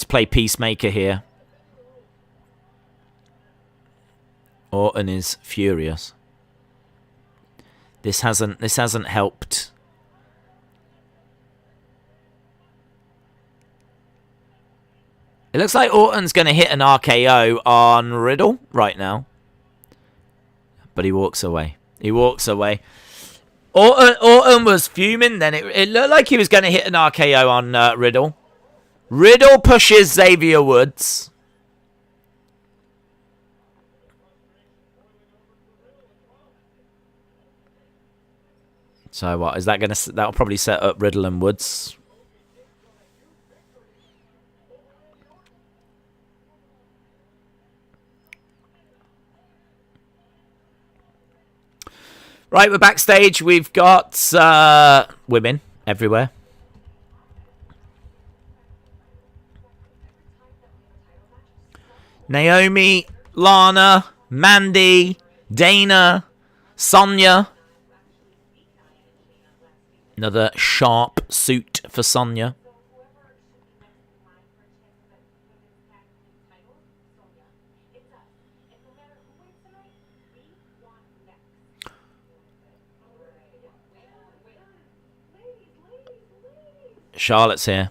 play peacemaker here. Orton is furious. This hasn't helped. It looks like Orton's going to hit an RKO on Riddle right now. But he walks away. Orton was fuming then. It looked like he was going to hit an RKO on Riddle. Riddle pushes Xavier Woods. So what? Is that going to... That'll probably set up Riddle and Woods. Right, we're backstage. We've got women everywhere. Naomi, Lana, Mandy, Dana, Sonya. Another sharp suit for Sonya. Charlotte's here.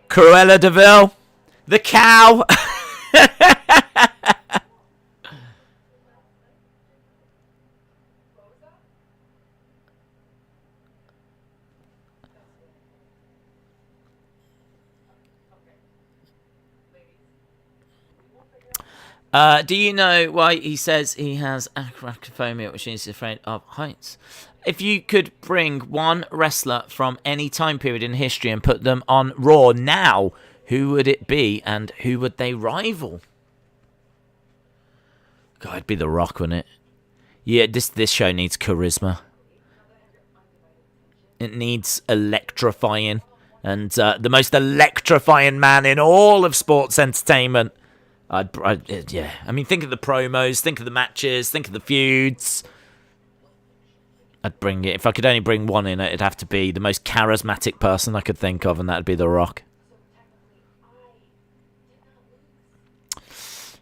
Cruella DeVille. The cow. Do you know why he says he has acrophobia, which is afraid of heights? If you could bring one wrestler from any time period in history and put them on Raw now, who would it be and who would they rival? God, it'd be The Rock, wouldn't it? Yeah, this show needs charisma. It needs electrifying. And the most electrifying man in all of sports entertainment. Yeah. I mean, think of the promos, think of the matches, think of the feuds. I'd bring it. If I could only bring one in, it'd have to be the most charismatic person I could think of, and that'd be The Rock.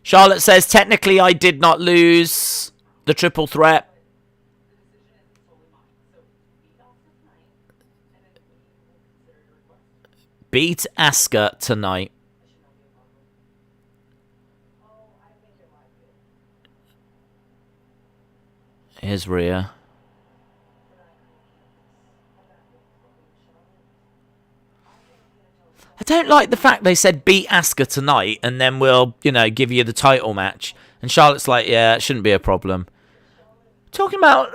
Charlotte says, technically I did not lose the triple threat. Beat Asuka tonight. Here's Rhea. I don't like the fact they said beat Asuka tonight and then we'll, give you the title match. And Charlotte's like, yeah, it shouldn't be a problem. Talking about,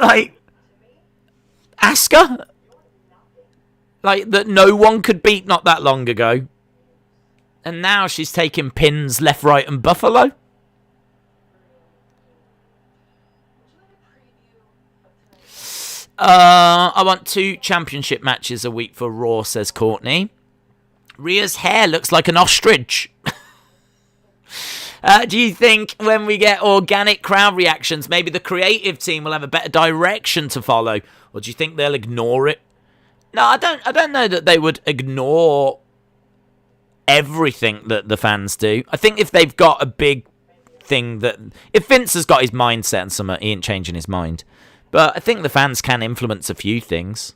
Asuka? That no one could beat not that long ago. And now she's taking pins left, right, and Buffalo. I want 2 championship matches a week for Raw, says Courtney. Rhea's hair looks like an ostrich. Do you think when we get organic crowd reactions, maybe the creative team will have a better direction to follow? Or do you think they'll ignore it? No, I don't know that they would ignore everything that the fans do. I think if they've got a big thing that... If Vince has got his mind set on something, he ain't changing his mind. But I think the fans can influence a few things.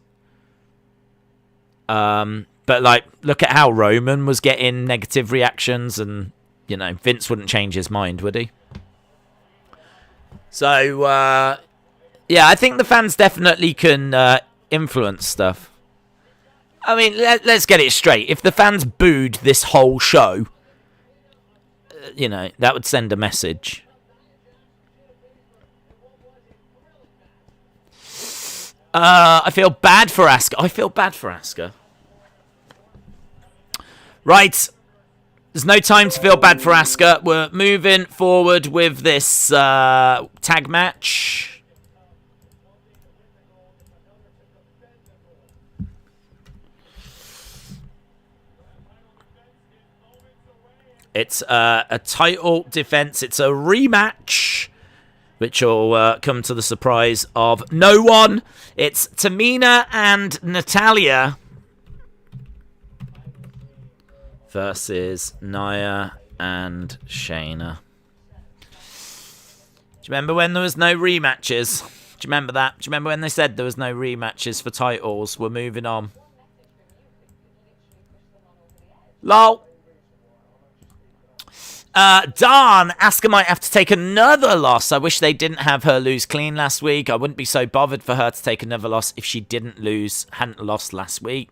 But, look at how Roman was getting negative reactions and, Vince wouldn't change his mind, would he? So, yeah, I think the fans definitely can influence stuff. I mean, let's get it straight. If the fans booed this whole show, that would send a message. I feel bad for Asuka. Right. There's no time to feel bad for Asuka. We're moving forward with this tag match. It's a title defense. It's a rematch which will come to the surprise of no one. It's Tamina and Natalya versus Nia and Shayna. Do you remember when there was no rematches? Do you remember that? Do you remember when they said there was no rematches for titles? We're moving on. LOL. Darn, Asuka might have to take another loss. I wish they didn't have her lose clean last week. I wouldn't be so bothered for her to take another loss if she hadn't lost last week.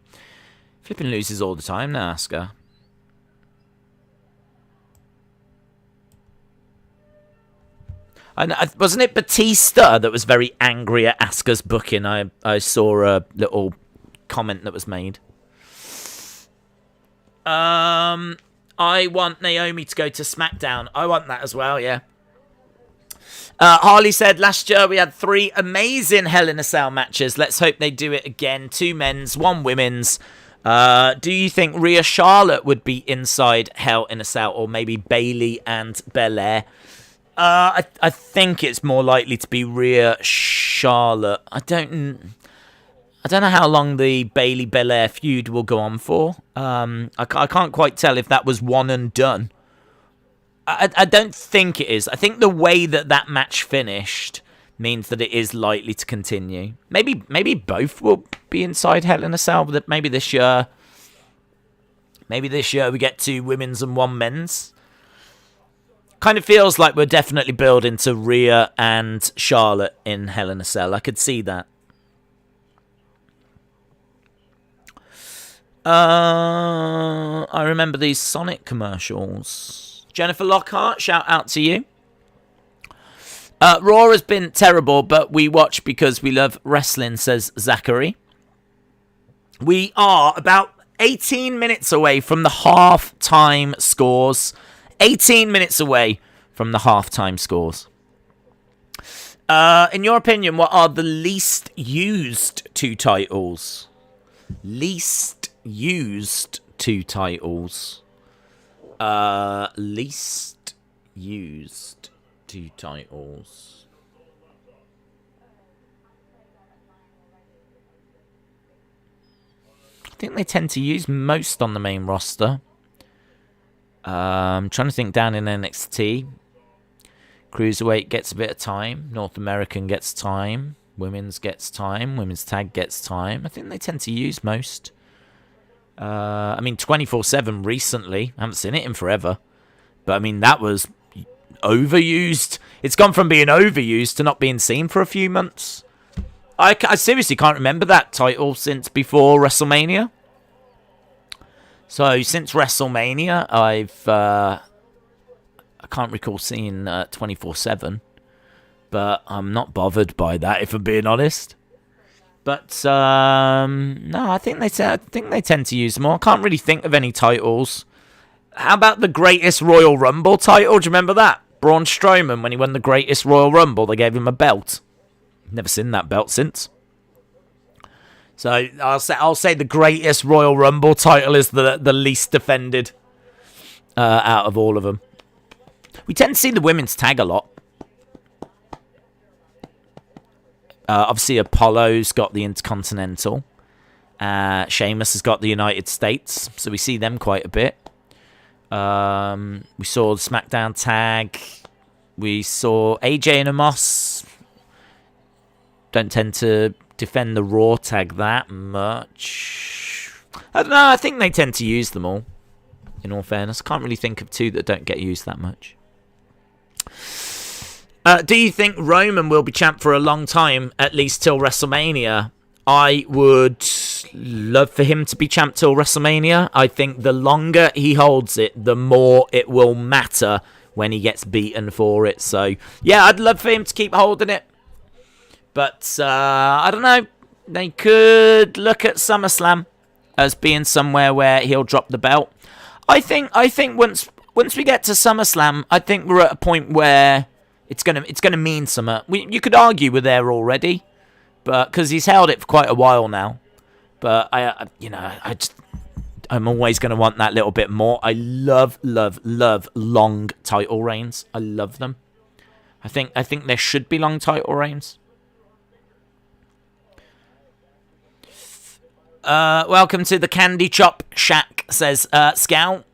Flipping loses all the time now, Asuka. And wasn't it Batista that was very angry at Asuka's booking? I saw a little comment that was made. I want Naomi to go to SmackDown. I want that as well, yeah. Harley said, last year we had 3 amazing Hell in a Cell matches. Let's hope they do it again. 2 men's, 1 women's. Do you think Rhea Charlotte would be inside Hell in a Cell? Or maybe Bayley and Belair? I think it's more likely to be Rhea Charlotte. I don't know how long the Bayley Belair feud will go on for. I can't quite tell if that was one and done. I don't think it is. I think the way that match finished means that it is likely to continue. Maybe both will be inside Hell in a Cell. Maybe this year we get 2 women's and 1 men's. Kind of feels like we're definitely building to Rhea and Charlotte in Hell in a Cell. I could see that. I remember these Sonic commercials. Jennifer Lockhart, shout out to you. Raw has been terrible, but we watch because we love wrestling, says Zachary. We are about 18 minutes away from the half-time scores. 18 minutes away from the half-time scores. In your opinion, what are the least used 2 titles? Least used 2 titles. Least used 2 titles. I think they tend to use most on the main roster. I'm trying to think down in NXT. Cruiserweight gets a bit of time. North American gets time. Women's gets time. Women's tag gets time. I think they tend to use most. 24/7 recently. I haven't seen it in forever. But, I mean, that was overused. It's gone from being overused to not being seen for a few months. I seriously can't remember that title since before WrestleMania. So, since WrestleMania, I can't recall seeing 24/7. But I'm not bothered by that, if I'm being honest. But, no, I think they tend to use them all. I can't really think of any titles. How about the Greatest Royal Rumble title? Do you remember that? Braun Strowman, when he won the Greatest Royal Rumble, they gave him a belt. Never seen that belt since. So I'll say the Greatest Royal Rumble title is the least defended out of all of them. We tend to see the women's tag a lot. Obviously, Apollo's got the Intercontinental. Sheamus has got the United States, so we see them quite a bit. We saw the SmackDown tag. We saw AJ and Amos. Don't tend to defend the Raw tag that much. I don't know. I think they tend to use them all, in all fairness. Can't really think of 2 that don't get used that much. Do you think Roman will be champ for a long time, at least till WrestleMania? I would love for him to be champ till WrestleMania. I think the longer he holds it, the more it will matter when he gets beaten for it. So, yeah, I'd love for him to keep holding it. But, I don't know. They could look at SummerSlam as being somewhere where he'll drop the belt. I think once we get to SummerSlam, I think we're at a point where it's gonna mean something. You could argue we're there already, but because he's held it for quite a while now. But I'm always gonna want that little bit more. I love long title reigns. I love them. I think there should be long title reigns. Welcome to the Candy Chop Shack, says Scout.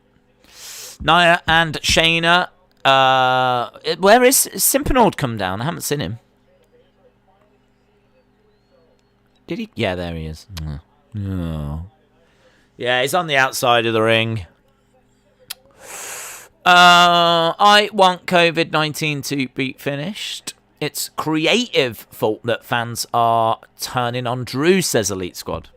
Nia and Shayna. Where is Simpinord come down? I haven't seen him. Did he? Yeah, there he is. Oh. Yeah, he's on the outside of the ring. I want COVID-19 to be finished. It's creative fault that fans are turning on Drew, says Elite Squad.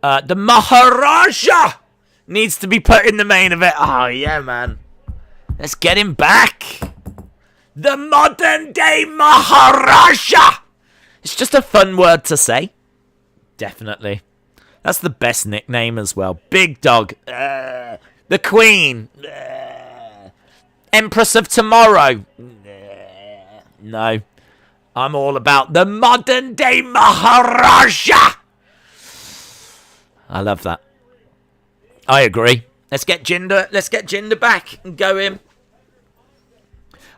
The Maharaja needs to be put in the main event. Oh, yeah, man. Let's get him back. The modern day Maharaja. It's just a fun word to say. Definitely. That's the best nickname as well. Big Dog. The Queen. Empress of Tomorrow. No. I'm all about the modern day Maharaja. I love that. I agree. Let's get Jinder back and go in.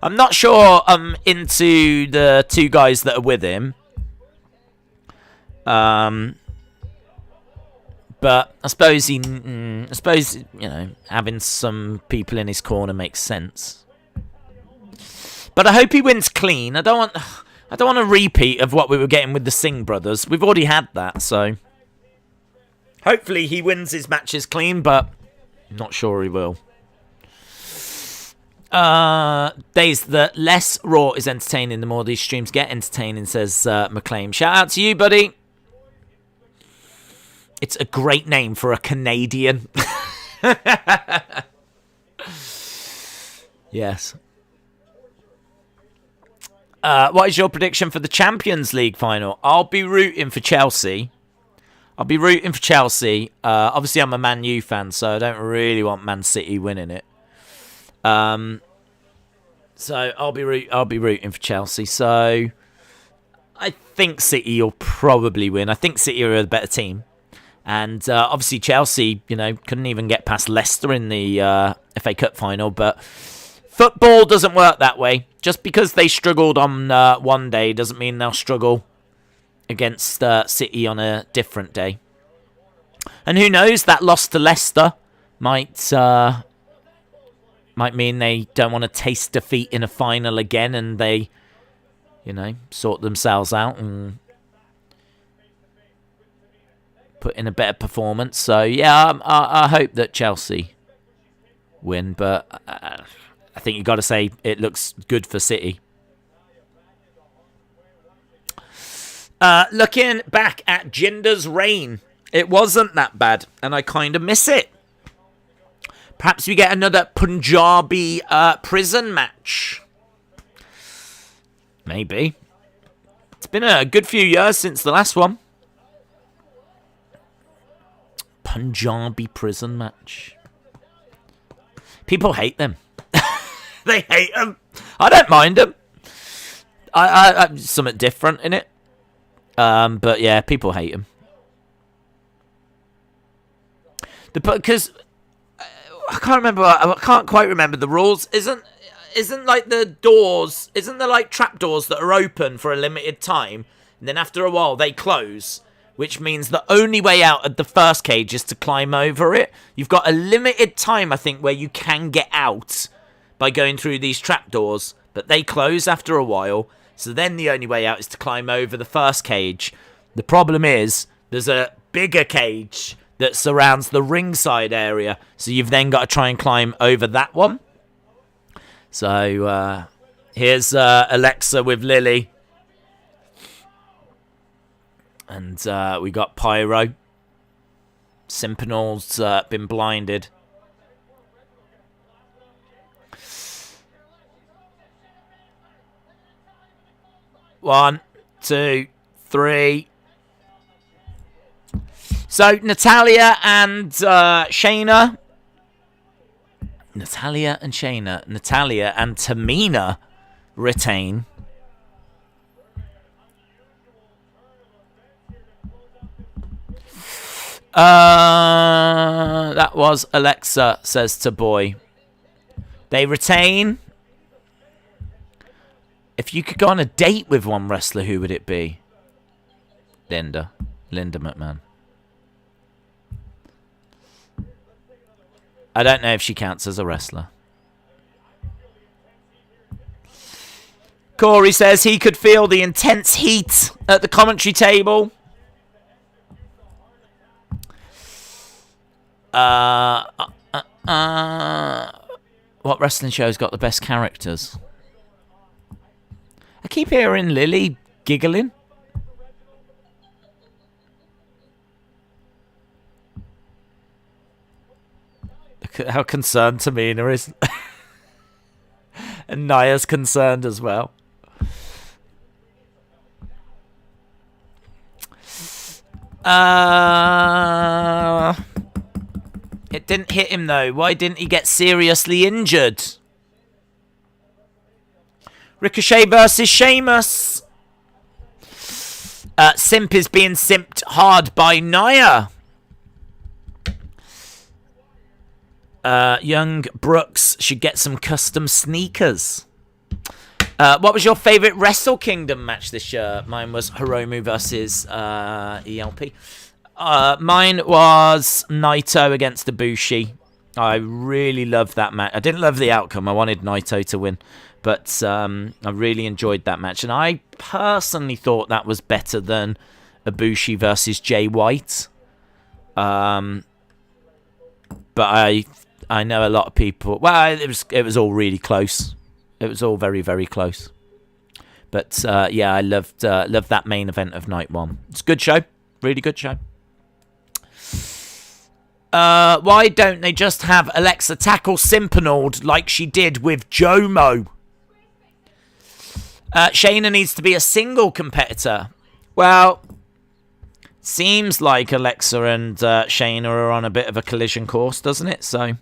I'm not sure I'm into the two guys that are with him. But I suppose having some people in his corner makes sense. But I hope he wins clean. I don't want a repeat of what we were getting with the Singh brothers. We've already had that, so hopefully he wins his matches clean, but I'm not sure he will. Days, the less Raw is entertaining, the more these streams get entertaining, says McLean. Shout out to you, buddy. It's a great name for a Canadian. Yes. What is your prediction for the Champions League final? I'll be rooting for Chelsea. Obviously, I'm a Man U fan, so I don't really want Man City winning it. So I'll be rooting for Chelsea. So I think City will probably win. I think City are the better team. And obviously Chelsea, couldn't even get past Leicester in the FA Cup final. But football doesn't work that way. Just because they struggled on one day doesn't mean they'll struggle against City on a different day. And who knows, that loss to Leicester might mean they don't want to taste defeat in a final again, and they, sort themselves out and put in a better performance. So, yeah, I hope that Chelsea win, but I think you've got to say it looks good for City. Looking back at Jinder's reign, it wasn't that bad, and I kind of miss it. Perhaps we get another Punjabi prison match. Maybe. It's been a good few years since the last one. Punjabi prison match. People hate them. They hate them. I don't mind them. I something different in it. But yeah, people hate them. Because I can't quite remember the rules. Isn't like the doors? Isn't there like trap doors that are open for a limited time, and then after a while they close? Which means the only way out of the first cage is to climb over it. You've got a limited time, I think, where you can get out by going through these trapdoors, but they close after a while. So then the only way out is to climb over the first cage. The problem is there's a bigger cage that surrounds the ringside area, so you've then got to try and climb over that one. So here's Alexa with Lily. And we got Pyro. Simpinal's been blinded. One, two, three. So Natalya and Shayna. Natalya and Tamina retain. That was Alexa, says to Boy. They retain. If you could go on a date with one wrestler, who would it be? Linda McMahon. I don't know if she counts as a wrestler. Corey says he could feel the intense heat at the commentary table. What wrestling show's got the best characters? I keep hearing Lily giggling. Look at how concerned Tamina is. And Nia's concerned as well. It didn't hit him though. Why didn't he get seriously injured? Ricochet versus Sheamus. Simp is being simped hard by Nia. Young Brooks should get some custom sneakers. What was your favourite Wrestle Kingdom match this year? Mine was Hiromu versus ELP. Mine was Naito against Ibushi. I really loved that match. I didn't love the outcome. I wanted Naito to win. But I really enjoyed that match. And I personally thought that was better than Ibushi versus Jay White. But I know a lot of people... Well, it was all really close. It was all very, very close. But yeah, I loved that main event of night one. It's a good show. Really good show. Why don't they just have Alexa tackle Simpanold like she did with Jomo? Shayna needs to be a single competitor. Well, seems like Alexa and Shayna are on a bit of a collision course, doesn't it? So,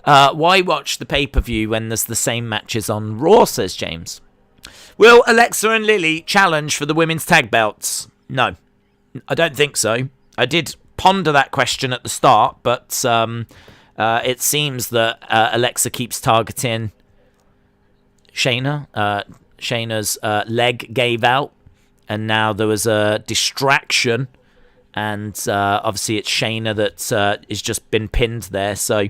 why watch the pay-per-view when there's the same matches on Raw, says James. Will Alexa and Lily challenge for the women's tag belts? No, I don't think so. I did ponder that question at the start, but it seems that Alexa keeps targeting Shayna. Shayna's leg gave out, and now there was a distraction, and obviously it's Shayna that has just been pinned there. So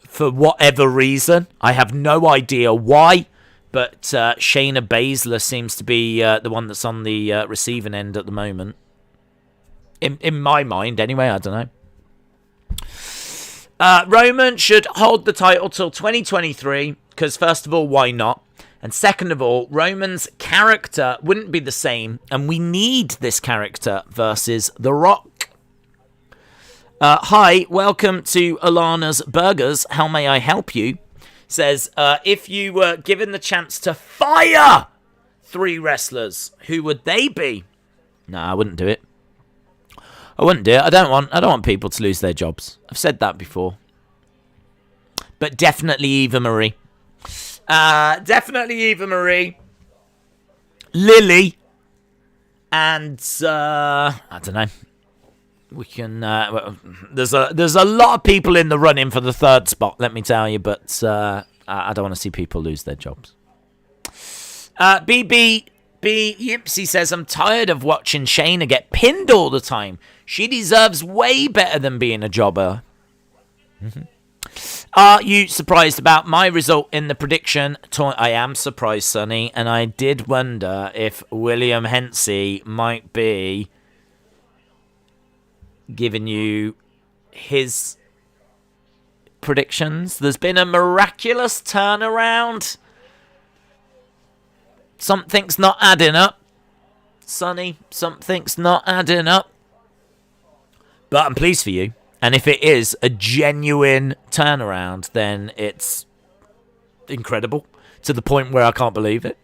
for whatever reason, I have no idea why, but Shayna Baszler seems to be the one that's on the receiving end at the moment. In my mind, anyway, I don't know. Roman should hold the title till 2023, because first of all, why not? And second of all, Roman's character wouldn't be the same, and we need this character versus The Rock. Hi, welcome to Alana's Burgers. How may I help you? Says, if you were given the chance to fire 3 wrestlers, who would they be? No, I wouldn't do it. I wouldn't do it. I don't want people to lose their jobs. I've said that before. But definitely Eva Marie. Definitely Eva Marie. Lily. And I don't know. We can there's a lot of people in the running for the 3rd spot, let me tell you, but I don't want to see people lose their jobs. BB Yipsy says, I'm tired of watching Shayna get pinned all the time. She deserves way better than being a jobber. Are you surprised about my result in the prediction? I am surprised, Sonny, and I did wonder if William Hensey might be giving you his predictions. There's been a miraculous turnaround. Something's not adding up, Sonny. Something's not adding up. But I'm pleased for you. And if it is a genuine turnaround, then it's incredible to the point where I can't believe it.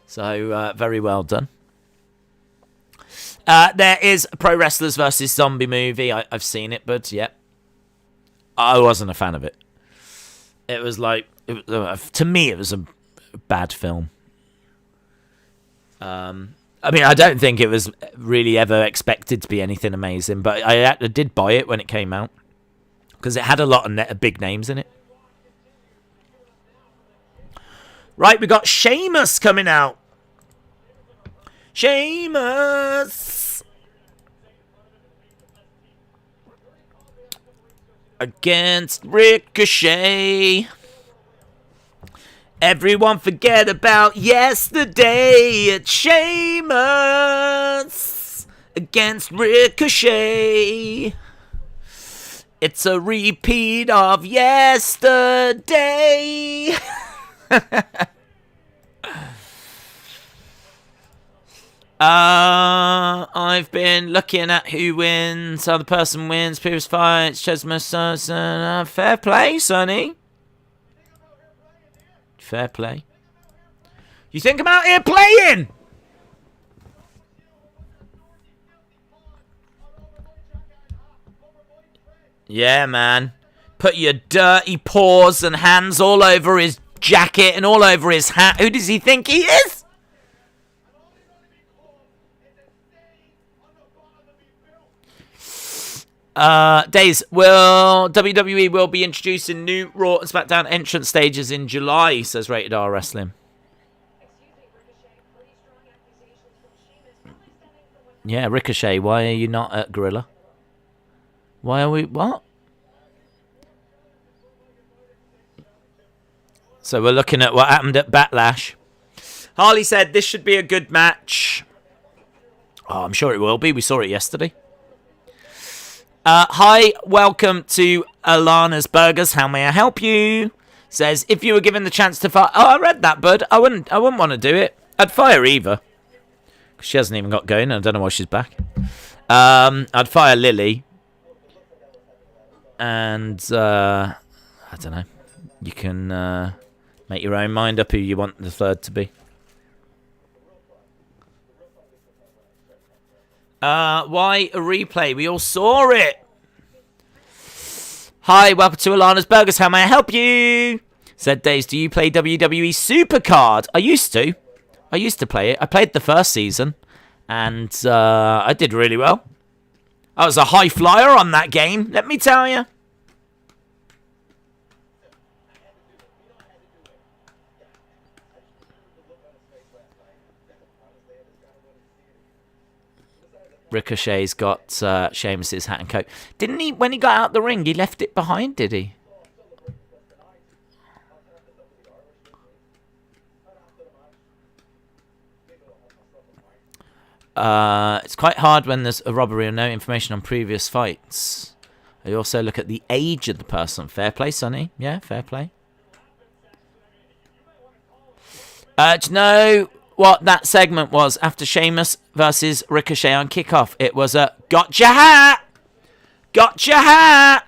So, very well done. There is a Pro Wrestlers vs. Zombie movie. I've seen it, but yeah. I wasn't a fan of it. It was like, to me, it was a bad film. I mean, I don't think it was really ever expected to be anything amazing, but I did buy it when it came out because it had a lot of big names in it. Right, we got Sheamus coming out. Sheamus against Ricochet. Everyone forget about yesterday. It's Sheamus against Ricochet. It's a repeat of yesterday. I've been looking at who wins, how the person wins, previous fights, Chesma, fair play, Sonny. Fair play. You think I'm out here playing? Yeah, man. Put your dirty paws and hands all over his jacket and all over his hat. Who does he think he is? Days, WWE will be introducing new Raw and SmackDown entrance stages in July, says Rated R Wrestling. Yeah, Ricochet, why are you not at Gorilla? Why are we... What? So we're looking at what happened at Backlash. Harley said this should be a good match. Oh, I'm sure it will be. We saw it yesterday. Hi, welcome to Alana's Burgers. How may I help you? Says, if you were given the chance to fire... Oh, I read that, bud. I wouldn't want to do it. I'd fire Eva. She hasn't even got going. I don't know why she's back. I'd fire Lily. And, I don't know. You can make your own mind up who you want the third to be. Why a replay? We all saw it. Hi, welcome to Alana's Burgers. How may I help you? Said Days, do you play WWE Supercard? I used to play it. I played the first season, and I did really well. I was a high flyer on that game, let me tell you. Ricochet's got Sheamus's hat and coat. Didn't he, when he got out the ring, he left it behind, did he? It's quite hard when there's a robbery and no information on previous fights. I also look at the age of the person. Fair play, Sonny. Yeah, fair play. Do you know what that segment was after Sheamus versus Ricochet on kickoff? It was a gotcha hat! Gotcha hat!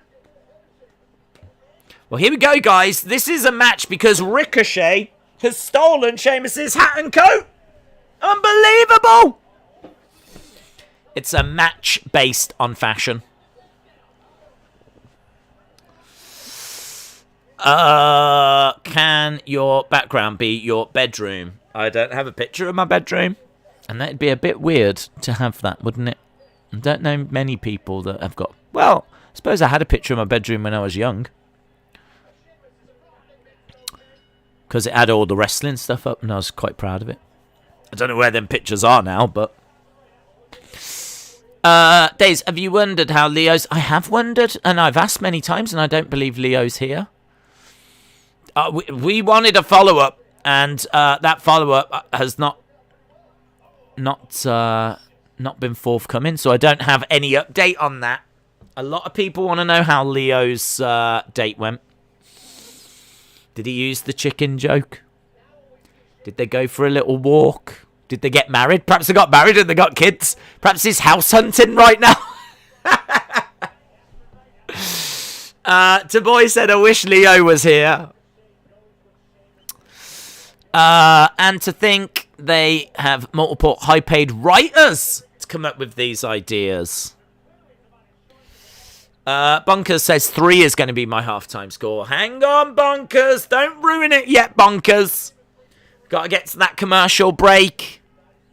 Well, here we go, guys. This is a match because Ricochet has stolen Sheamus's hat and coat. Unbelievable! It's a match based on fashion. Can your background be your bedroom? I don't have a picture of my bedroom. And that'd be a bit weird to have that, wouldn't it? I don't know many people that have got... Well, I suppose I had a picture of my bedroom when I was young. Because it had all the wrestling stuff up and I was quite proud of it. I don't know where them pictures are now, but... Days, have you wondered how Leo's... I have wondered, and I've asked many times, and I don't believe Leo's here. We wanted a follow-up, and that follow-up has not been forthcoming, so I don't have any update on that. A lot of people want to know how Leo's date went. Did he use the chicken joke? Did they go for a little walk? Did they get married? Perhaps they got married and they got kids. Perhaps he's house hunting right now. Taboy said, I wish Leo was here. And to think they have multiple high-paid writers to come up with these ideas. Bonkers says 3 is going to be my halftime score. Hang on, Bonkers. Don't ruin it yet, Bonkers. Got to get to that commercial break.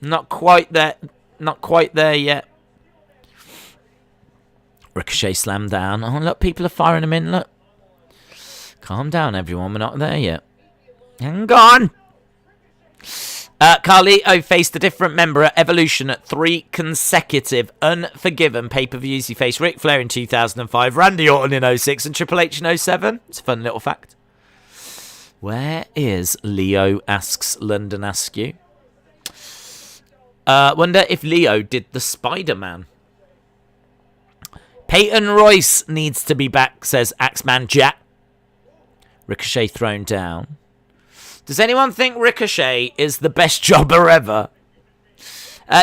Not quite there. Not quite there yet. Ricochet slammed down. Oh, look, people are firing him in. Look. Calm down, everyone. We're not there yet. Hang on. Carlito faced a different member at Evolution at 3 consecutive Unforgiven pay-per-views. He faced Ric Flair in 2005, Randy Orton in 06, and Triple H in 07. It's a fun little fact. Where is Leo, asks London Askew. Wonder if Leo did the Spider-Man. Peyton Royce needs to be back, says Axeman Jack. Ricochet thrown down. Does anyone think Ricochet is the best jobber ever?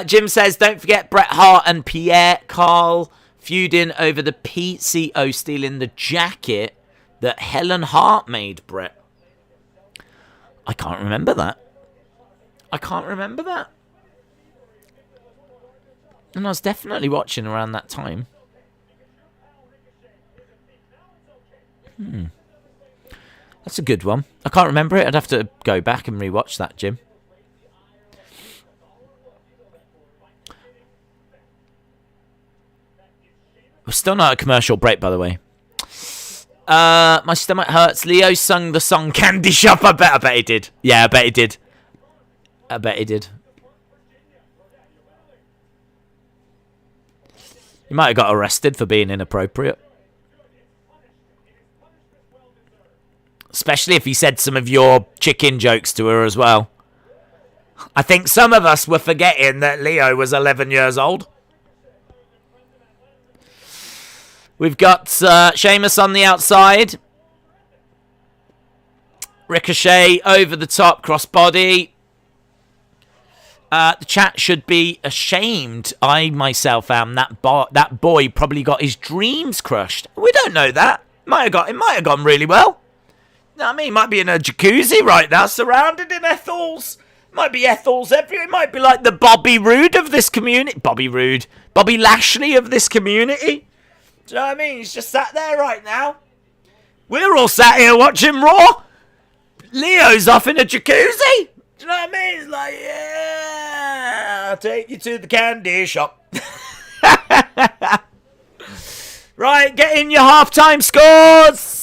Jim says, don't forget Bret Hart and Pierre Carl feuding over the PCO stealing the jacket that Helen Hart made Bret. I can't remember that. And I was definitely watching around that time. That's a good one. I can't remember it. I'd have to go back and rewatch that, Jim. We're still not at a commercial break, by the way. My stomach hurts. Leo sung the song Candy Shop. I bet he did. Yeah, I bet he did. He might have got arrested for being inappropriate. Especially if he said some of your chicken jokes to her as well. I think some of us were forgetting that Leo was 11 years old. We've got Sheamus on the outside. Ricochet over the top, crossbody. The chat should be ashamed. I myself am. That boy probably got his dreams crushed. We don't know that. It might have gone really well. You know what I mean? He might be in a jacuzzi right now, surrounded in Ethels. Might be Ethels everywhere. It might be like the Bobby Roode of this community. Bobby Lashley of this community. Do you know what I mean? He's just sat there right now. We're all sat here watching Raw. Leo's off in a jacuzzi. Do you know what I mean? It's like, yeah, I'll take you to the candy shop. Right, get in your halftime scores.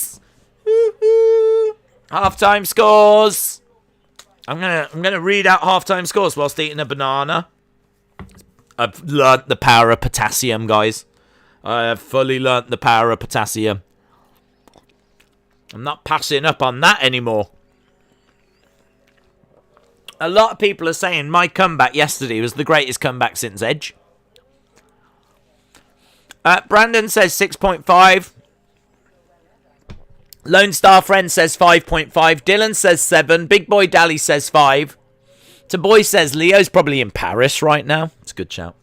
Halftime scores. I'm gonna read out halftime scores whilst eating a banana. I've learnt the power of potassium, guys. I have fully learnt the power of potassium. I'm not passing up on that anymore. A lot of people are saying my comeback yesterday was the greatest comeback since Edge. Brandon says 6.5. Lone Star Friend says 5.5. Dylan says 7. Big Boy Dally says 5. Taboy says Leo's probably in Paris right now. It's a good shout.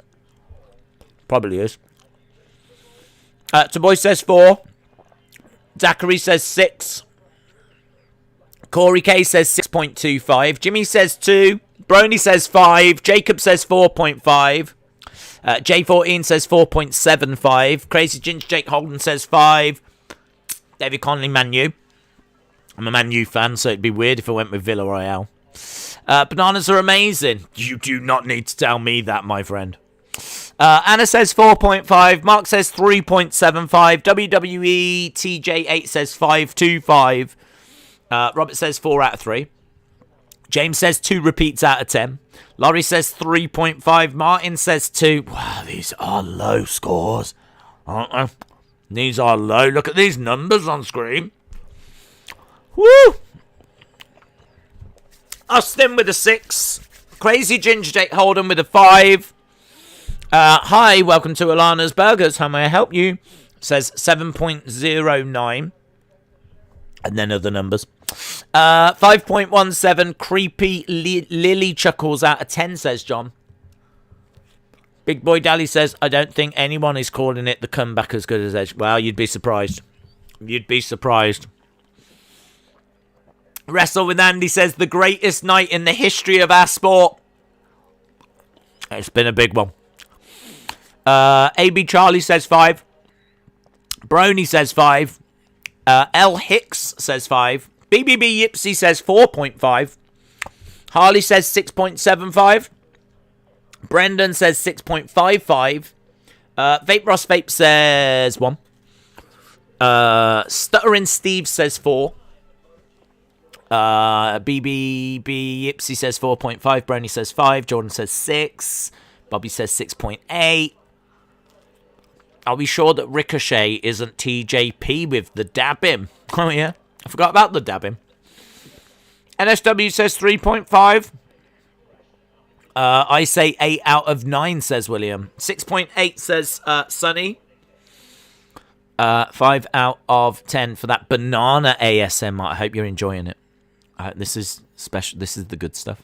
Probably is. Taboy says 4. Zachary says 6. Corey K says 6.25. Jimmy says 2. Brony says 5. Jacob says 4.5. J14 says 4.75. Crazy Ginger Jake Holden says 5. David Conley, Man U. I'm a Man U fan, so it'd be weird if I went with Villarreal. Bananas are amazing. You do not need to tell me that, my friend. Anna says 4.5. Mark says 3.75. WWE TJ8 says 5.25. Robert says 4 out of 3. James says 2 repeats out of 10. Laurie says 3.5. Martin says 2. Wow, these are low scores, aren't they? These are low. Look at these numbers on screen. Woo! Austin with a 6. Crazy Ginger Jake Holden with a 5. Hi, welcome to Alana's Burgers. How may I help you? Says 7.09. And then other numbers. 5.17. Creepy Lily Chuckles out of 10, says John. Big Boy Dally says, I don't think anyone is calling it the comeback as good as Edge. Well, you'd be surprised. You'd be surprised. Wrestle with Andy says, the greatest night in the history of our sport. It's been a big one. AB Charlie says 5. Brony says 5. L Hicks says 5. BBB Yipsy says 4.5. Harley says 6.75. Brendan says 6.55. Vape Ross Vape says 1. Stuttering Steve says 4. BBB Ipsy says 4.5. Brony says 5. Jordan says 6. Bobby says 6.8. Are we sure that Ricochet isn't TJP with the dabbing? Oh, yeah. I forgot about the dabbing. NSW says 3.5. I say 8 out of 9, says William. 6.8 says Sonny. 5 out of 10 for that banana ASMR. I hope you're enjoying it. This is special. This is the good stuff.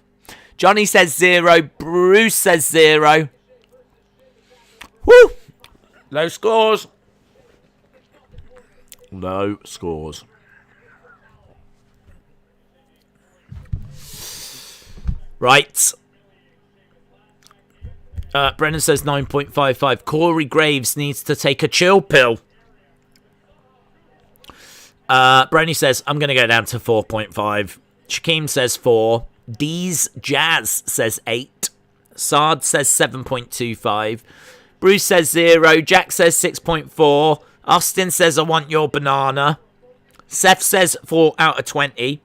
Johnny says 0. Bruce says 0. Woo! Low scores. Low scores. Right. Brennan says 9.55. Corey Graves needs to take a chill pill. Brony says, I'm going to go down to 4.5. Shaquem says 4. Deez Jazz says 8. Sard says 7.25. Bruce says 0. Jack says 6.4. Austin says, I want your banana. Seth says 4 out of 20.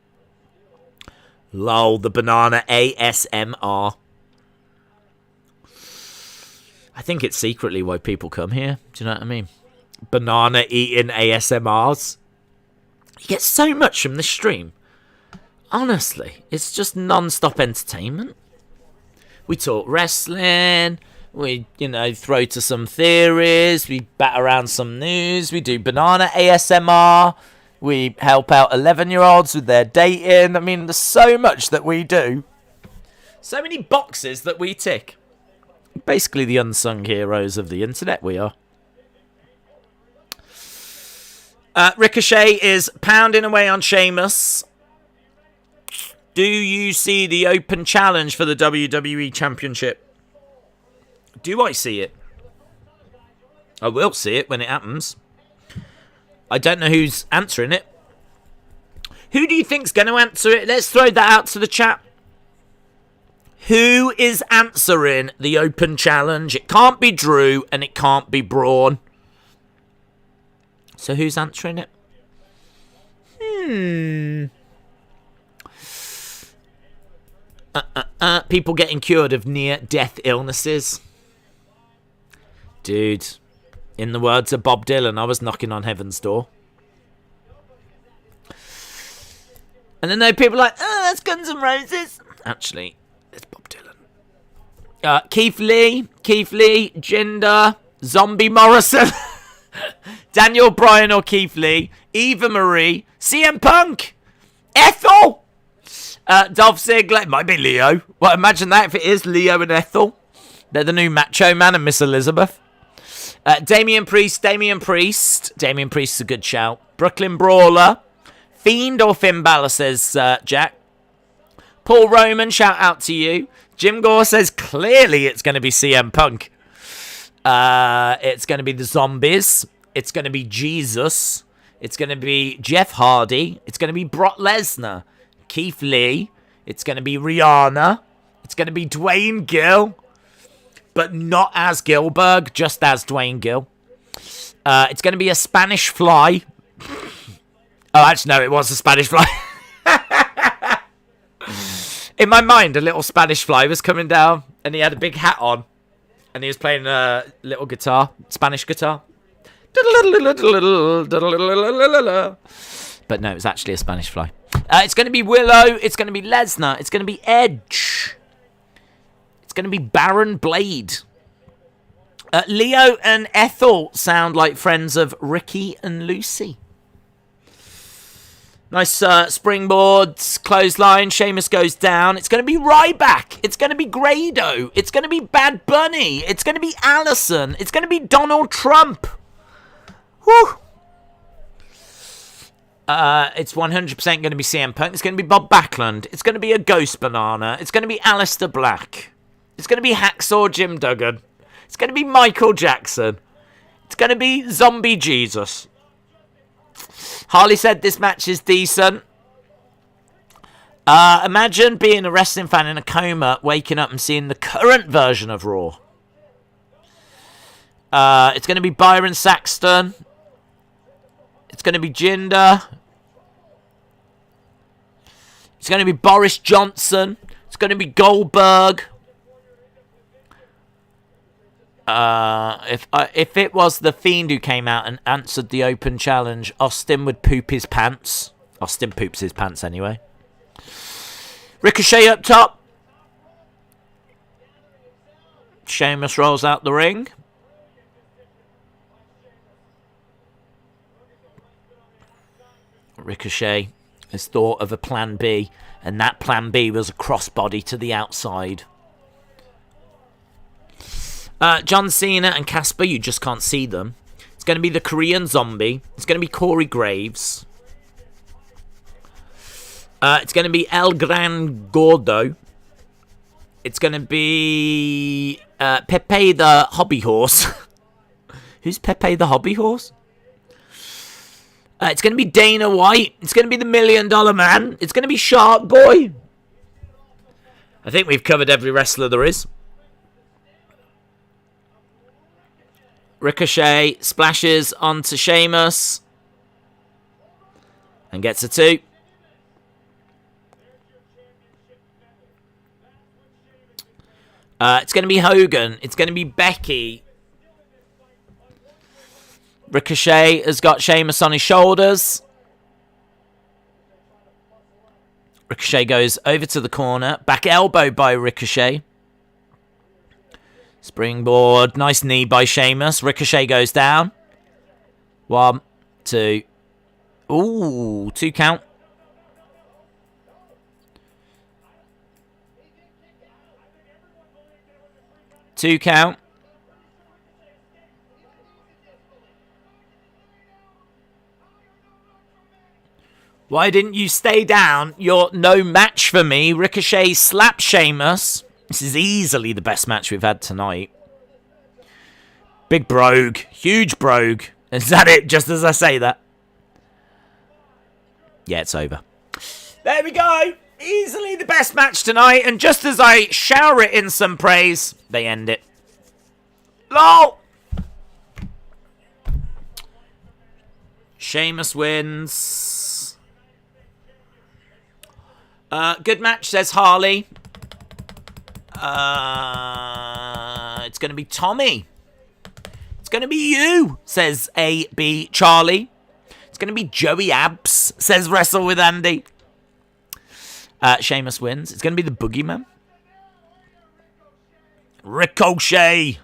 Lol, the banana ASMR. I think it's secretly why people come here. Do you know what I mean? Banana eating ASMRs. You get so much from this stream. Honestly, it's just non-stop entertainment. We talk wrestling. We, throw to some theories. We bat around some news. We do banana ASMR. We help out 11-year-olds with their dating. I mean, there's so much that we do. So many boxes that we tick. Basically the unsung heroes of the internet we are. Ricochet is pounding away on Sheamus. Do you see the open challenge for the WWE Championship? Do I see it? I will see it when it happens. I don't know who's answering it. Who do you think's going to answer it? Let's throw that out to the chat. Who is answering the open challenge? It can't be Drew and it can't be Braun. So who's answering it? People getting cured of near-death illnesses. Dude, in the words of Bob Dylan, I was knocking on heaven's door. And then there are people like, oh, that's Guns N' Roses. Actually, it's Bob Dylan. Keith Lee, Jinder, Zombie Morrison, Daniel Bryan or Keith Lee, Eva Marie, CM Punk, Ethel, Dolph Ziggler. It might be Leo. Well, imagine that if it is Leo and Ethel. They're the new Macho Man and Miss Elizabeth. Damian Priest. Damian Priest's a good shout. Brooklyn Brawler. Fiend or Finn Balor, says Jack. Paul Roman, shout out to you. Jim Gore says clearly it's going to be CM Punk. It's going to be the Zombies. It's going to be Jesus. It's going to be Jeff Hardy. It's going to be Brock Lesnar. Keith Lee. It's going to be Rihanna. It's going to be Dwayne Gill. But not as Gilbert, just as Dwayne Gill. It's going to be a Spanish Fly. Oh, actually, no, it was a Spanish Fly. In my mind, a little Spanish Fly was coming down, and he had a big hat on, and he was playing a little guitar, Spanish guitar. But no, it was actually a Spanish Fly. It's going to be Willow. It's going to be Lesnar. It's going to be Edge. It's going to be Baron Blade. Leo and Ethel sound like friends of Ricky and Lucy. Nice springboards, clothesline. Sheamus goes down. It's going to be Ryback. It's going to be Grado. It's going to be Bad Bunny. It's going to be Allison. It's going to be Donald Trump. Whew. It's 100% going to be CM Punk. It's going to be Bob Backlund. It's going to be a Ghost Banana. It's going to be Alistair Black. It's going to be Hacksaw Jim Duggan. It's going to be Michael Jackson. It's going to be Zombie Jesus. Harley said this match is decent. Imagine being a wrestling fan in a coma, waking up and seeing the current version of Raw. It's going to be Byron Saxton. It's going to be Jinder. It's going to be Boris Johnson. It's going to be Goldberg. If it was The Fiend who came out and answered the open challenge, Austin would poop his pants. Austin poops his pants anyway. Ricochet up top. Sheamus rolls out the ring. Ricochet has thought of a plan B, and that plan B was a crossbody to the outside. John Cena and Casper, you just can't see them. It's going to be the Korean Zombie. It's going to be Corey Graves. It's going to be El Gran Gordo. It's going to be Pepe the Hobby Horse. Who's Pepe the Hobby Horse? It's going to be Dana White. It's going to be the $1 Million Man. It's going to be Shark Boy. I think we've covered every wrestler there is. Ricochet splashes onto Sheamus and gets a 2. It's going to be Hogan. It's going to be Becky. Ricochet has got Sheamus on his shoulders. Ricochet goes over to the corner. Back elbow by Ricochet. Springboard. Nice knee by Sheamus. Ricochet goes down. 1, 2. Ooh, 2 count. Two count. Why didn't you stay down? You're no match for me. Ricochet slaps Sheamus. This is easily the best match we've had tonight. Big brogue. Huge brogue. Is that it? Just as I say that. Yeah, it's over. There we go. Easily the best match tonight. And just as I shower it in some praise, they end it. LOL! Sheamus wins. Good match, says Harley. It's going to be Tommy. It's going to be you, says A.B. Charlie. It's going to be Joey Abs, says Wrestle with Andy. Sheamus wins. It's going to be the Boogeyman. Ricochet.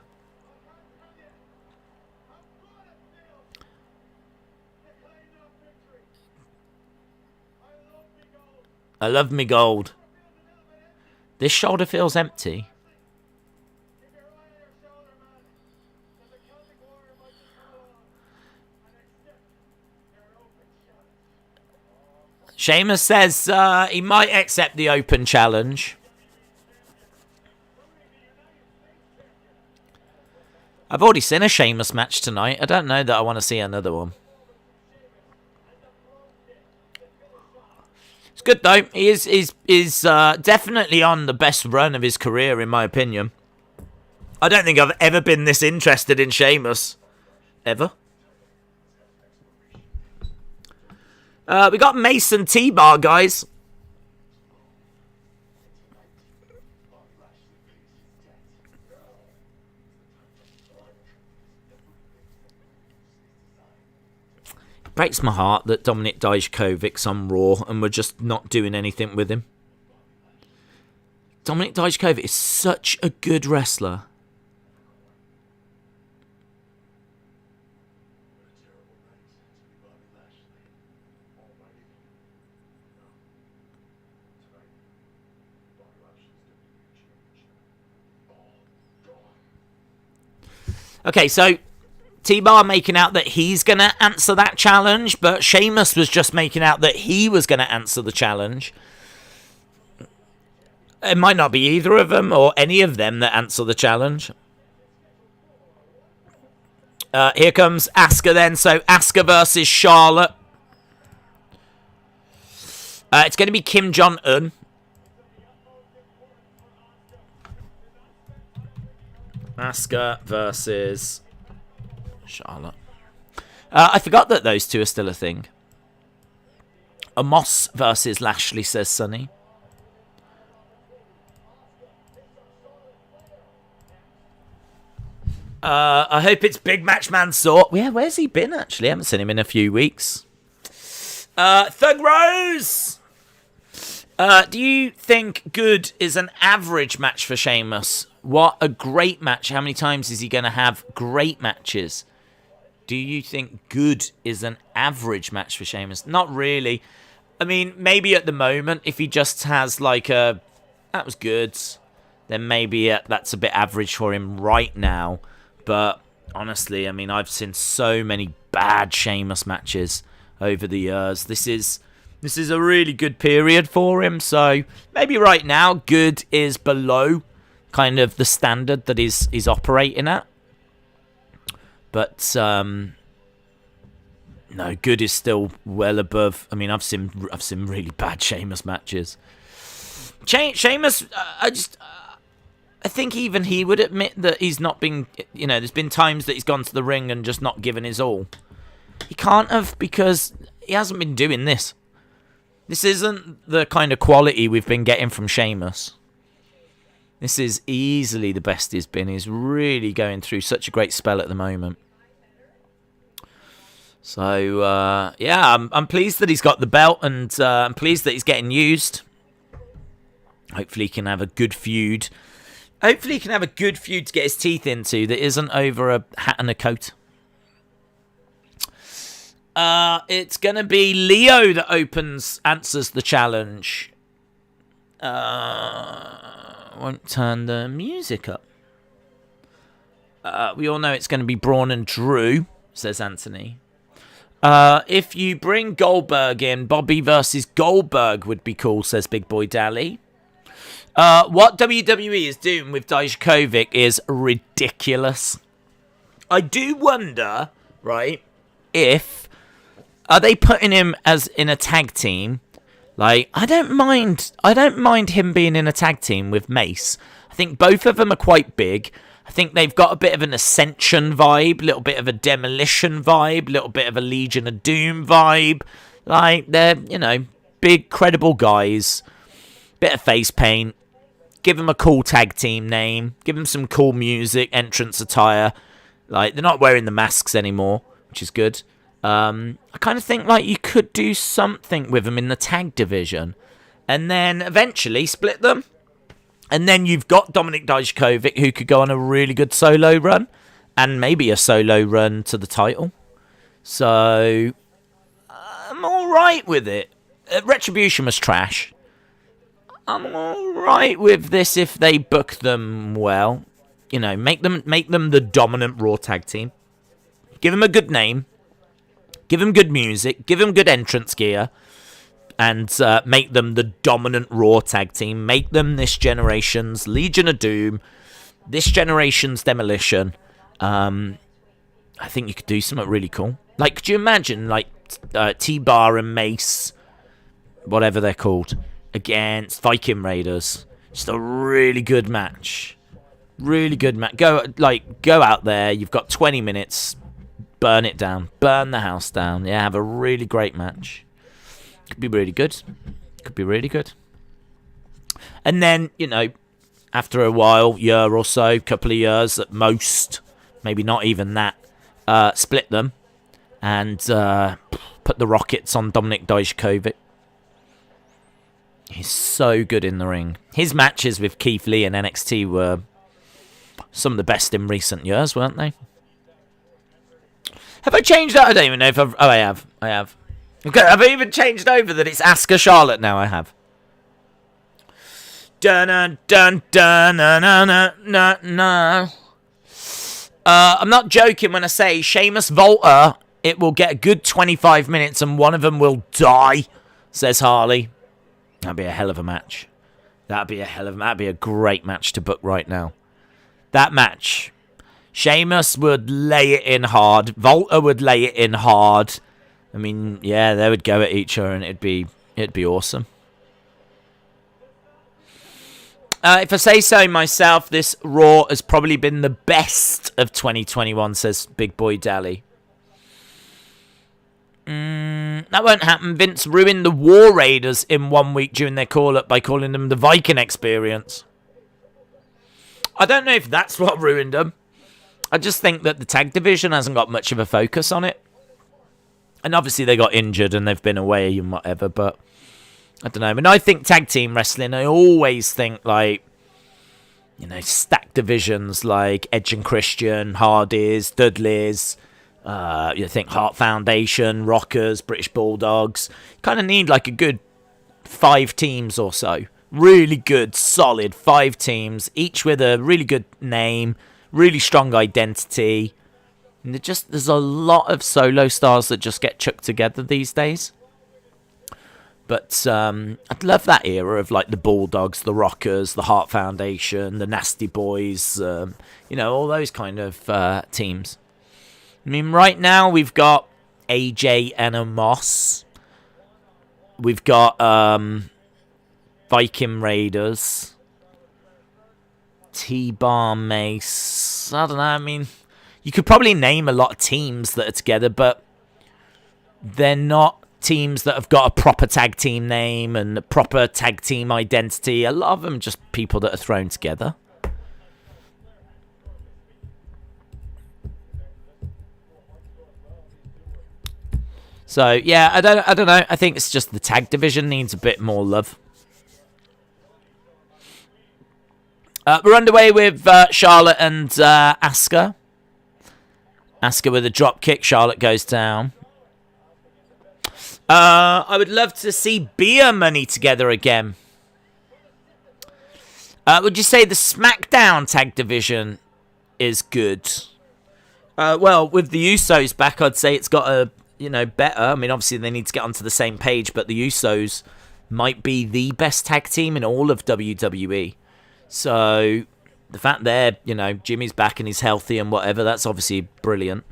I love me gold. This shoulder feels empty. Sheamus says he might accept the open challenge. I've already seen a Sheamus match tonight. I don't know that I want to see another one. It's good though. He is definitely on the best run of his career, in my opinion. I don't think I've ever been this interested in Sheamus. Ever. We got Mason T-Bar, guys. It breaks my heart that Dominik Dijakovic's on Raw and we're just not doing anything with him. Dominik Dijakovic is such a good wrestler. Okay, so T-Bar making out that he's going to answer that challenge, but Sheamus was just making out that he was going to answer the challenge. It might not be either of them or any of them that answer the challenge. Here comes Asuka then. So Asuka versus Charlotte. It's going to be Kim Jong-un. Asuka versus Charlotte. I forgot that those two are still a thing. Amos versus Lashley, says Sonny. I hope it's Big Match Mansoor. Yeah, where's he been, actually? I haven't seen him in a few weeks. Thug Rose! Do you think good is an average match for Sheamus? What a great match. How many times is he going to have great matches? Do you think good is an average match for Sheamus? Not really. I mean, maybe at the moment, if he just has like a, that was good, then maybe that's a bit average for him right now. But honestly, I mean, I've seen so many bad Sheamus matches over the years. This is a really good period for him. So maybe right now, good is below kind of the standard that he's operating at. But no, good is still well above. I mean, I've seen really bad Sheamus matches. Sheamus, I think even he would admit that he's not been, there's been times that he's gone to the ring and just not given his all. He can't have, because he hasn't been doing this. This isn't the kind of quality we've been getting from Sheamus. This is easily the best he's been. He's really going through such a great spell at the moment. So, yeah, I'm pleased that he's got the belt, and I'm pleased that he's getting used. Hopefully he can have a good feud. Hopefully he can have a good feud to get his teeth into that isn't over a hat and a coat. It's going to be Leo that answers the challenge. Won't turn the music up. We all know it's going to be Braun and Drew, says Anthony. If you bring Goldberg in, Bobby versus Goldberg would be cool, says Big Boy Dally. What WWE is doing with Dijakovic is ridiculous. I do wonder, right, are they putting him as in a tag team? Like, I don't mind him being in a tag team with Mace. I think both of them are quite big. I think they've got a bit of an Ascension vibe, a little bit of a Demolition vibe, a little bit of a Legion of Doom vibe. Like, they're, big, credible guys. Bit of face paint. Give them a cool tag team name. Give them some cool music, entrance attire. Like, they're not wearing the masks anymore, which is good. I kind of think, like, you could do something with them in the tag division. And then eventually split them. And then you've got Dominik Dijakovic, who could go on a really good solo run. And maybe a solo run to the title. So, I'm alright with it. Retribution was trash. I'm alright with this if they book them well. Make them the dominant Raw tag team. Give them a good name. Give them good music. Give them good entrance gear. And make them the dominant Raw tag team. Make them this generation's Legion of Doom. This generation's Demolition. I think you could do something really cool. Like, could you imagine, like, T-Bar and Mace, whatever they're called, against Viking Raiders? Just a really good match. Really good match. Go out there. You've got 20 minutes. Burn it down. Burn the house down. Yeah, have a really great match. Could be really good. Could be really good. And then, after a while, year or so, couple of years at most, maybe not even that, split them and put the Rockets on Dominik Dijakovic. He's so good in the ring. His matches with Keith Lee and NXT were some of the best in recent years, weren't they? Have I changed that? I don't even know if I've... Oh, I have. Okay, have I even changed over that it's Asuka Charlotte now? I have. Dun dun dun dun dun dun dun. I'm not joking when I say Sheamus Volta. It will get a good 25 minutes and one of them will die, says Harley. That'd be a hell of a match. That'd be a great match to book right now. That match. Sheamus would lay it in hard. Volta would lay it in hard. I mean, yeah, they would go at each other and it'd be awesome. If I say so myself, this Raw has probably been the best of 2021, says Big Boy Dally. That won't happen. Vince ruined the War Raiders in 1 week during their call-up by calling them the Viking Experience. I don't know if that's what ruined them. I just think that the tag division hasn't got much of a focus on it. And obviously they got injured and they've been away and whatever, but I don't know. When I think tag team wrestling, I always think like, you know, stacked divisions like Edge and Christian, Hardys, Dudleys. You think Heart Foundation, Rockers, British Bulldogs. Kind of need like a good 5 teams or so. Really good, solid 5 teams, each with a really good name, really strong identity. And there's a lot of solo stars that just get chucked together these days. But I'd love that era of like the Bulldogs, the Rockers, the Heart Foundation, the Nasty Boys, you know, all those kind of teams. I mean, right now we've got AJ and Amos. We've got Viking Raiders. T-Bar Mace. I don't know, I mean, you could probably name a lot of teams that are together, but they're not teams that have got a proper tag team name and a proper tag team identity. A lot of them just people that are thrown together. So, yeah, I don't know. I think it's just the tag division needs a bit more love. We're underway with Charlotte and Asuka. Asuka with a drop kick. Charlotte goes down. I would love to see Beer Money together again. Would you say the SmackDown tag division is good? Well, with the Usos back, I'd say it's got a... you know, better. I mean, obviously they need to get onto the same page, but the Usos might be the best tag team in all of WWE. So the fact they're, you know, Jimmy's back and he's healthy and whatever, that's obviously brilliant.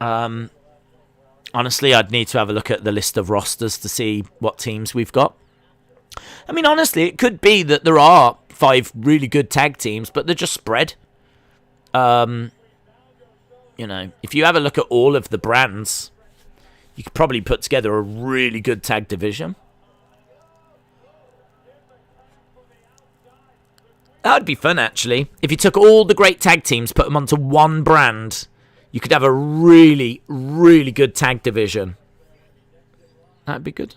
Honestly, I'd need to have a look at the list of rosters to see what teams we've got. I mean, honestly, it could be that there are 5 really good tag teams, but they're just spread. You know, if you have a look at all of the brands, you could probably put together a really good tag division. That would be fun, actually. If you took all the great tag teams, put them onto one brand, you could have a really, really good tag division. That'd be good.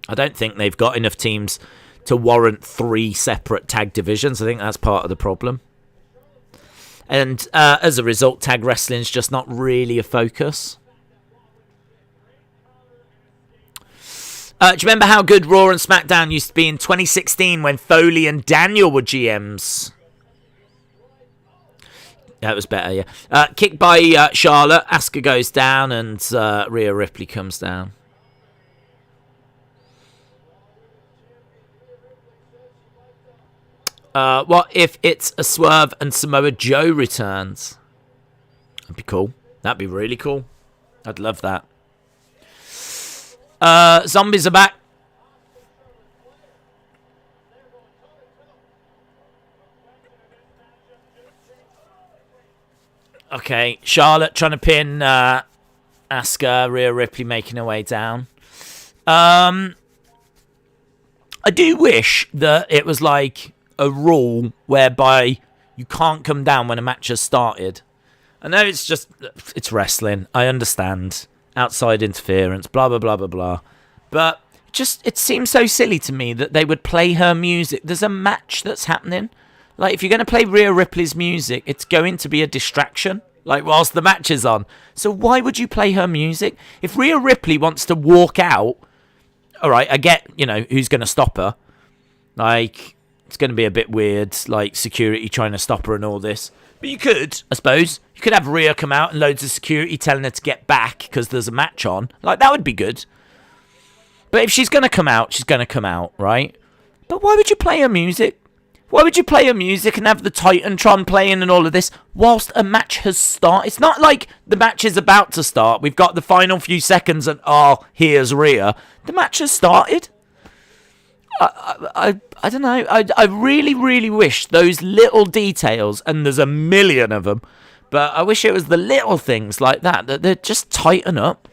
I don't think they've got enough teams to warrant 3 separate tag divisions. I think that's part of the problem. And as a result, tag wrestling's just not really a focus. Do you remember how good Raw and SmackDown used to be in 2016 when Foley and Daniel were GMs? That was better, yeah. Kicked by Charlotte. Asuka goes down and Rhea Ripley comes down. What if it's a swerve and Samoa Joe returns? That'd be cool. That'd be really cool. I'd love that. Zombies are back. Okay, Charlotte trying to pin Asuka, Rhea Ripley making her way down. I do wish that it was like a rule whereby you can't come down when a match has started. I know it's wrestling. I understand. Outside interference, blah, blah, blah, blah, blah. But it seems so silly to me that they would play her music. There's a match that's happening. Like, if you're going to play Rhea Ripley's music, it's going to be a distraction, like, whilst the match is on. So why would you play her music? If Rhea Ripley wants to walk out, all right, I get, you know, who's going to stop her. Like, it's going to be a bit weird, like, security trying to stop her and all this. But you could, I suppose. You could have Rhea come out and loads of security telling her to get back because there's a match on. Like, that would be good. But if she's going to come out, she's going to come out, right? But why would you play her music? Why would you play her music and have the Titantron playing and all of this whilst a match has started? It's not like the match is about to start. We've got the final few seconds and, oh, here's Rhea. The match has started. I don't know. I really, really wish those little details, and there's a million of them, but I wish it was the little things like that they just tighten up.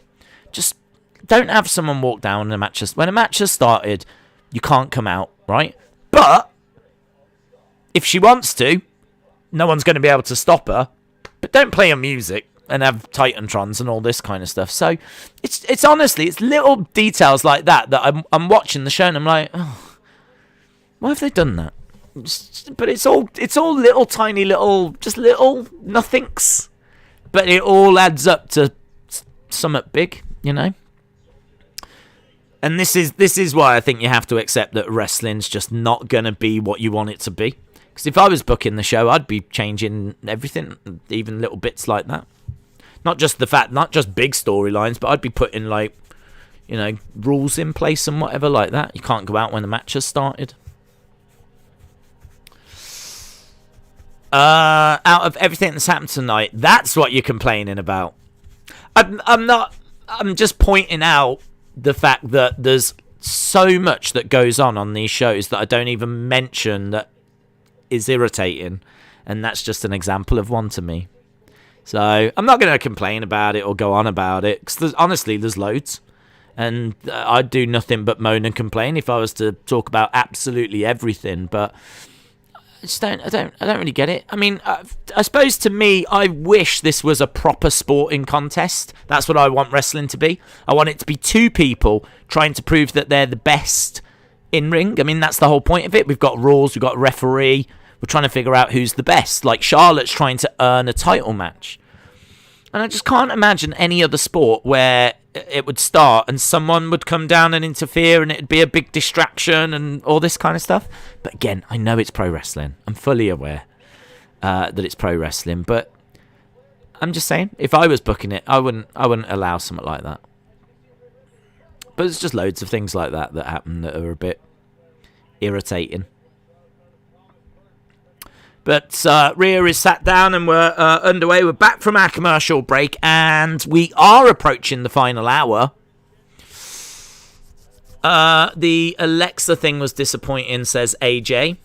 Just don't have someone walk down in a match. When a match has started, you can't come out, right? But if she wants to, no one's going to be able to stop her. But don't play her music and have Titantrons and all this kind of stuff. So it's honestly, it's little details like that I'm watching the show and I'm like, oh, why have they done that? But it's all little tiny little, just little nothings. But it all adds up to something big, you know. And this is why I think you have to accept that wrestling's just not going to be what you want it to be. Because if I was booking the show, I'd be changing everything, even little bits like that. Not just big storylines, but I'd be putting, like, you know, rules in place and whatever like that. You can't go out when the match has started. Out of everything that's happened tonight, that's what you're complaining about. I'm just pointing out the fact that there's so much that goes on these shows that I don't even mention that is irritating, and that's just an example of one to me. So I'm not going to complain about it or go on about it, because honestly there's loads, and I'd do nothing but moan and complain if I was to talk about absolutely everything. But I don't really get it. I mean, I suppose to me, I wish this was a proper sporting contest. That's what I want wrestling to be. I want it to be two people trying to prove that they're the best in ring. I mean, that's the whole point of it. We've got rules, we've got a referee. We're trying to figure out who's the best. Like Charlotte's trying to earn a title match. And I just can't imagine any other sport where it would start and someone would come down and interfere and it'd be a big distraction and all this kind of stuff. But again, I know it's pro wrestling. I'm fully aware that it's pro wrestling. But I'm just saying, if I was booking it, I wouldn't allow something like that. But there's just loads of things like that happen that are a bit irritating. But Rhea is sat down and we're underway. We're back from our commercial break and we are approaching the final hour. The Alexa thing was disappointing, says AJ.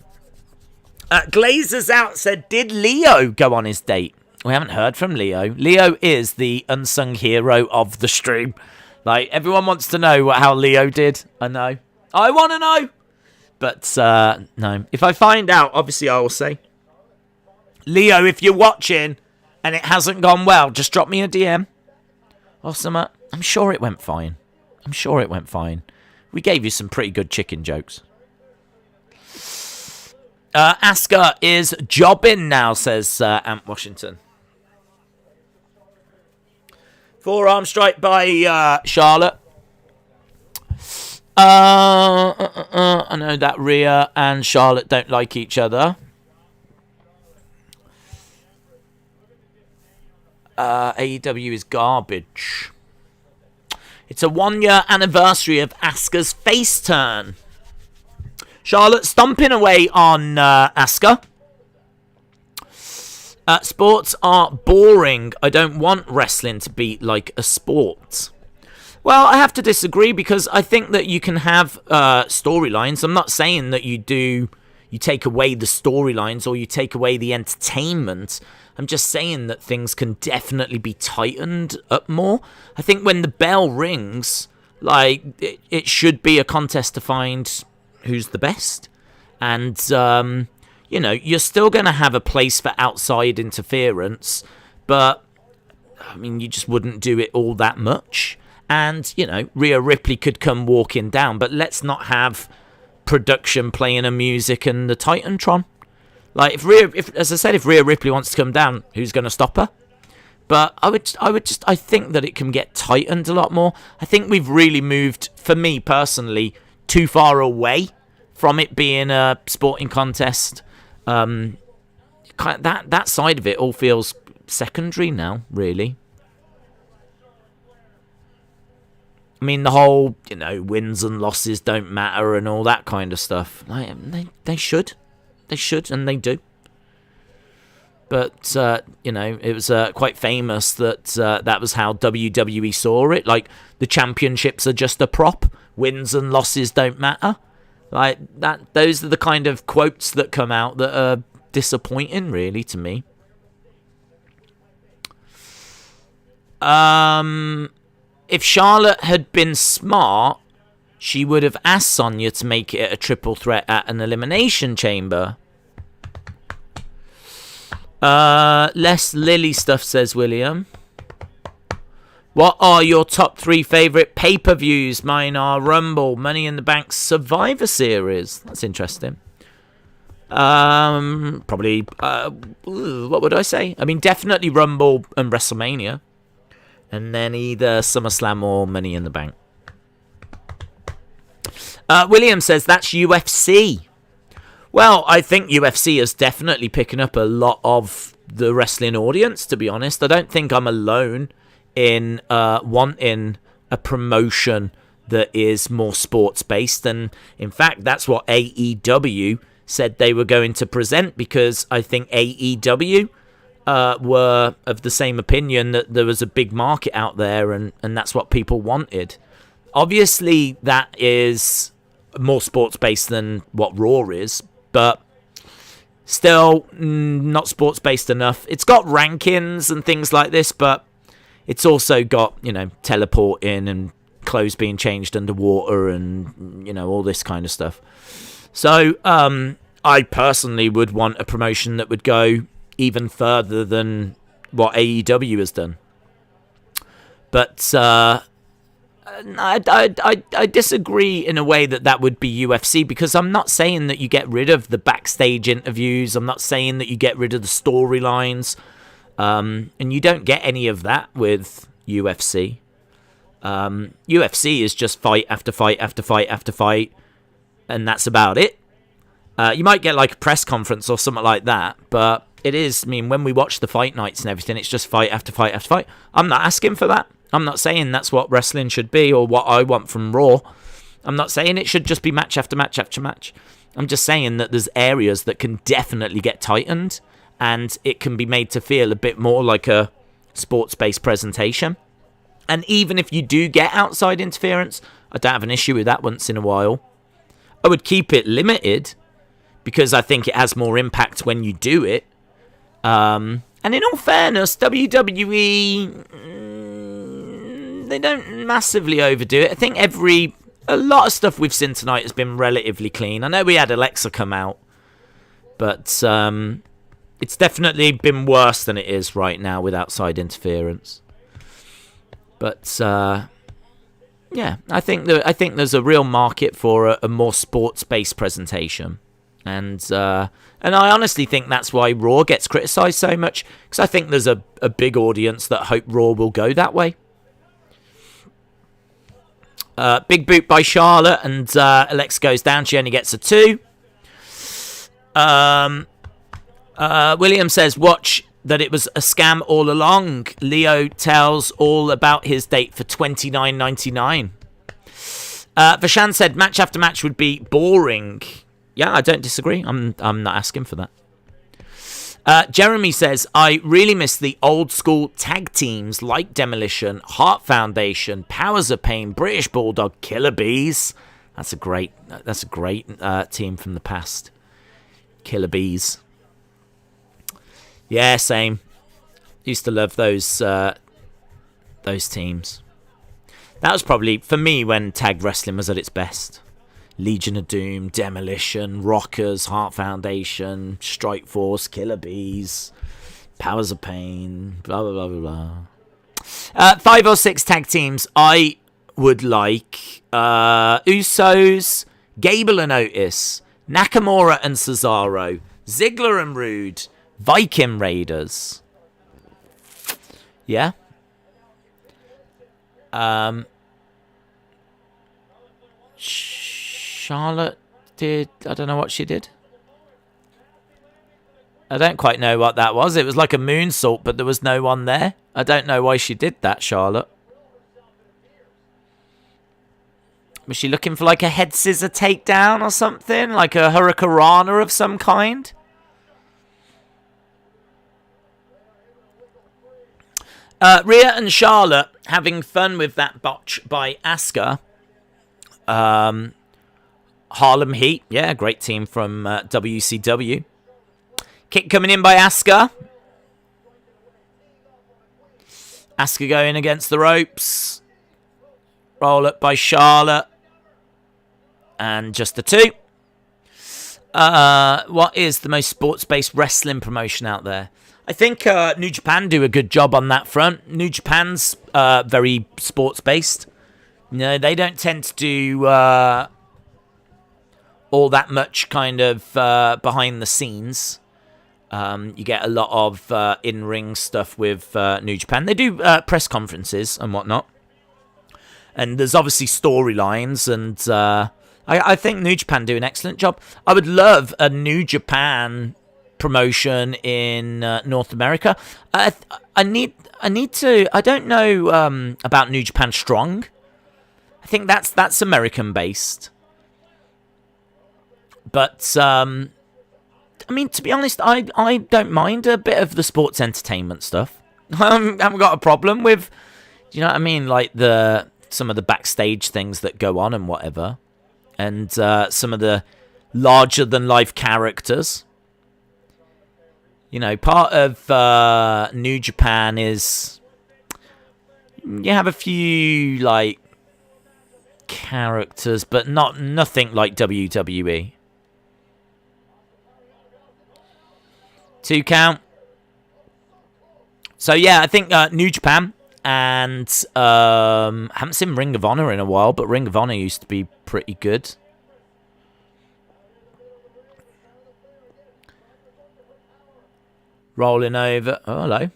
Glazers Out said, did Leo go on his date? We haven't heard from Leo. Leo is the unsung hero of the stream. Like, everyone wants to know how Leo did. I know. I want to know. But, no. If I find out, obviously I will say. Leo, if you're watching and it hasn't gone well, just drop me a DM or something. I'm sure it went fine. We gave you some pretty good chicken jokes. Asuka is jobbing now, says Ant Washington. Forearm strike by Charlotte. I know that Rhea and Charlotte don't like each other. AEW is garbage. It's a 1-year anniversary of Asuka's face turn. Charlotte stomping away on Asuka. Sports are boring. I don't want wrestling to be like a sport. Well, I have to disagree because I think that you can have storylines. I'm not saying that you take away the storylines or you take away the entertainment. I'm just saying that things can definitely be tightened up more. I think when the bell rings, like, it should be a contest to find who's the best. And, you know, you're still going to have a place for outside interference, but, I mean, you just wouldn't do it all that much. And, you know, Rhea Ripley could come walking down, but let's not have production playing her music and the Titantron. Like, if Rhea Ripley wants to come down, who's going to stop her? But I think that it can get tightened a lot more. I think we've really moved, for me personally, too far away from it being a sporting contest. That side of it all feels secondary now, really. I mean, the whole, you know, wins and losses don't matter and all that kind of stuff. Like, they should. They should, and they do. But, you know, it was quite famous that that was how WWE saw it. Like, the championships are just a prop. Wins and losses don't matter. Like that. Those are the kind of quotes that come out that are disappointing, really, to me. If Charlotte had been smart, she would have asked Sonya to make it a triple threat at an Elimination Chamber. Less Lily stuff, says William. What are your top 3 favourite pay-per-views? Mine are Rumble, Money in the Bank, Survivor Series. That's interesting. Probably, what would I say? I mean, definitely Rumble and WrestleMania. And then either SummerSlam or Money in the Bank. William says that's UFC. Well, I think UFC is definitely picking up a lot of the wrestling audience, to be honest. I don't think I'm alone in wanting a promotion that is more sports-based. And, in fact, that's what AEW said they were going to present, because I think AEW were of the same opinion that there was a big market out there, and that's what people wanted. Obviously, that is more sports-based than what Raw is, but still not sports-based enough. It's got rankings and things like this, but it's also got, teleporting and clothes being changed underwater and, all this kind of stuff. So, I personally would want a promotion that would go even further than what AEW has done. But I disagree in a way that would be UFC, because I'm not saying that you get rid of the backstage interviews. I'm not saying that you get rid of the storylines. And you don't get any of that with UFC. UFC is just fight after fight after fight after fight, and that's about it. You might get like a press conference or something like that, but it is, when we watch the fight nights and everything, it's just fight after fight after fight. I'm not asking for that. I'm not saying that's what wrestling should be or what I want from Raw. I'm not saying it should just be match after match after match. I'm just saying that there's areas that can definitely get tightened, and it can be made to feel a bit more like a sports-based presentation. And even if you do get outside interference, I don't have an issue with that once in a while. I would keep it limited, because I think it has more impact when you do it. And in all fairness, WWE, they don't massively overdo it. I think a lot of stuff we've seen tonight has been relatively clean. I know we had Alexa come out, but it's definitely been worse than it is right now with outside interference. But yeah, I think there's a real market for a more sports-based presentation. And I honestly think that's why Raw gets criticised so much, because I think there's a big audience that hope Raw will go that way. Big boot by Charlotte, and Alexa goes down. She only gets a 2. William says, watch that it was a scam all along. Leo tells all about his date for $29.99. Vashan said, match after match would be boring. Yeah, I don't disagree. I'm not asking for that. Jeremy says, I really miss the old school tag teams like Demolition, Heart Foundation, Powers of Pain, British Bulldog, Killer Bees. That's a great team from the past. Killer Bees. Yeah, same. Used to love those teams. That was probably, for me, when tag wrestling was at its best. Legion of Doom, Demolition, Rockers, Heart Foundation, Strike Force, Killer Bees, Powers of Pain, blah, blah, blah, blah, blah. 5 or 6 tag teams I would like. Usos, Gable and Otis, Nakamura and Cesaro, Ziggler and Rude, Viking Raiders. Yeah. Charlotte did... I don't know what she did. I don't quite know what that was. It was like a moonsault, but there was no one there. I don't know why she did that, Charlotte. Was she looking for like a head scissor takedown or something? Like a hurricanrana of some kind? Rhea and Charlotte having fun with that botch by Asuka. Harlem Heat. Yeah, great team from WCW. Kick coming in by Asuka. Asuka going against the ropes. Roll up by Charlotte. And just the 2. What is the most sports-based wrestling promotion out there? I think New Japan do a good job on that front. New Japan's very sports-based. No, they don't tend to do all that much kind of behind the scenes. You get a lot of in-ring stuff with New Japan. They do press conferences and whatnot. And there's obviously storylines, and I think New Japan do an excellent job. I would love a New Japan promotion in North America. I need to. I don't know about New Japan Strong. I think that's American based. But I mean, to be honest, I don't mind a bit of the sports entertainment stuff. I haven't got a problem with, do you know what I mean? Like some of the backstage things that go on and whatever, and some of the larger than life characters. You know, part of New Japan is you have a few like characters, but nothing like WWE. 2 count. So yeah, I think New Japan, and haven't seen Ring of Honor in a while, but Ring of Honor used to be pretty good. Rolling over. Oh, hello.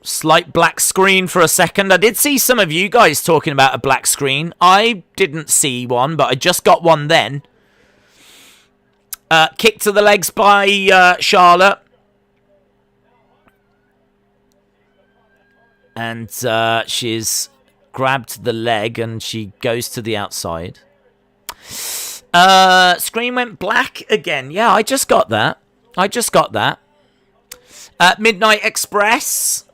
Slight black screen for a second. I did see some of you guys talking about a black screen. I didn't see one, but I just got one then. Kick to the legs by Charlotte. And she's grabbed the leg and she goes to the outside. Screen went black again. Yeah, I just got that. Midnight Express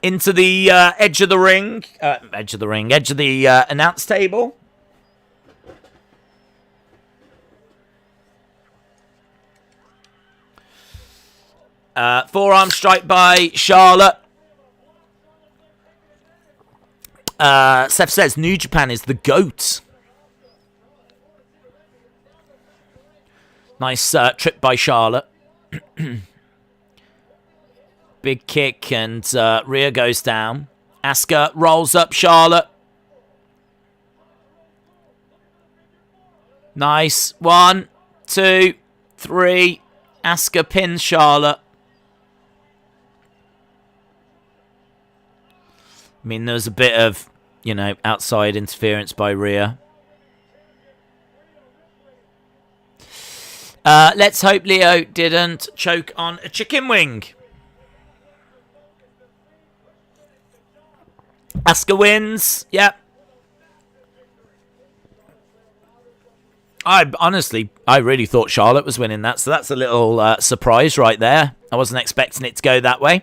into the edge of the ring. Edge of the announce table. Forearm strike by Charlotte. Seth says New Japan is the GOAT. Nice trip by Charlotte. Big kick and Rhea goes down. Asuka rolls up Charlotte. Nice. 1, 2, 3. Asuka pins Charlotte. I mean, there was a bit of, you know, outside interference by Rhea. Let's hope Leo didn't choke on a chicken wing. Asuka wins. Yep. I really thought Charlotte was winning that, so that's a little surprise right there. I wasn't expecting it to go that way.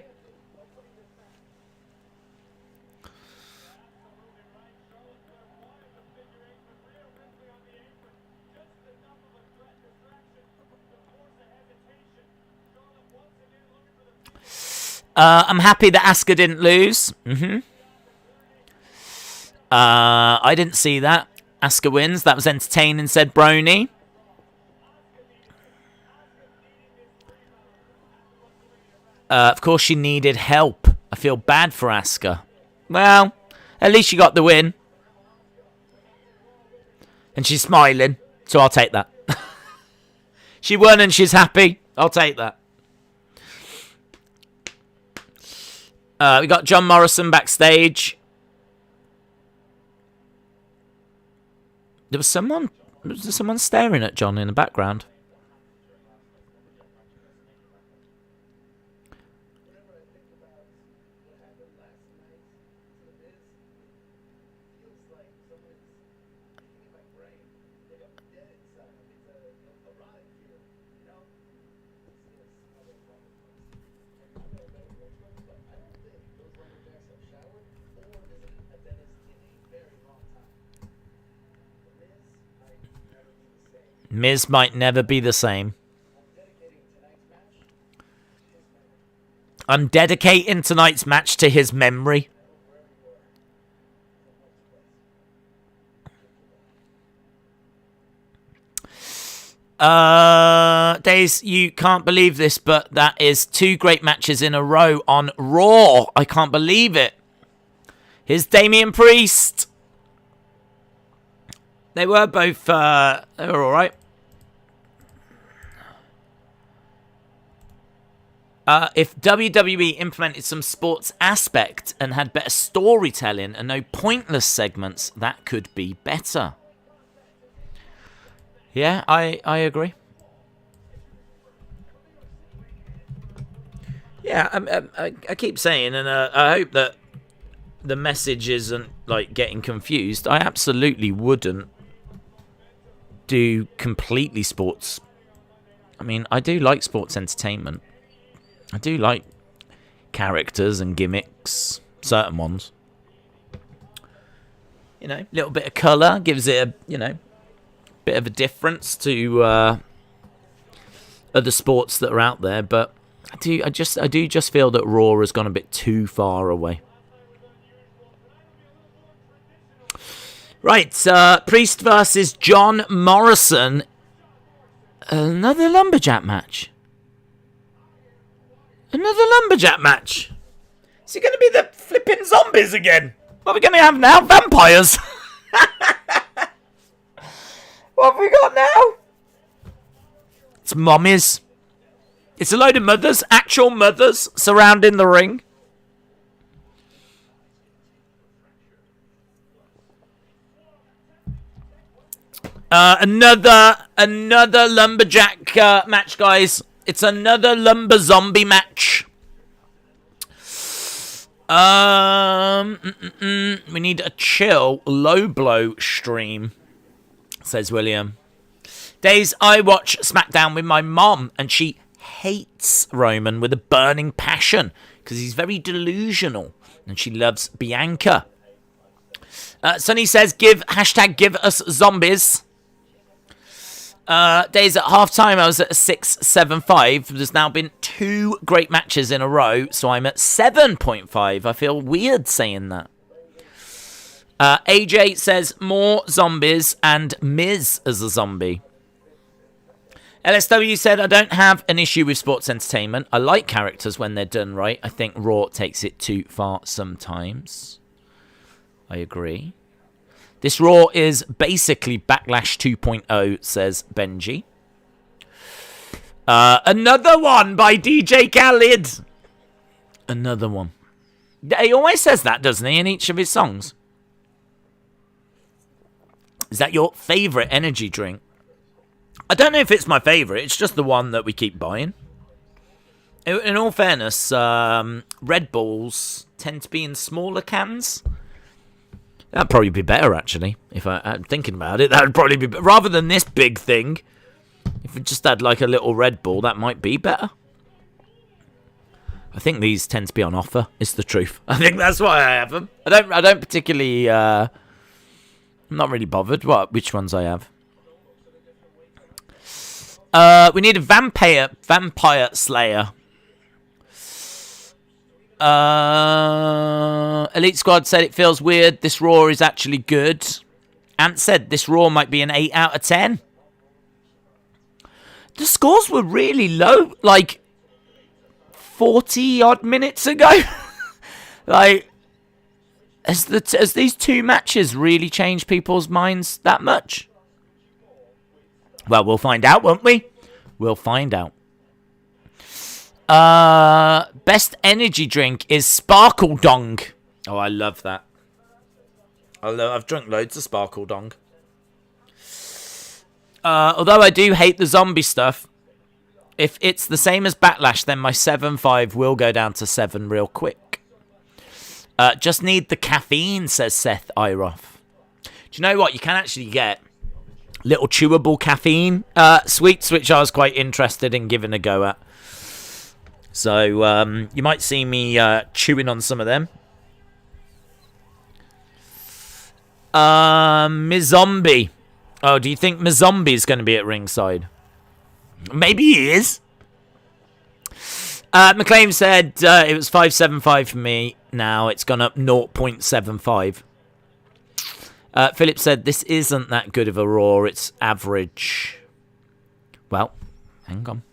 I'm happy that Asuka didn't lose. I didn't see that. Asuka wins. That was entertaining, said Brony. Of course, she needed help. I feel bad for Asuka. Well, at least she got the win. And she's smiling, so I'll take that. She won and she's happy. I'll take that. We got John Morrison backstage. There was someone staring at John in the background. Miz might never be the same. I'm dedicating tonight's match to his memory. Days, you can't believe this, but that is 2 great matches in a row on Raw. I can't believe it. Here's Damian Priest. They were both, they were alright. If WWE implemented some sports aspect and had better storytelling and no pointless segments, that could be better. Yeah, I agree. Yeah, I keep saying, and I hope that the message isn't like getting confused. I absolutely wouldn't do completely sports. I mean, I do like sports entertainment. I do like characters and gimmicks, certain ones. You know, a little bit of colour gives it a, you know, bit of a difference to other sports that are out there, but I do just feel that Raw has gone a bit too far away. Right, Priest versus John Morrison. Another lumberjack match. Another lumberjack match. Is it going to be the flipping zombies again? What are we going to have now? Vampires. What have we got now? It's mummies. It's a load of mothers, actual mothers, surrounding the ring. Another lumberjack match, guys. It's another lumber zombie match. We need a chill, low blow stream, says William. Days, I watch SmackDown with my mom, and she hates Roman with a burning passion because he's very delusional, and she loves Bianca. Sonny says, give us zombies. Days, at halftime, I was at a 6.75. There's now been 2 great matches in a row, so I'm at 7.5. I feel weird saying that. AJ says, more zombies and Miz as a zombie. LSW said, I don't have an issue with sports entertainment. I like characters when they're done right. I think Raw takes it too far sometimes. I agree. This Raw is basically Backlash 2.0, says Benji. Another one by DJ Khaled. Another one. He always says that, doesn't he, in each of his songs? Is that your favourite energy drink? I don't know if it's my favourite. It's just the one that we keep buying. In all fairness, Red Bulls tend to be in smaller cans. That'd probably be better, actually. If I'm thinking about it, that would probably be rather than this big thing. If we just had like a little Red Bull, that might be better. I think these tend to be on offer. It's the truth. I think that's why I have them. I don't particularly. I'm not really bothered. Which ones I have? We need a vampire slayer. Elite Squad said it feels weird. This Raw is actually good. Ant said this Raw might be an 8 out of 10. The scores were really low, like 40 odd minutes ago. Like, has these 2 matches really changed people's minds that much? Well, we'll find out, won't we? We'll find out. Best energy drink is Sparkle Dong. Oh, I love that. I've drunk loads of Sparkle Dong. Although I do hate the zombie stuff, if it's the same as Backlash, then my 7.5 will go down to 7 real quick. Just need the caffeine, says Seth Iroff. Do you know what? You can actually get little chewable caffeine sweets, which I was quite interested in giving a go at. So you might see me chewing on some of them. Miz Zombie. Oh, do you think Mazombi's going to be at ringside? Maybe he is. McLean said it was 5.75 for me. Now it's gone up 0.75. Philip said this isn't that good of a Raw. It's average. Well, hang on.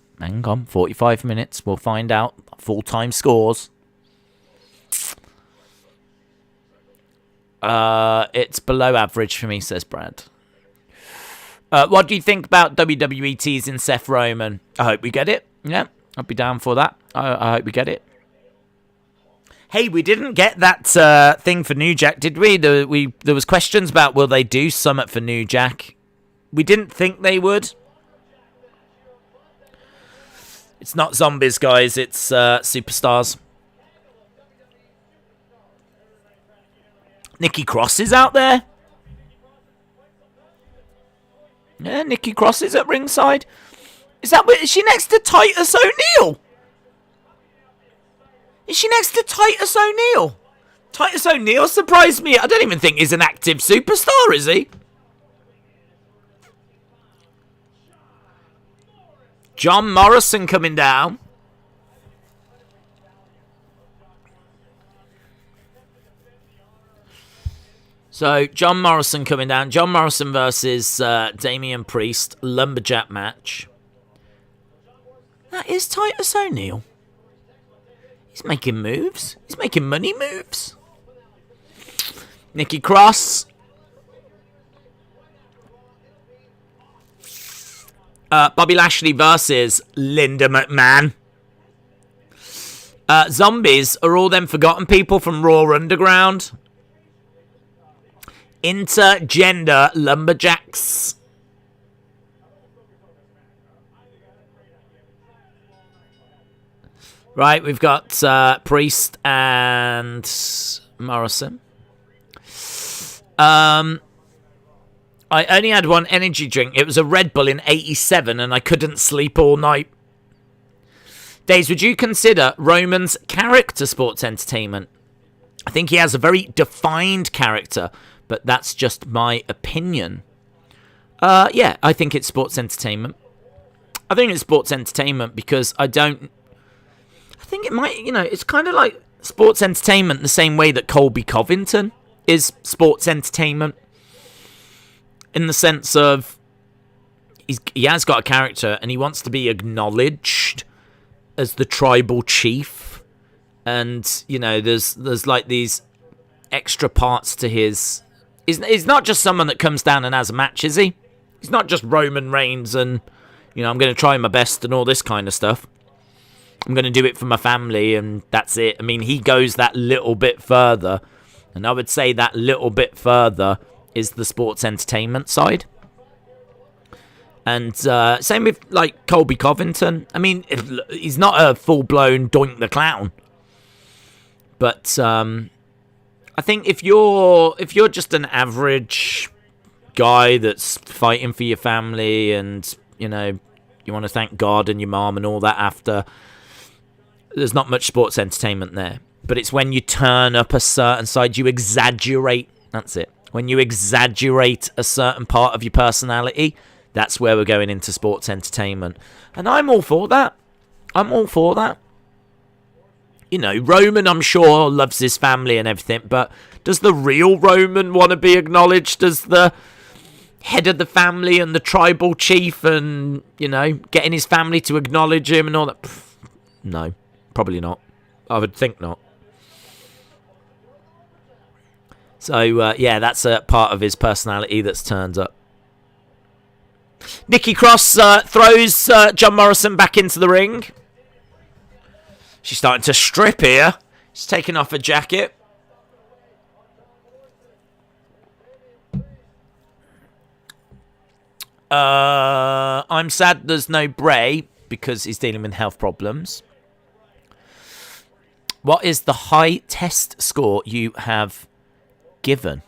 45 minutes. We'll find out. Full-time scores. It's below average for me, says Brad. What do you think about WWE teasing Seth Roman? I hope we get it. Yeah, I'd be down for that. I hope we get it. Hey, we didn't get that thing for New Jack, did we? There was questions about will they do Summit for New Jack. We didn't think they would. It's not zombies, guys. It's superstars. Nikki Cross is out there. Yeah, Nikki Cross is at ringside. Is she next to Titus O'Neil? Is she next to Titus O'Neil? Titus O'Neil surprised me. I don't even think he's an active superstar, is he? John Morrison coming down. So, John Morrison coming down. John Morrison versus Damian Priest. Lumberjack match. That is Titus O'Neil. He's making moves. He's making money moves. Nikki Cross. Bobby Lashley versus Linda McMahon. Zombies are all them forgotten people from Raw Underground. Intergender lumberjacks. Right, we've got Priest and Morrison. I only had one energy drink. It was a Red Bull in 87 and I couldn't sleep all night. Days, would you consider Roman's character sports entertainment? I think he has a very defined character, but that's just my opinion. Yeah, I think it's sports entertainment. I think it's sports entertainment because I think it might, it's kind of like sports entertainment the same way that Colby Covington is sports entertainment. In the sense of he has got a character and he wants to be acknowledged as the tribal chief. And, there's like these extra parts to his... He's not just someone that comes down and has a match, is he? He's not just Roman Reigns and, I'm going to try my best and all this kind of stuff. I'm going to do it for my family and that's it. I mean, he goes that little bit further. And I would say that little bit further is the sports entertainment side. And same with, like, Colby Covington. I mean, he's not a full-blown Doink the Clown. But I think if you're just an average guy that's fighting for your family and, you want to thank God and your mom and all that after, there's not much sports entertainment there. But it's when you turn up a certain side, you exaggerate. That's it. When you exaggerate a certain part of your personality, that's where we're going into sports entertainment. And I'm all for that. Roman, I'm sure, loves his family and everything, but does the real Roman want to be acknowledged as the head of the family and the tribal chief and, getting his family to acknowledge him and all that? No, probably not. I would think not. So, yeah, that's a part of his personality that's turned up. Nikki Cross throws John Morrison back into the ring. She's starting to strip here. She's taking off her jacket. I'm sad there's no Bray because he's dealing with health problems. What is the high test score you have given?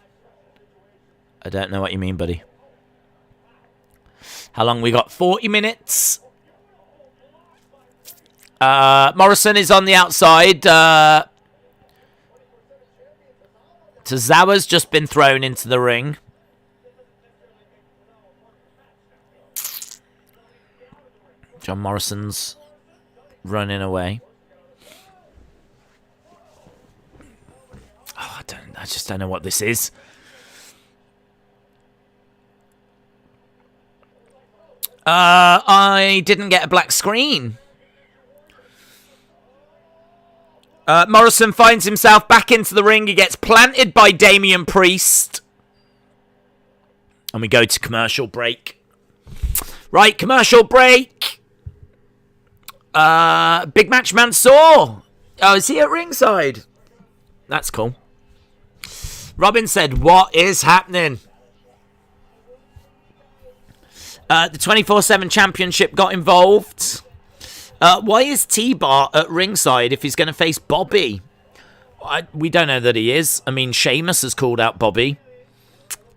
I don't know what you mean, buddy. How long we got? 40 minutes. Morrison is on the outside. Tozawa's just been thrown into the ring. John Morrison's running away. Oh, I just don't know what this is. I didn't get a black screen. Morrison finds himself back into the ring. He gets planted by Damian Priest. And we go to commercial break. Right, commercial break. Big Match Mansoor. Oh, is he at ringside? That's cool. Robin said, what is happening? The 24/7 Championship got involved. Why is T-Bar at ringside if he's going to face Bobby? We don't know that he is. I mean, Sheamus has called out Bobby.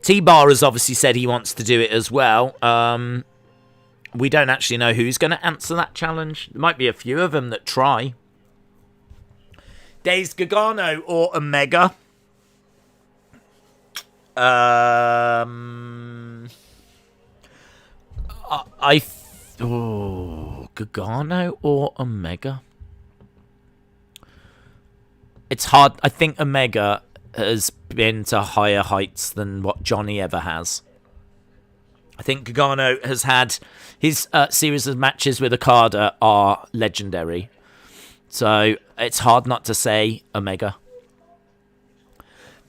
T-Bar has obviously said he wants to do it as well. We don't actually know who's going to answer that challenge. There might be a few of them that try. Days Gargano or Omega? Gargano or Omega? It's hard. I think Omega has been to higher heights than what Johnny ever has. I think Gargano has had his series of matches with Okada are legendary. So it's hard not to say Omega.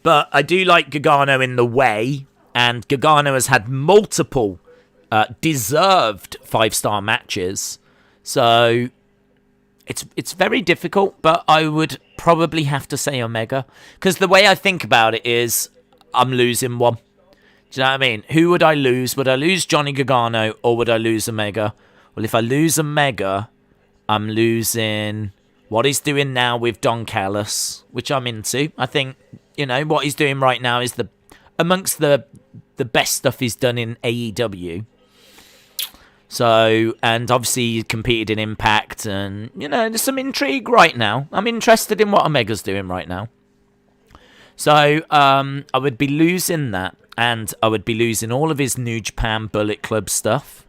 But I do like Gargano in the way, and Gargano has had multiple deserved 5-star matches. So it's very difficult, but I would probably have to say Omega. Because the way I think about it is, I'm losing one. Do you know what I mean? Who would I lose? Would I lose Johnny Gargano or would I lose Omega? Well, if I lose Omega, I'm losing what he's doing now with Don Callis, which I'm into. I think, you know, what he's doing right now is amongst the best stuff he's done in AEW. So, and obviously he competed in Impact, and, you know, there's some intrigue right now. I'm interested in what Omega's doing right now. So, I would be losing that, and I would be losing all of his New Japan Bullet Club stuff,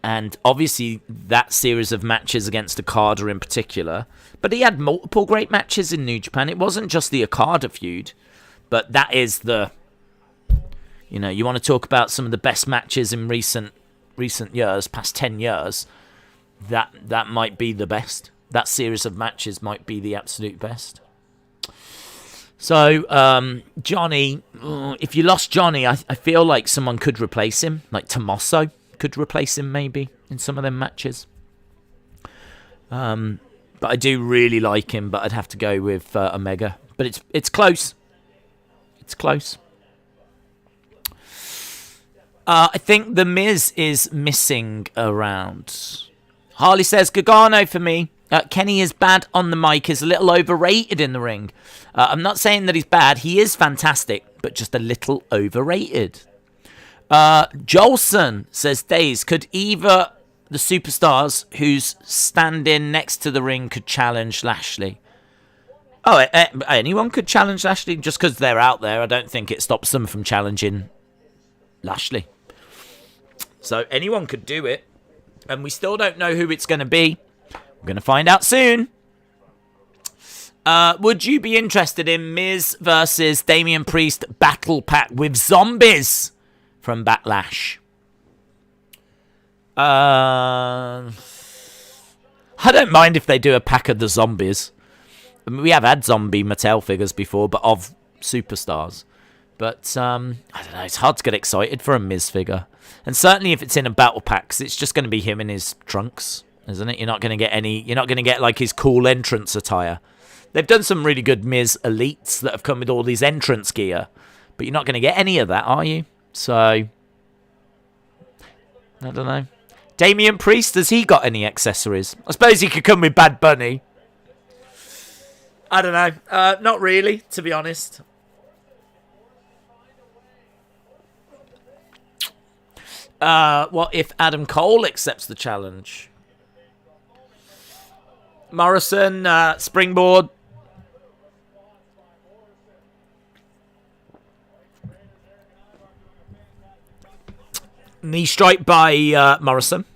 and obviously that series of matches against Okada in particular. But he had multiple great matches in New Japan. It wasn't just the Okada feud, but that is the, you know, you want to talk about some of the best matches in recent years, past 10 years, that might be the best. That series of matches might be the absolute best. So, Johnny, if you lost Johnny, I feel like someone could replace him, like Tommaso could replace him maybe in some of them matches. But I do really like him, but I'd have to go with Omega. But it's close. It's close. I think The Miz is missing around. Harley says, Gargano for me. Kenny is bad on the mic, is a little overrated in the ring. I'm not saying that he's bad. He is fantastic, but just a little overrated. Jolson says, Days, could either the superstars who's standing next to the ring could challenge Lashley? Oh, anyone could challenge Lashley just because they're out there. I don't think it stops them from challenging Lashley. So anyone could do it. And we still don't know who it's going to be. We're going to find out soon. Would you be interested in Miz versus Damian Priest battle pack with zombies from Backlash? I don't mind if they do a pack of the zombies. I mean, we have had zombie Mattel figures before, but of superstars. But, I don't know, it's hard to get excited for a Miz figure. And certainly if it's in a battle pack, 'cause it's just going to be him in his trunks, isn't it? You're not going to get like his cool entrance attire. They've done some really good Miz Elites that have come with all these entrance gear. But you're not going to get any of that, are you? So, I don't know. Damian Priest, has he got any accessories? I suppose he could come with Bad Bunny. I don't know. Not really, to be honest. What if Adam Cole accepts the challenge? Morrison, springboard. Knee strike by Morrison.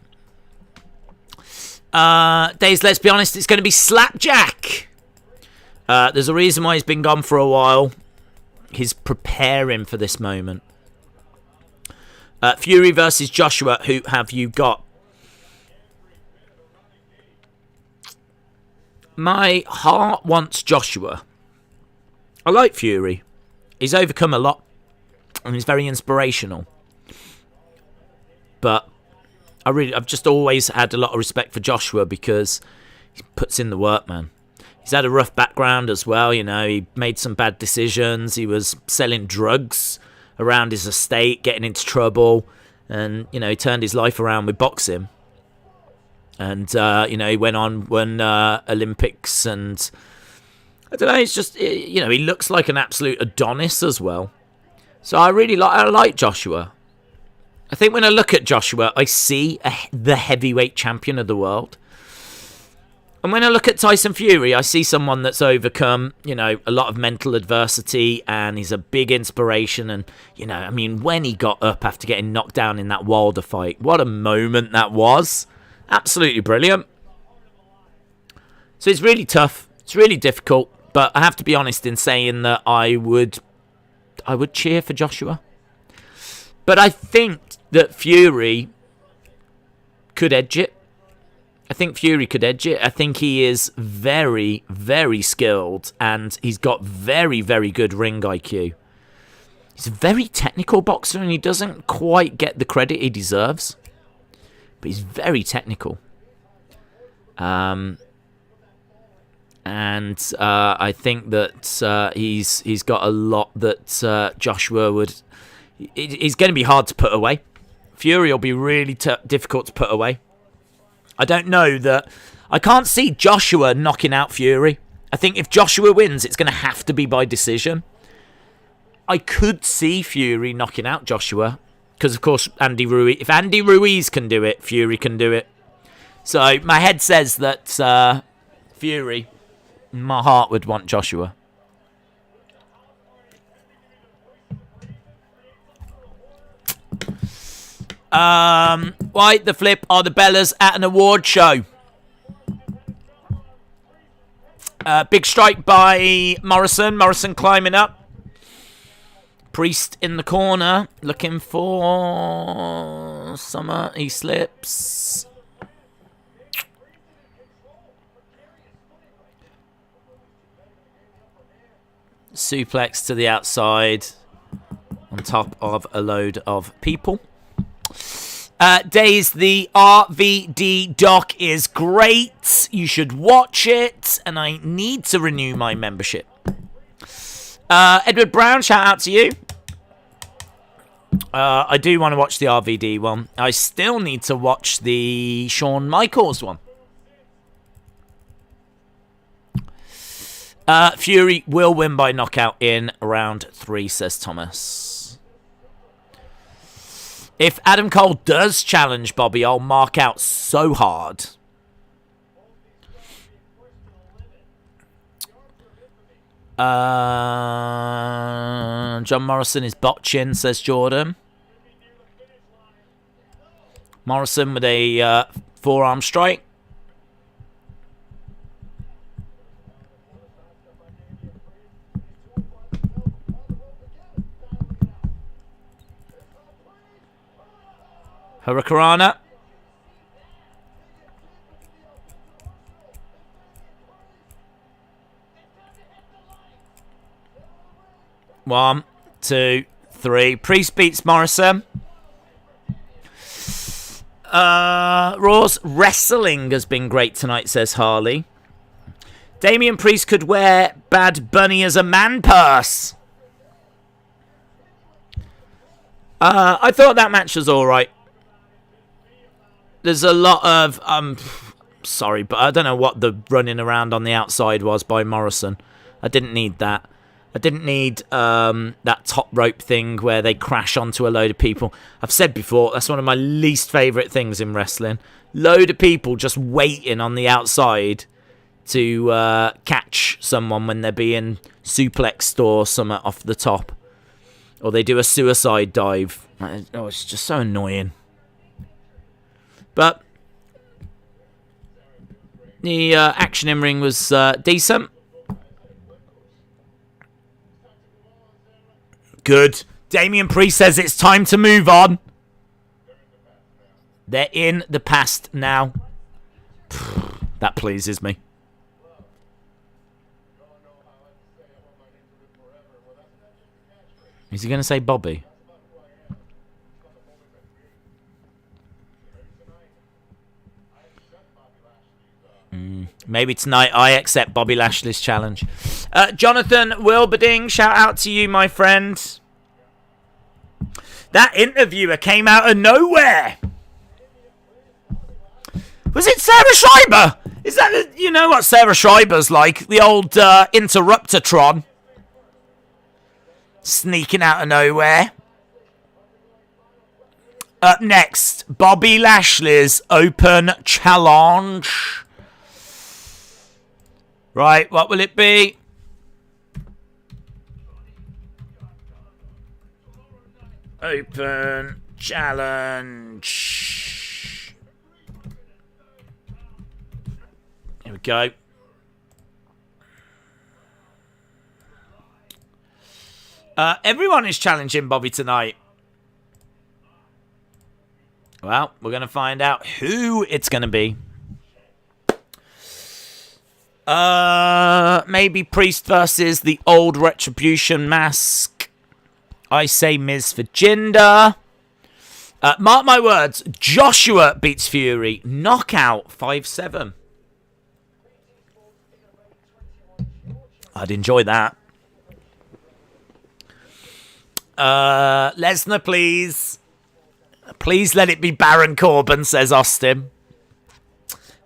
Days, let's be honest, it's going to be Slapjack. There's a reason why he's been gone for a while. He's preparing for this moment. Fury versus Joshua. Who have you got? My heart wants Joshua. I like Fury. He's overcome a lot. And he's very inspirational. But I've just always had a lot of respect for Joshua because he puts in the work, man. He's had a rough background as well, you know. He made some bad decisions. He was selling drugs around his estate, getting into trouble. And, you know, he turned his life around with boxing. And, you know, he went on, won Olympics. And, I don't know, it's just, you know, he looks like an absolute Adonis as well. So I like Joshua. I think when I look at Joshua, I see the heavyweight champion of the world. And when I look at Tyson Fury, I see someone that's overcome, you know, a lot of mental adversity, and he's a big inspiration. And, you know, I mean, when he got up after getting knocked down in that Wilder fight, what a moment that was. Absolutely brilliant. So it's really tough. It's really difficult. But I have to be honest in saying that I would cheer for Joshua. But I think that Fury could edge it. I think he is very, very skilled, and he's got very, very good ring IQ. He's a very technical boxer, and he doesn't quite get the credit he deserves. But he's very technical. And I think that he's got a lot that Joshua would... He's going to be hard to put away. Fury will be really difficult to put away. I don't know that... I can't see Joshua knocking out Fury. I think if Joshua wins, it's going to have to be by decision. I could see Fury knocking out Joshua. Because, of course, Andy Ruiz... If Andy Ruiz can do it, Fury can do it. So, my head says that Fury... My heart would want Joshua. Why the flip are the Bellas at an award show? Big strike by Morrison. Morrison climbing up. Priest in the corner. Looking for Summer. He slips. Suplex to the outside. On top of a load of people. Days, the RVD doc is great. You should watch it. And I need to renew my membership. Edward Brown, shout out to you. I do want to watch the RVD one. I still need to watch the Shawn Michaels one. Fury will win by knockout in round 3, says Thomas. If Adam Cole does challenge Bobby, I'll mark out so hard. John Morrison is botching, says Jordan. Morrison with a forearm strike. Hurricanrana. One, two, three. Priest beats Morrison. Raw's wrestling has been great tonight, says Harley. Damian Priest could wear Bad Bunny as a man purse. I thought that match was alright. There's a lot of... sorry, but I don't know what the running around on the outside was by Morrison. I didn't need that. I didn't need that top rope thing where they crash onto a load of people. I've said before, that's one of my least favourite things in wrestling. Load of people just waiting on the outside to catch someone when they're being suplexed or something off the top. Or they do a suicide dive. Oh, it's just so annoying. But The action in ring was decent. Good. Damian Priest says it's time to move on. They're in the past now. That pleases me. Is he going to say Bobby? Maybe tonight I accept Bobby Lashley's challenge. Jonathan Wilberding, shout out to you, my friend. That interviewer came out of nowhere. Was it Sarah Schreiber? Is that, you know what Sarah Schreiber's like? The old Interruptatron. Sneaking out of nowhere. Up next, Bobby Lashley's Open Challenge. Right, what will it be? Open Challenge. Here we go. Everyone is challenging Bobby tonight. Well, we're going to find out who it's going to be. Maybe Priest versus the old Retribution mask. I say Miz for Jinder. Mark my words, Joshua beats Fury. Knockout 5-7. I'd enjoy that. Lesnar, please. Please let it be Baron Corbin, says Austin.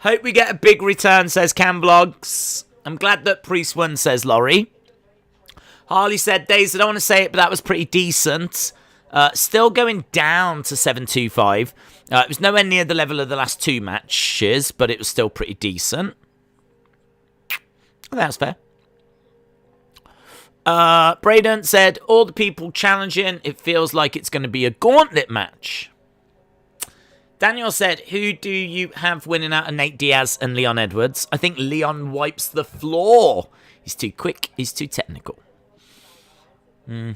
Hope we get a big return, says Camvlogs. I'm glad that Priest won, says Laurie. Harley said, Days, I don't want to say it, but that was pretty decent. Still going down to 725. It was nowhere near the level of the last two matches, but it was still pretty decent. That's fair. Braden said, all the people challenging, it feels like it's going to be a gauntlet match. Daniel said, who do you have winning out of Nate Diaz and Leon Edwards? I think Leon wipes the floor. He's too quick. He's too technical. I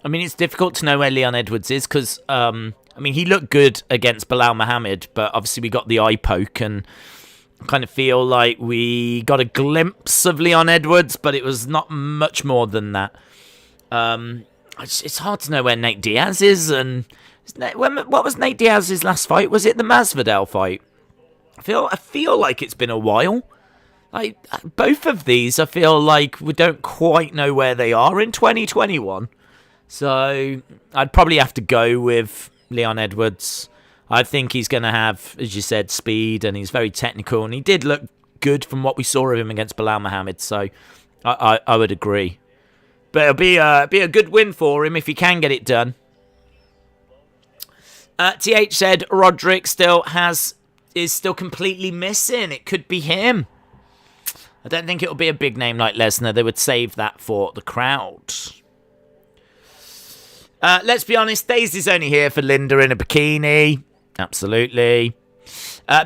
mean, it's difficult to know where Leon Edwards is because, he looked good against Bilal Muhammad, but obviously we got the eye poke and kind of feel like we got a glimpse of Leon Edwards, but it was not much more than that. It's hard to know where Nate Diaz is, and what was Nate Diaz's last fight? Was it the Masvidal fight? I feel like it's been a while. Like both of these, I feel like we don't quite know where they are in 2021. So I'd probably have to go with Leon Edwards. I think he's going to have, as you said, speed, and he's very technical, and he did look good from what we saw of him against Bilal Muhammad. So I would agree. But it'll be a good win for him if he can get it done. TH said Roderick is still completely missing. It could be him. I don't think it'll be a big name like Lesnar. They would save that for the crowd. Let's be honest, Daisy's only here for Linda in a bikini. Absolutely.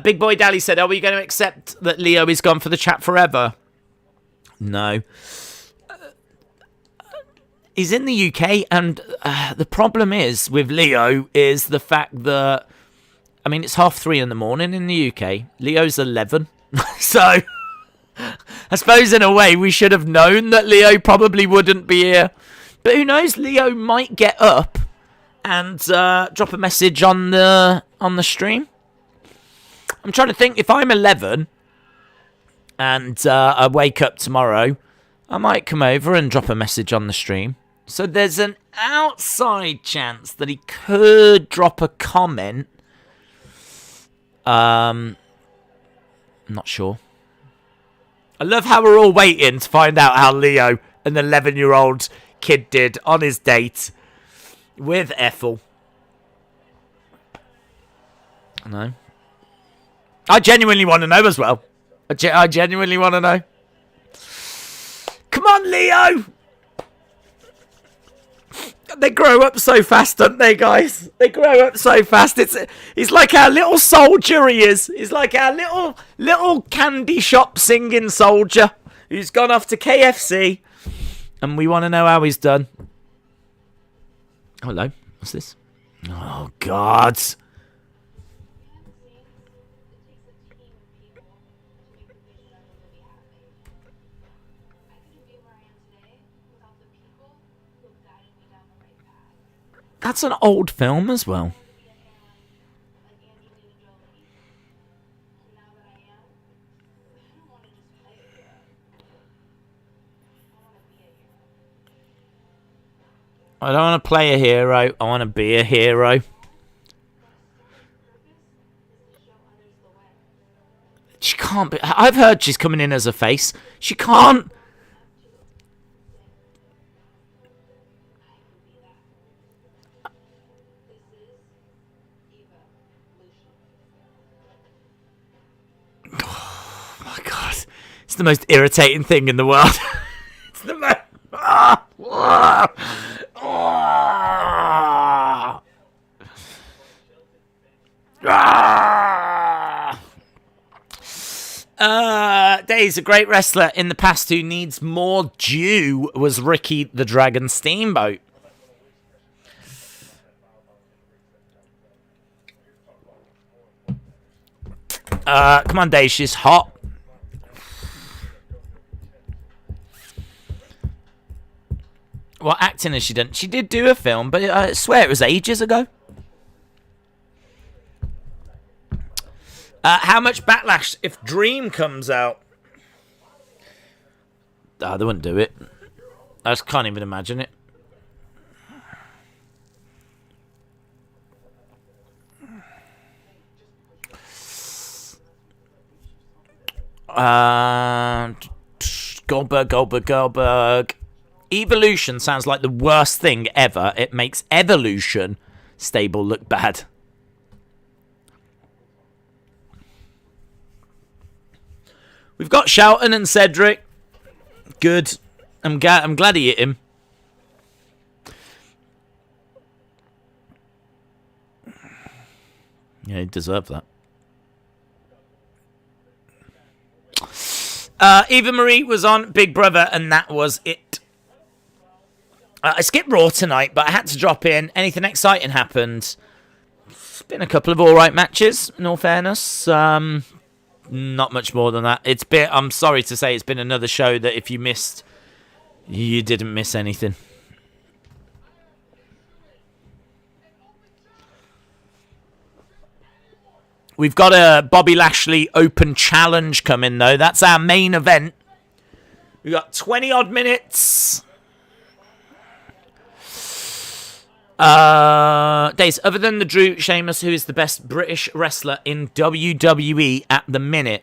Big Boy Dally said, are we going to accept that Leo is gone for the chat forever? No. He's in the UK, and the problem is with Leo is the fact that, it's 3:30 in the morning in the UK. Leo's 11. So, I suppose in a way we should have known that Leo probably wouldn't be here. But who knows, Leo might get up and drop a message on the stream. I'm trying to think, if I'm 11 and I wake up tomorrow, I might come over and drop a message on the stream. So there's an outside chance that he could drop a comment. I'm not sure. I love how we're all waiting to find out how Leo, an 11-year-old kid, did on his date with Ethel. I know. I genuinely want to know as well. I genuinely want to know. Come on, Leo! They grow up so fast, don't they, guys? They grow up so fast. He's like our little soldier, he is. He's like our little candy shop singing soldier who's gone off to KFC. And we want to know how he's done. Hello, what's this? Oh, God. That's an old film as well. I don't want to play a hero. I want to be a hero. She can't be. I've heard she's coming in as a face. She can't. Oh my God. It's the most irritating thing in the world. It's the most. Days, a great wrestler in the past who needs more due was Ricky the Dragon Steamboat. Come on, Dave, she's hot. What acting has she done? She did do a film, but I swear it was ages ago. How much backlash if Dream comes out? They wouldn't do it. I just can't even imagine it. Goldberg. Evolution sounds like the worst thing ever. It makes Evolution stable look bad. We've got Shelton and Cedric. Good. I'm glad he hit him. Yeah, he deserved that. Eva Marie was on Big Brother, and that was it. I skipped Raw tonight, but I had to drop in. Anything exciting happened? It's been a couple of alright matches, in all fairness. Not much more than that. I'm sorry to say, it's been another show that if you missed, you didn't miss anything. We've got a Bobby Lashley Open Challenge coming, though. That's our main event. We've got 20-odd minutes. Days, other than the Drew, Sheamus, who is the best British wrestler in WWE at the minute?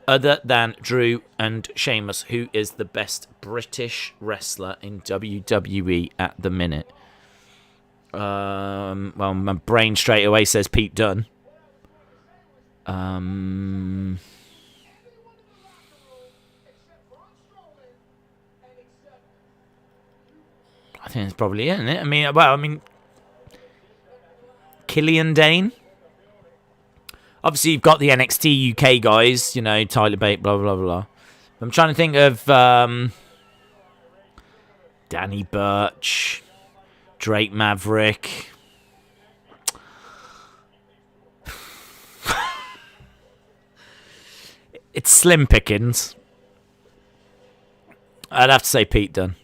Other than Drew and Sheamus, who is the best British wrestler in WWE at the minute? Well, my brain straight away says Pete Dunne. I think it's probably it, isn't it? I mean, Killian Dane. Obviously, you've got the NXT UK guys, you know, Tyler Bate, blah, blah, blah. I'm trying to think of Danny Burch, Drake Maverick. It's slim pickings. I'd have to say Pete Dunne.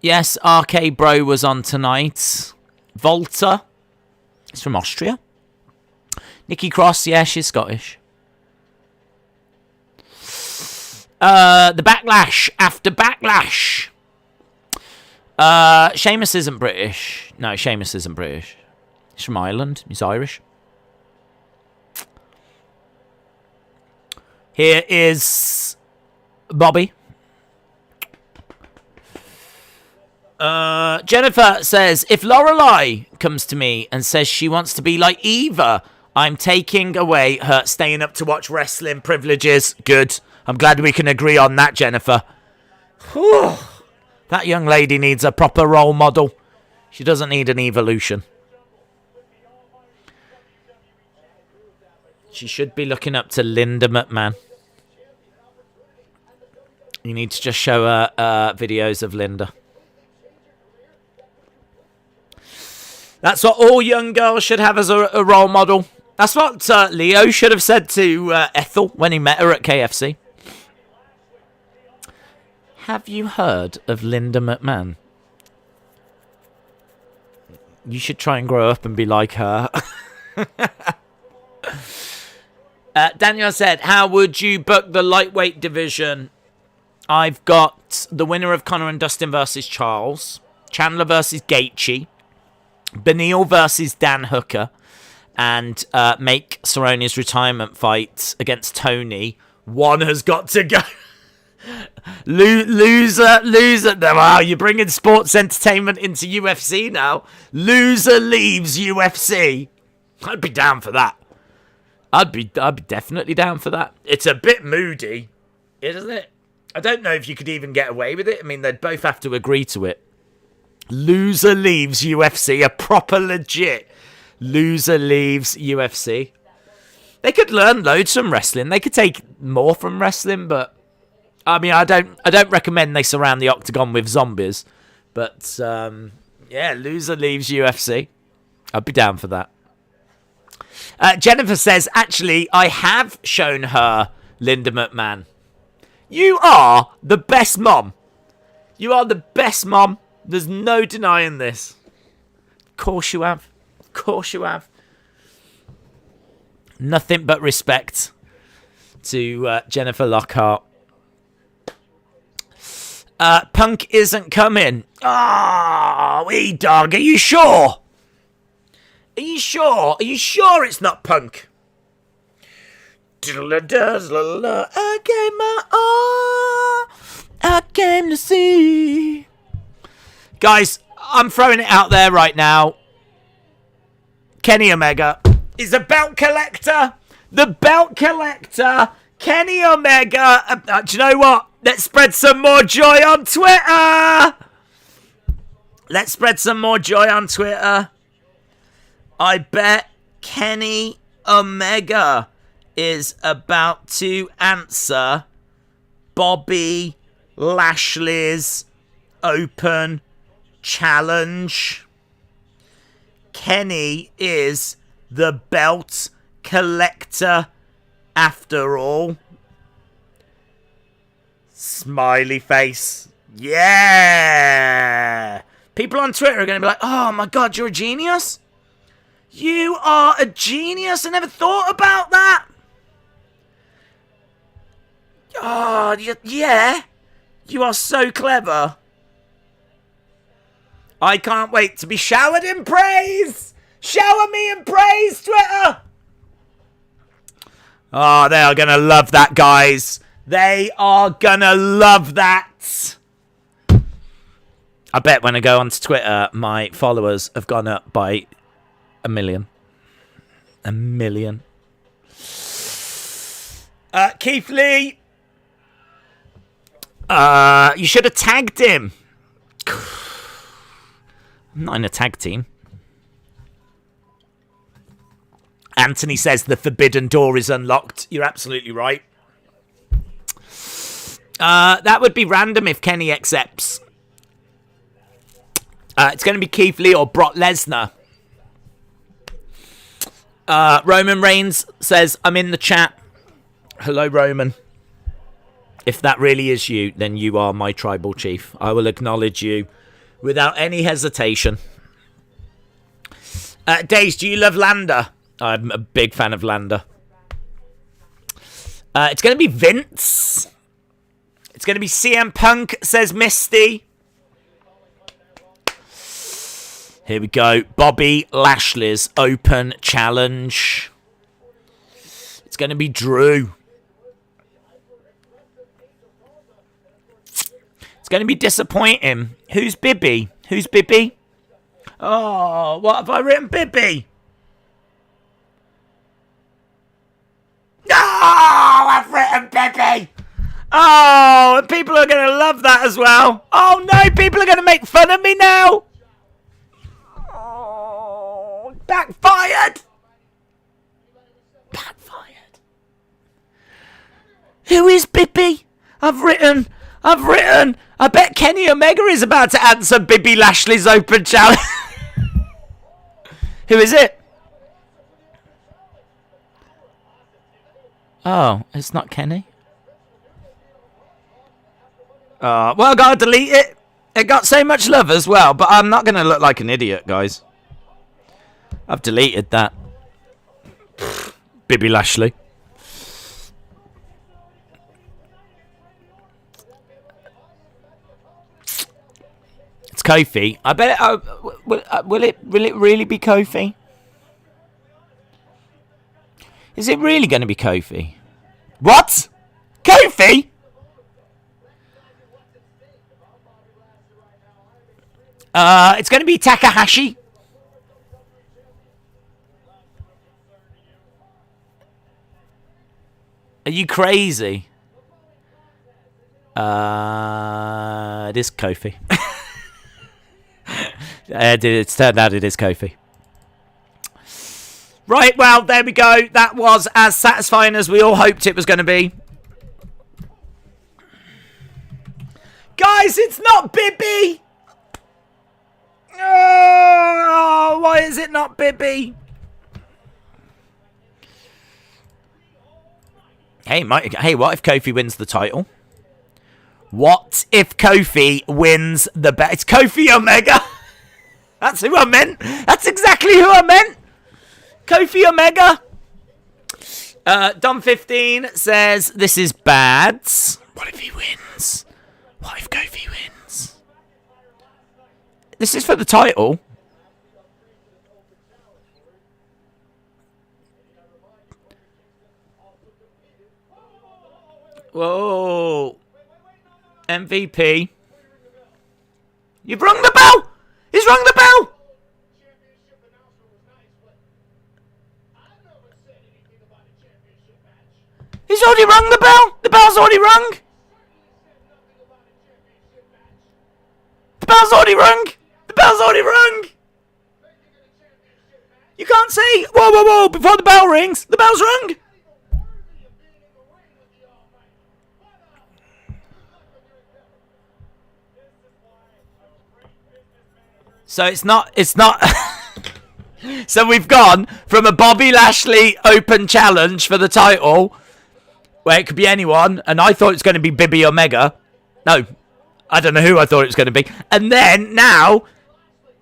Yes, RK Bro was on tonight. Volta. He's from Austria. Nikki Cross, yeah, she's Scottish. The Backlash. After Backlash. Sheamus isn't British. No, Sheamus isn't British. He's from Ireland. He's Irish. Here is Bobby. Jennifer says, if Lorelai comes to me and says she wants to be like Eva, I'm taking away her staying up to watch wrestling privileges. Good. I'm glad we can agree on that, Jennifer. Whew. That young lady needs a proper role model. She doesn't need an evolution. She should be looking up to Linda McMahon. You need to just show her videos of Linda. That's what all young girls should have as a role model. That's what Leo should have said to Ethel when he met her at KFC. Have you heard of Linda McMahon? You should try and grow up and be like her. Daniel said, how would you book the lightweight division? I've got the winner of Conor and Dustin versus Charles, Chandler versus Gaethje, Beneil versus Dan Hooker, and make Cerrone's retirement fight against Tony. One has got to go. Loser. Wow, you're bringing sports entertainment into UFC now. Loser leaves UFC. I'd be down for that. I'd be definitely down for that. It's a bit moody, isn't it? I don't know if you could even get away with it. I mean, they'd both have to agree to it. Loser leaves UFC. A proper legit loser leaves UFC. They could learn loads from wrestling. They could take more from wrestling, but I mean, I don't recommend they surround the octagon with zombies. But yeah, loser leaves UFC. I'd be down for that. Jennifer says, actually, I have shown her Linda McMahon. You are the best mom. You are the best mom. There's no denying this. Of course you have. Of course you have. Nothing but respect to Jennifer Lockhart. Punk isn't coming. Oh, E-Dog, are you sure? Are you sure? Are you sure it's not Punk? I gave my all. I came to see. Guys, I'm throwing it out there right now. Kenny Omega is a belt collector. The belt collector. Kenny Omega. Do you know what? Let's spread some more joy on Twitter. Let's spread some more joy on Twitter. I bet Kenny Omega is about to answer Bobby Lashley's open challenge. Kenny is the belt collector after all. Smiley face. Yeah! People on Twitter are going to be like, oh my god, you're a genius? You are a genius. I never thought about that. Oh, yeah. You are so clever. I can't wait to be showered in praise. Shower me in praise, Twitter. Oh, they are going to love that, guys. They are going to love that. I bet when I go onto Twitter, my followers have gone up by 1 million. 1 million. Keith Lee. You should have tagged him. I'm not in a tag team. Anthony says the forbidden door is unlocked. You're absolutely right. That would be random if Kenny accepts. It's going to be Keith Lee or Brock Lesnar. Roman Reigns says, I'm in the chat. Hello, Roman. If that really is you, then you are my tribal chief. I will acknowledge you without any hesitation. Days, do you love Landa? I'm a big fan of Landa. It's going to be Vince. It's going to be CM Punk, says Misty. Here we go. Bobby Lashley's open challenge. It's going to be Drew. It's going to be disappointing. Who's Bibby? Who's Bibby? Oh, what have I written? Bibby. Oh, I've written Bibi. Oh, and people are going to love that as well. Oh, no, people are going to make fun of me now. Oh, backfired. Backfired. Who is Bibi? I've written. I bet Kenny Omega is about to answer Bibi Lashley's open challenge. Who is it? Oh, it's not Kenny. Well, I gotta delete it. It got so much love as well, but I'm not gonna look like an idiot, guys. I've deleted that. Bibi Lashley. It's Kofi. I bet it. Will it really be Kofi? Is it really going to be Kofi? What? Kofi? It's going to be Takahashi. Are you crazy? It is Kofi. It's turned out it is Kofi. Right, well, there we go. That was as satisfying as we all hoped it was going to be. Guys, it's not Bibi! Oh, why is it not Bibi? Hey, what if Kofi wins the title? What if Kofi wins the bet? It's Kofi Omega! That's who I meant! That's exactly who I meant! Kofi Omega! Dom15 says, this is bad. What if he wins? What if Kofi wins? This is for the title. Whoa. MVP. You've rung the bell! He's rung the bell! He's already rung the bell! The bell's already rung! The bell's already rung! The bell's already rung! You can't say, whoa, whoa, whoa, before the bell rings. The bell's rung! So it's not... So we've gone from a Bobby Lashley open challenge for the title, where it could be anyone, and I thought it was going to be Bibi Omega. No, I don't know who I thought it was going to be. And then, now,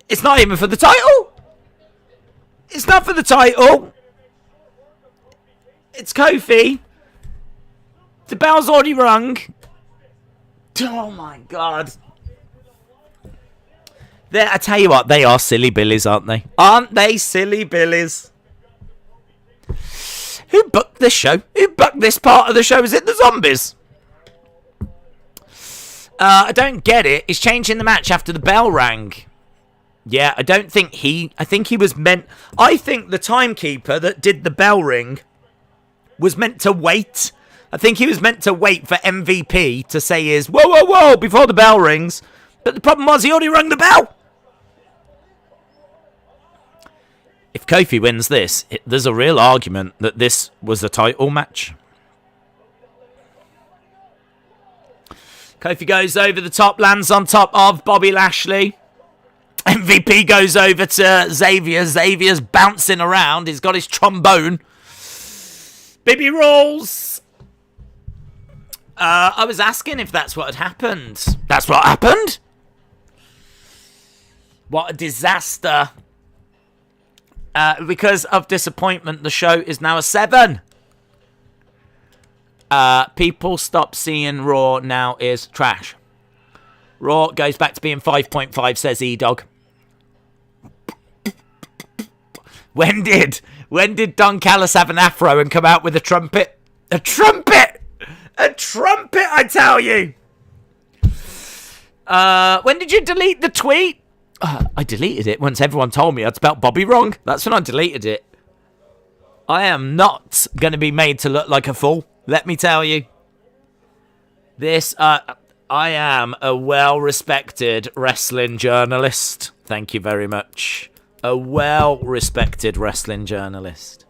it's not even for the title. It's not for the title. It's Kofi. The bell's already rung. Oh, my God. I tell you what, they are silly billies, aren't they? Aren't they silly billies? Who booked this show? Who booked this part of the show? Is it the zombies? I don't get it. He's changing the match after the bell rang. Yeah, I don't think I think he was meant... I think the timekeeper that did the bell ring was meant to wait. I think he was meant to wait for MVP to say his whoa, whoa, whoa before the bell rings. But the problem was he already rung the bell. If Kofi wins this, there's a real argument that this was a title match. Kofi goes over the top, lands on top of Bobby Lashley. MVP goes over to Xavier. Xavier's bouncing around. He's got his trombone. Bibi rolls. I was asking if that's what had happened. That's what happened? What a disaster. Because of disappointment, the show is now a 7. People stop seeing Raw now is trash. Raw goes back to being 5.5, says E-Dog. When did Don Callis have an afro and come out with a trumpet? A trumpet! A trumpet, I tell you! When did you delete the tweet? I deleted it once everyone told me I'd spelt Bobby wrong. That's when I deleted it. I am not going to be made to look like a fool. Let me tell you. I am a well-respected wrestling journalist. Thank you very much. A well-respected wrestling journalist.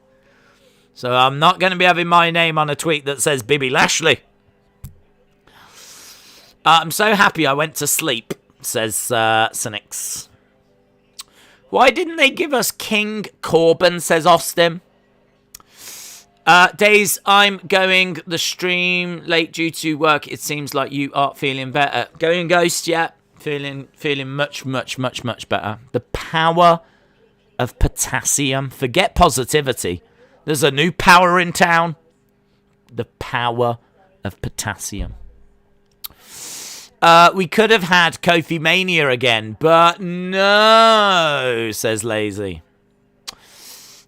So I'm not going to be having my name on a tweet that says Bibby Lashley. I'm so happy I went to sleep, says Cynics. Why didn't they give us King Corbin, says Austin. Days, I'm going the stream late due to work. It seems like you are feeling better. Going Ghost, yeah. Feeling much better. The power of potassium. Forget positivity. There's a new power in town. The power of potassium. We could have had Kofi Mania again, but no, says Lazy.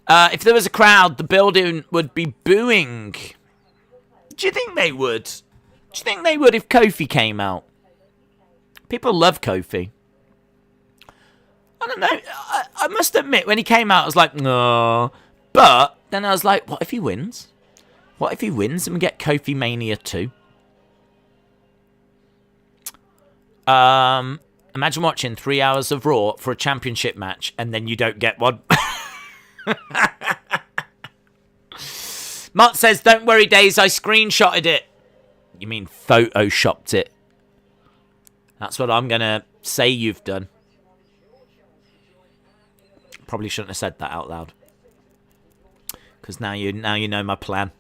If there was a crowd, the building would be booing. Do you think they would? Do you think they would if Kofi came out? People love Kofi. I don't know. I must admit, when he came out, I was like, no. But then I was like, what if he wins? What if he wins and we get Kofi Mania 2? Imagine watching 3 hours of Raw for a championship match and then you don't get one. Mark says, don't worry, Days, I screenshotted it. You mean photoshopped it? That's what I'm going to say you've done. Probably shouldn't have said that out loud. Because now you know my plan.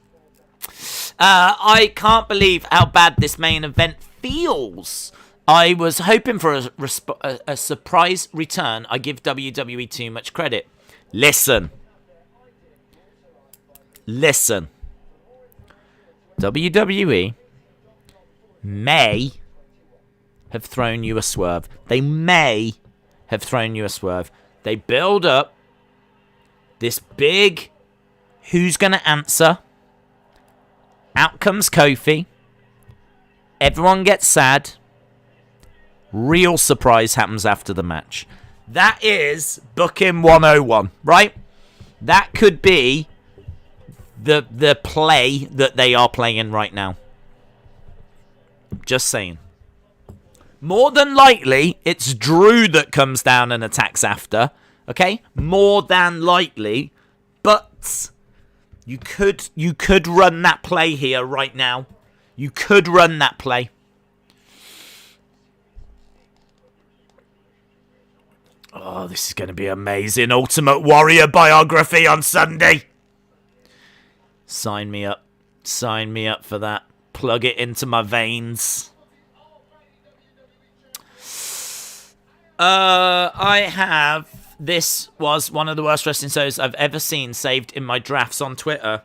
I can't believe how bad this main event feels. I was hoping for a surprise return. I give WWE too much credit. Listen. WWE may have thrown you a swerve. They may have thrown you a swerve. They build up this big who's going to answer. Out comes Kofi. Everyone gets sad. Real surprise happens after the match. That is booking 101, right? That could be the play that they are playing right now. Just saying. More than likely, it's Drew that comes down and attacks after. Okay? More than likely. But you could run that play here right now. You could run that play. Oh, this is going to be amazing. Ultimate Warrior biography on Sunday. Sign me up. Sign me up for that. Plug it into my veins. I have... This was one of the worst wrestling shows I've ever seen, saved in my drafts on Twitter.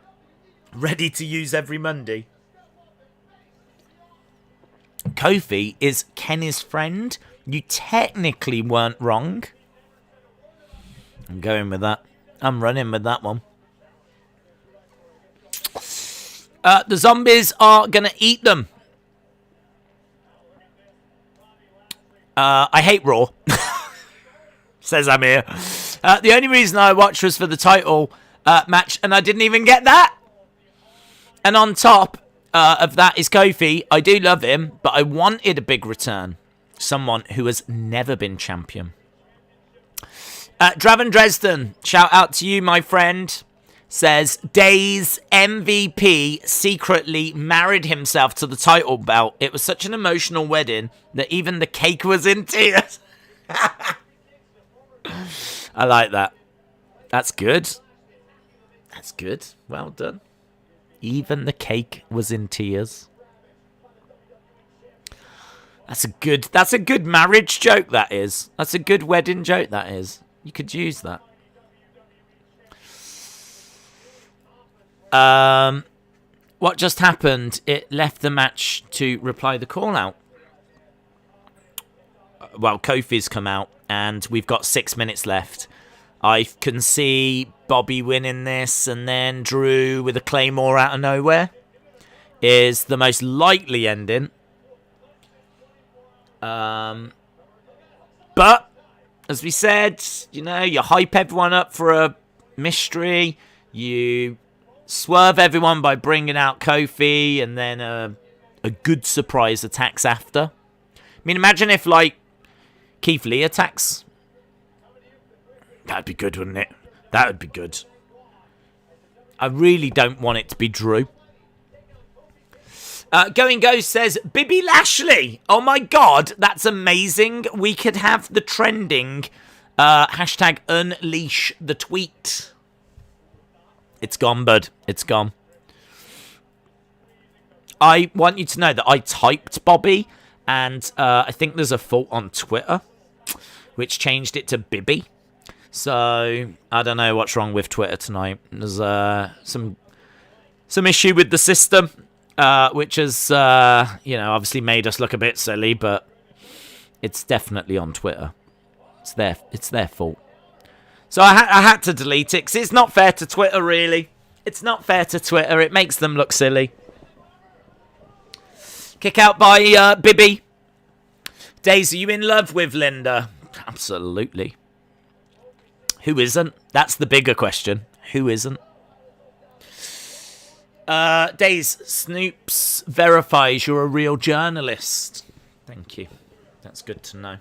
Ready to use every Monday. Kofi is Kenny's friend. You technically weren't wrong. I'm going with that. I'm running with that one. The zombies are going to eat them. I hate Raw. Says Amir. The only reason I watched was for the title match, and I didn't even get that. And on top of that is Kofi. I do love him, but I wanted a big return. Someone who has never been champion. Draven Dresden, shout out to you, my friend. Says, Days MVP secretly married himself to the title belt. It was such an emotional wedding that even the cake was in tears. I like that. That's good. That's good. Well done. Even the cake was in tears. That's a good marriage joke, that is. That's a good wedding joke, that is. You could use that. What just happened? It left the match to reply the call out. Well, Kofi's come out, and we've got 6 minutes left. I can see Bobby winning this, and then Drew with a Claymore out of nowhere is the most likely ending. But, as we said, you know, you hype everyone up for a mystery. You swerve everyone by bringing out Kofi, and then a good surprise attacks after. I mean, imagine if, like, Keith Lee attacks. That'd be good, wouldn't it? That would be good. I really don't want it to be Drew. Going Ghost says, Bibby Lashley. Oh my god, that's amazing. We could have the trending hashtag unleash the tweet. It's gone, bud. It's gone. I want you to know that I typed Bobby, and I think there's a fault on Twitter, which changed it to Bibby. So, I don't know what's wrong with Twitter tonight. There's some issue with the system, which has, obviously made us look a bit silly, but it's definitely on Twitter. It's their fault. So I had to delete it, because it's not fair to Twitter, really. It's not fair to Twitter. It makes them look silly. Kick out by Bibby. Daisy, are you in love with Linda? Absolutely. Who isn't? That's the bigger question. Who isn't? Days, Snoops verifies you're a real journalist. Thank you. That's good to know.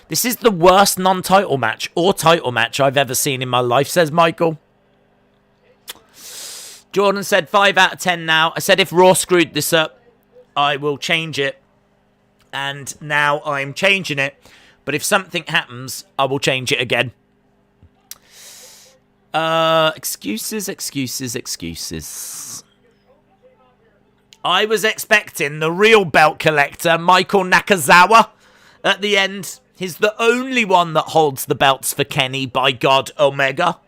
This is the worst non-title match or title match I've ever seen in my life, says Michael. Jordan said 5 out of 10 now. I said if Raw screwed this up, I will change it. And now I'm changing it. But if something happens, I will change it again. Excuses. I was expecting the real belt collector, Michael Nakazawa, at the end. He's the only one that holds the belts for Kenny, by God, Omega.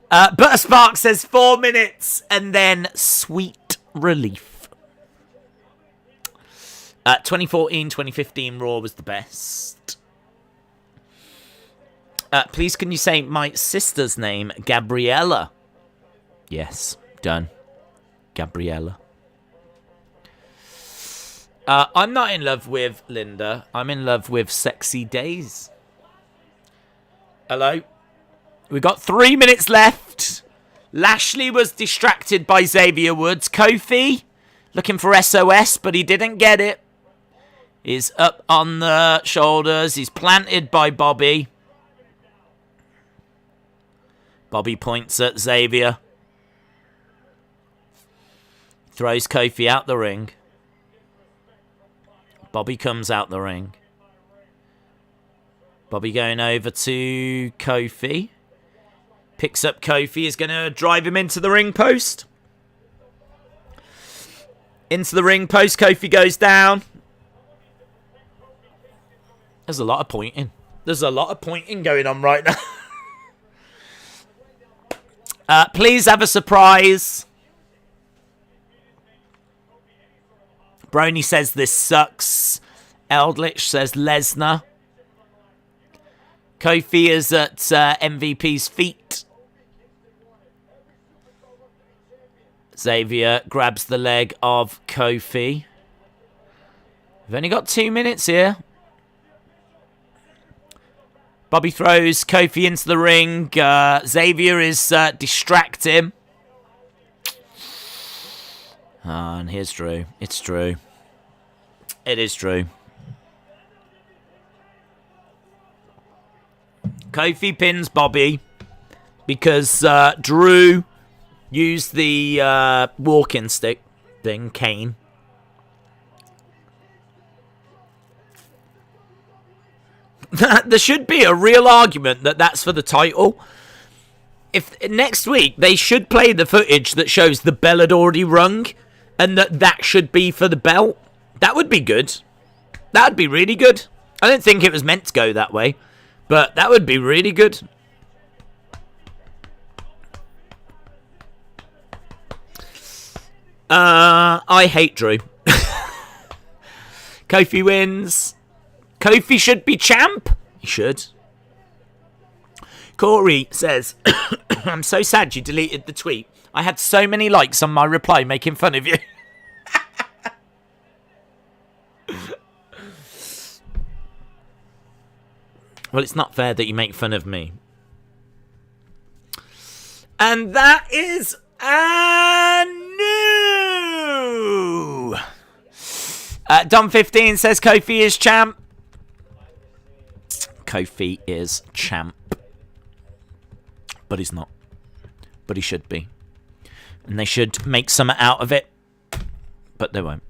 Butter Spark says 4 minutes, and then sweet relief. 2014-2015 Raw was the best. Please, can you say my sister's name, Gabriella? Yes, done. Gabriella. I'm not in love with Linda. I'm in love with Sexy Days. Hello? We got 3 minutes left. Lashley was distracted by Xavier Woods. Kofi, looking for SOS, but he didn't get it. He's up on the shoulders. He's planted by Bobby. Bobby points at Xavier. Throws Kofi out the ring. Bobby comes out the ring. Bobby going over to Kofi. Picks up Kofi. Is going to drive him into the ring post. Into the ring post. Kofi goes down. There's a lot of pointing. There's a lot of pointing going on right now. Please have a surprise. Brony says this sucks. Eldritch says Lesnar. Kofi is at MVP's feet. Xavier grabs the leg of Kofi. We've only got 2 minutes here. Bobby throws Kofi into the ring. Xavier is distracting. And here's Drew. It's Drew. It is Drew. Kofi pins Bobby because Drew used the walking stick thing, cane. There should be a real argument that that's for the title. If next week they should play the footage that shows the bell had already rung, and that should be for the belt. That would be good. That would be really good. I don't think it was meant to go that way, but that would be really good. I hate Drew. Kofi wins. Kofi should be champ. He should. Corey says, I'm so sad you deleted the tweet. I had so many likes on my reply making fun of you. Well, it's not fair that you make fun of me. And that is new. Dom 15 says Kofi is champ. Kofi is champ. But he's not. But he should be. And they should make something out of it. But they won't.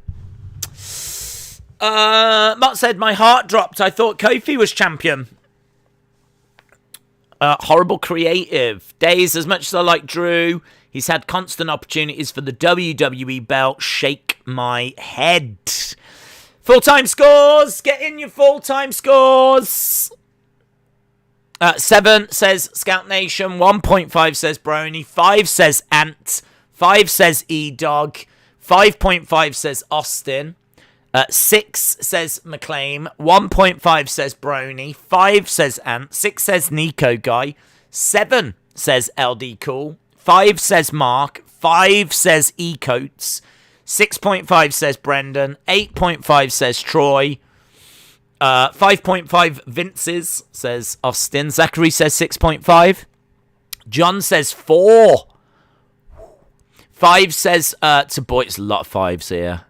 Mutt said, my heart dropped. I thought Kofi was champion. Horrible creative. Days, as much as I like Drew, he's had constant opportunities for the WWE belt. Shake my head. Full-time scores. Get in your full-time scores. 7 says Scout Nation. 1.5 says Brony. 5 says Ant. 5 says E-Dog. 5.5 says Austin. 6 says McClaim. 1.5 says Brony. 5 says Ant. 6 says Nico Guy. 7 says LD Cool. 5 says Mark. 5 says E-Coats. 6.5 says Brendan. 8.5 says Troy. 5.5 Vince's says Austin. Zachary says 6.5. John says 4. 5 says to boy, it's a lot of 5s here.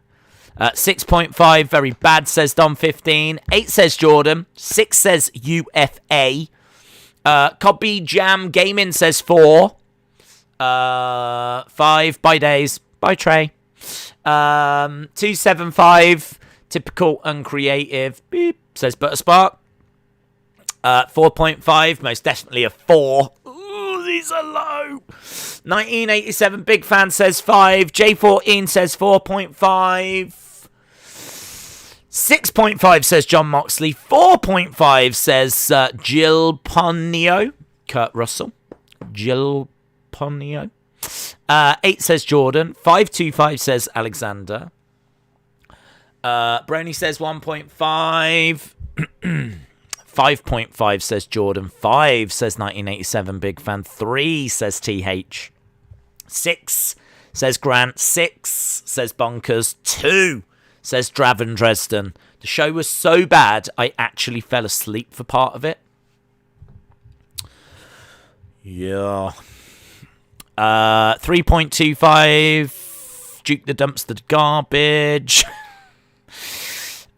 6.5 very bad says Dom 15. 8 says Jordan. 6 says UFA. Copy Jam Gaming says 4. 5 by Days. By Trey. 275 typical uncreative beep says Butterspark. 4.5 most definitely a 4. Ooh, these are low. 1987 big fan says 5. J14 says 4.5. 6.5 says John Moxley. 4.5 says Jill Ponio. Kurt Russell. Jill Ponio. 8 says Jordan. 525 says Alexander. Brony says 1.5. 5.5 says Jordan. 5 says 1987 big fan. 3 says TH. 6 says Grant. 6 says Bonkers. 2 says Draven Dresden. The show was so bad, I actually fell asleep for part of it. Yeah. 3.25. Duke the Dumpster Garbage.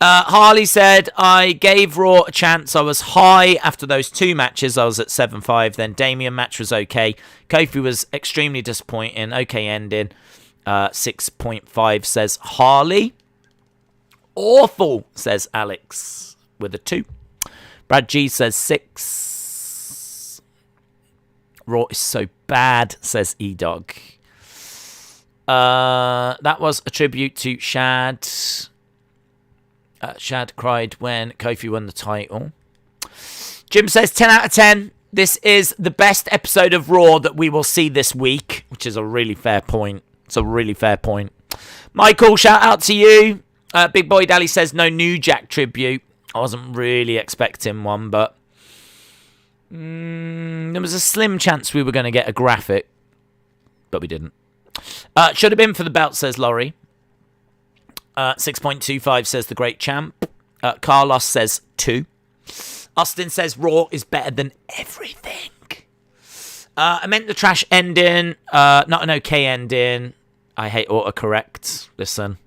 Harley said, I gave Raw a chance. I was high after those 2 matches. I was at 7.5. Then Damian match was okay. Kofi was extremely disappointing. Okay ending. 6.5 says Harley. Awful, says Alex, with a 2. Brad G says 6. Raw is so bad, says E-Dog. That was a tribute to Shad. Shad cried when Kofi won the title. Jim says 10 out of 10. This is the best episode of Raw that we will see this week, which is a really fair point. It's a really fair point. Michael, shout out to you. Big Boy Dally says no New Jack tribute. I wasn't really expecting one, but there was a slim chance we were going to get a graphic, but we didn't. Should have been for the belt, says Laurie. 6.25 says the Great Champ. Carlos says 2. Austin says Raw is better than everything. I meant the trash ending, not an okay ending. I hate autocorrect. Listen,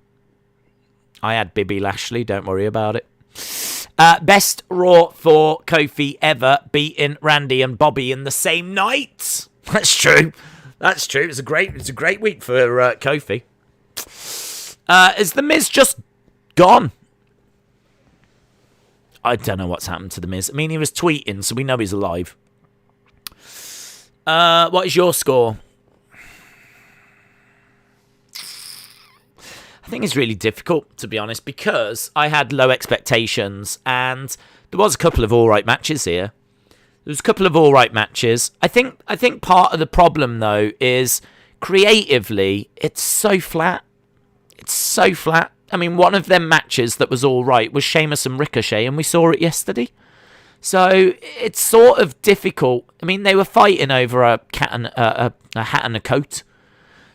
I had Bibby Lashley, don't worry about it. Best Raw for Kofi ever, beating Randy and Bobby in the same night. That's true. That's true. It's a great week for Kofi. Is The Miz just gone? I don't know what's happened to The Miz. I mean, he was tweeting, so we know he's alive. What is your score? I think it's really difficult, to be honest, because I had low expectations, and there was a couple of all-right matches here. There was a couple of all-right matches. I think part of the problem, though, is creatively, it's so flat. It's so flat. I mean, one of them matches that was all right was Sheamus and Ricochet, and we saw it yesterday. So it's sort of difficult. I mean, they were fighting over a hat and a coat.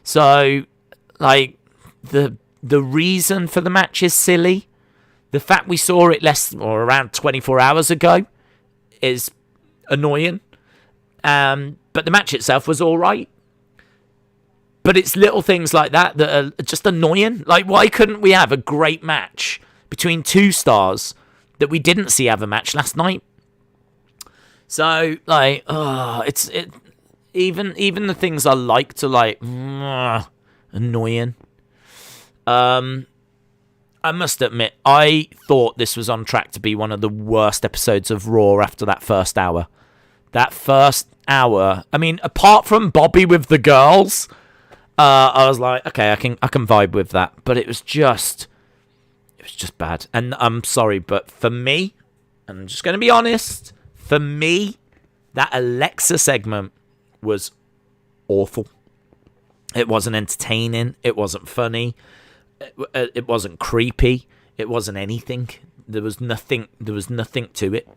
So, like, the reason for the match is silly. The fact we saw it less or around 24 hours ago is annoying. But the match itself was all right. But it's little things like that that are just annoying. Like, why couldn't we have a great match between two stars that we didn't see have a match last night? So, like, even the things I like to, like, annoying. I must admit, I thought this was on track to be one of the worst episodes of Raw after that first hour. That first hour, I mean, apart from Bobby with the girls, I was like, okay, I can vibe with that. But it was just bad. And I'm sorry, but for me, and I'm just going to be honest, for me, that Alexa segment was awful. It wasn't entertaining. It wasn't funny. It wasn't creepy. It wasn't anything. There was nothing to it.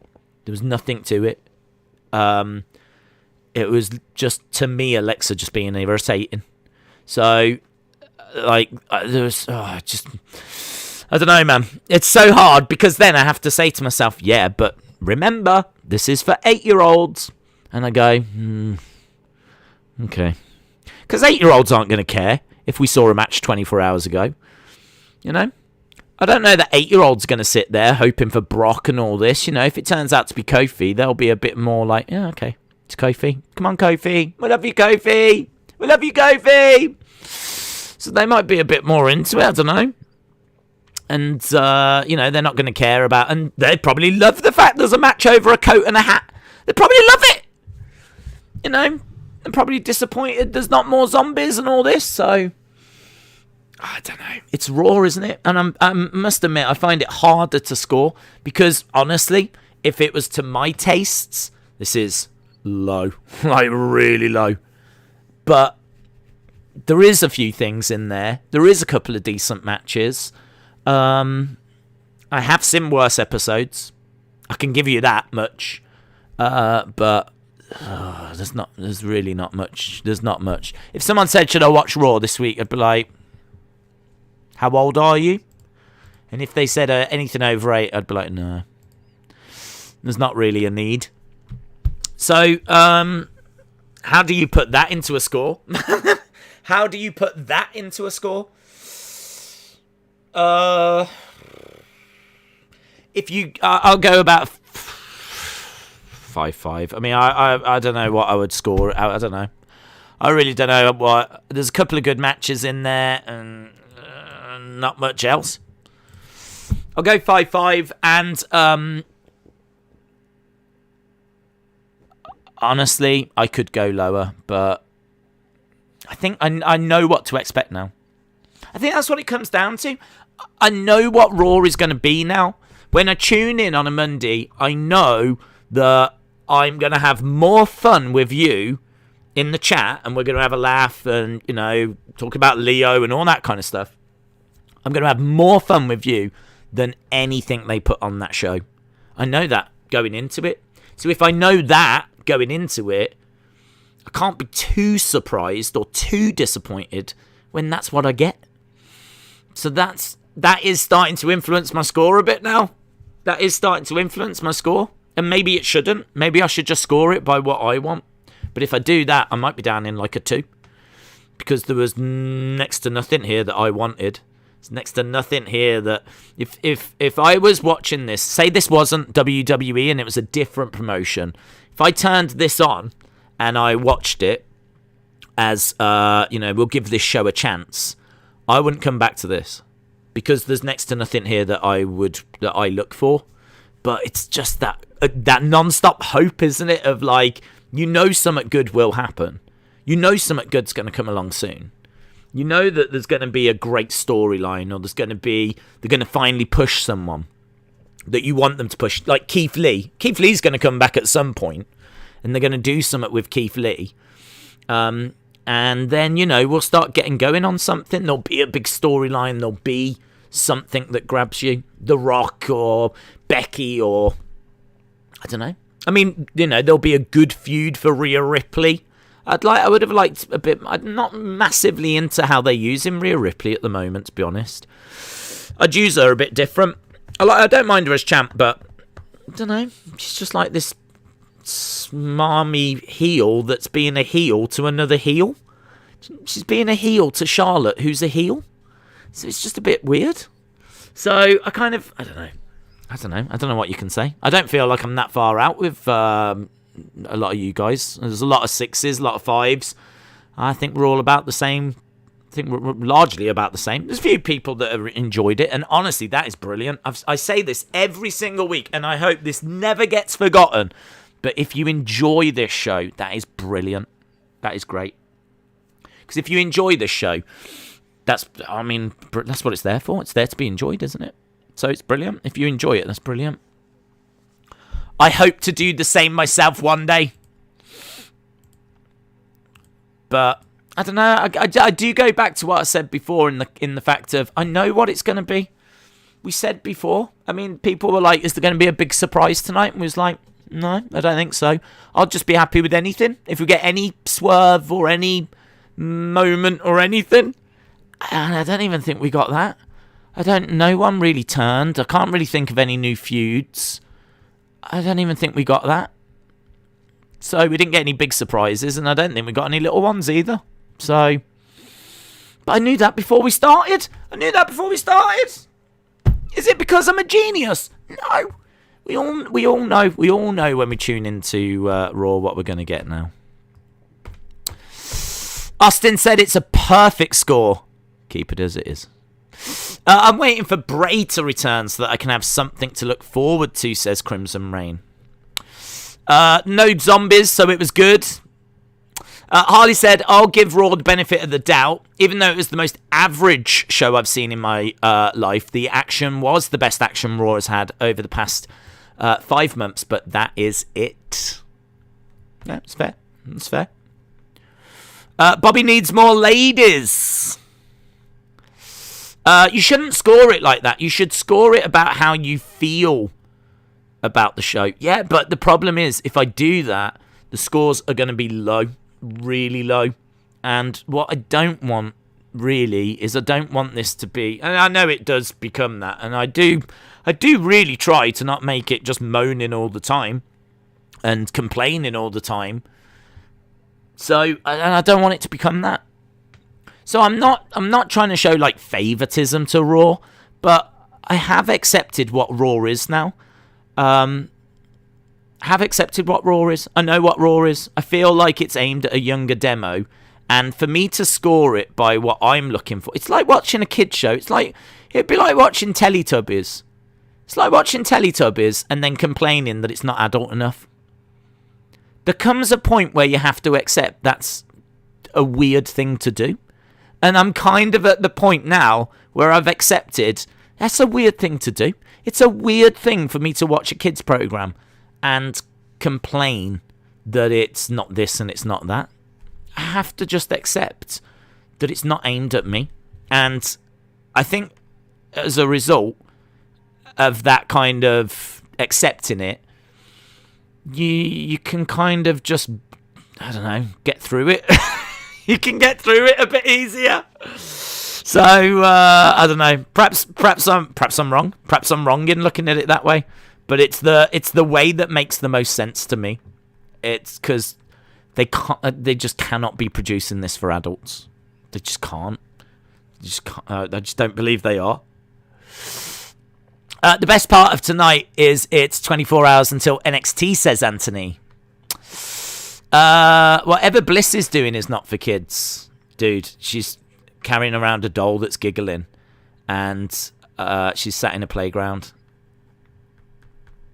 It was just, to me, Alexa just being irritating. So, like, there was I don't know, man. It's so hard because then I have to say to myself, yeah, but remember, this is for 8-year-olds. And I go, okay. Because 8-year-olds aren't going to care if we saw a match 24 hours ago. You know? I don't know that 8-year-olds going to sit there hoping for Brock and all this. You know, if it turns out to be Kofi, they'll be a bit more like, yeah, okay, it's Kofi. Come on, Kofi. We love you, Kofi. We love you, Kofi. So they might be a bit more into it. I don't know. And, you know, they're not going to care about... And they probably love the fact there's a match over a coat and a hat. They probably love it. You know? They're probably disappointed there's not more zombies and all this, so... I don't know. It's Raw, isn't it? And I must admit, I find it harder to score because, honestly, if it was to my tastes, this is low. Like, really low. But there is a few things in there. There is a couple of decent matches. I have seen worse episodes. I can give you that much. But there's really not much. There's not much. If someone said, should I watch Raw this week? I'd be like, how old are you? And if they said anything over 8, I'd be like, no. There's not really a need. So, how do you put that into a score? How do you put that into a score? If you... I'll go about 5-5. I mean, I don't know what I would score. I don't know. I really don't know what... There's a couple of good matches in there, and... not much else. I'll go 5-5, and honestly, I could go lower, but I think I know what to expect now. I think that's what it comes down to. I know what Raw is going to be now. When I tune in on a Monday, I know that I'm going to have more fun with you in the chat, and we're going to have a laugh and, you know, talk about Leo and all that kind of stuff. I'm going to have more fun with you than anything they put on that show. I know that going into it. So if I know that going into it, I can't be too surprised or too disappointed when that's what I get. So that is starting to influence my score a bit now. That is starting to influence my score. And maybe it shouldn't. Maybe I should just score it by what I want. But if I do that, I might be down in like a 2. Because there was next to nothing here that I wanted. Next to nothing here that if I was watching this, say this wasn't WWE and it was a different promotion, if I turned this on and I watched it as you know, we'll give this show a chance, I wouldn't come back to this because there's next to nothing here that I look for. But it's just that non-stop hope, isn't it, of like, you know, something good will happen, you know something good's going to come along soon. You know that there's going to be a great storyline, or they're going to finally push someone that you want them to push, like Keith Lee. Keith Lee's going to come back at some point, and they're going to do something with Keith Lee. And then, you know, we'll start getting going on something. There'll be a big storyline. There'll be something that grabs you. The Rock or Becky or... I don't know. I mean, you know, there'll be a good feud for Rhea Ripley. I would have liked a bit... I'm not massively into how they're using Rhea Ripley at the moment, to be honest. I'd use her a bit different. I don't mind her as champ, but... I don't know. She's just like this smarmy heel that's being a heel to another heel. She's being a heel to Charlotte, who's a heel. So it's just a bit weird. So I don't know. I don't know what you can say. I don't feel like I'm that far out with a lot of you guys. There's a lot of 6s, a lot of 5s. I think we're all about the same. I think we're largely about the same. There's a few people that have enjoyed it, and honestly, that is brilliant. I say this every single week, and I hope this never gets forgotten. But if you enjoy this show, that is brilliant. That is great. Because if you enjoy this show, that's what it's there for. It's there to be enjoyed, isn't it? So it's brilliant. If you enjoy it, that's brilliant. I hope to do the same myself one day. But I don't know. I do go back to what I said before in the fact of I know what it's going to be. We said before. I mean, people were like, "Is there going to be a big surprise tonight?" And we was like, "No, I don't think so. I'll just be happy with anything. If we get any swerve or any moment or anything." And I don't even think we got that. No one really turned. I can't really think of any new feuds. I don't even think we got that. So we didn't get any big surprises, and I don't think we got any little ones either. So, but I knew that before we started. Is it because I'm a genius? No. We all know when we tune into Raw what we're going to get now. Austin said it's a perfect score. Keep it as it is. I'm waiting for Bray to return so that I can have something to look forward to, says Crimson Rain. No zombies, so it was good. Harley said, I'll give Raw the benefit of the doubt. Even though it was the most average show I've seen in my life, the action was the best action Raw has had over the past 5 months, but that is it. Yeah, it's fair. It's fair. Bobby needs more ladies. You shouldn't score it like that. You should score it about how you feel about the show. Yeah, but the problem is, if I do that, the scores are going to be low, really low. And what I don't want, really, is I don't want this to be... And I know it does become that. And I do really try to not make it just moaning all the time and complaining all the time. So, and I don't want it to become that. So I'm not trying to show like favoritism to Raw, but I have accepted what Raw is now. Have accepted what Raw is. I know what Raw is. I feel like it's aimed at a younger demo, and for me to score it by what I'm looking for, it's like watching a kids show. It'd be like watching Teletubbies. It's like watching Teletubbies and then complaining that it's not adult enough. There comes a point where you have to accept that's a weird thing to do. And I'm kind of at the point now where I've accepted that's a weird thing to do. It's a weird thing for me to watch a kids program and complain that it's not this and it's not that. I have to just accept that it's not aimed at me. And I think as a result of that kind of accepting it, you can kind of just, I don't know, get through it. You can get through it a bit easier. So I don't know. Perhaps I'm wrong. Perhaps I'm wrong in looking at it that way. But it's the way that makes the most sense to me. It's because they just cannot be producing this for adults. They just can't. I just don't believe they are. The best part of tonight is it's 24 hours until NXT, says Anthony. Whatever Bliss is doing is not for kids, dude. She's carrying around a doll that's giggling, and she's sat in a playground.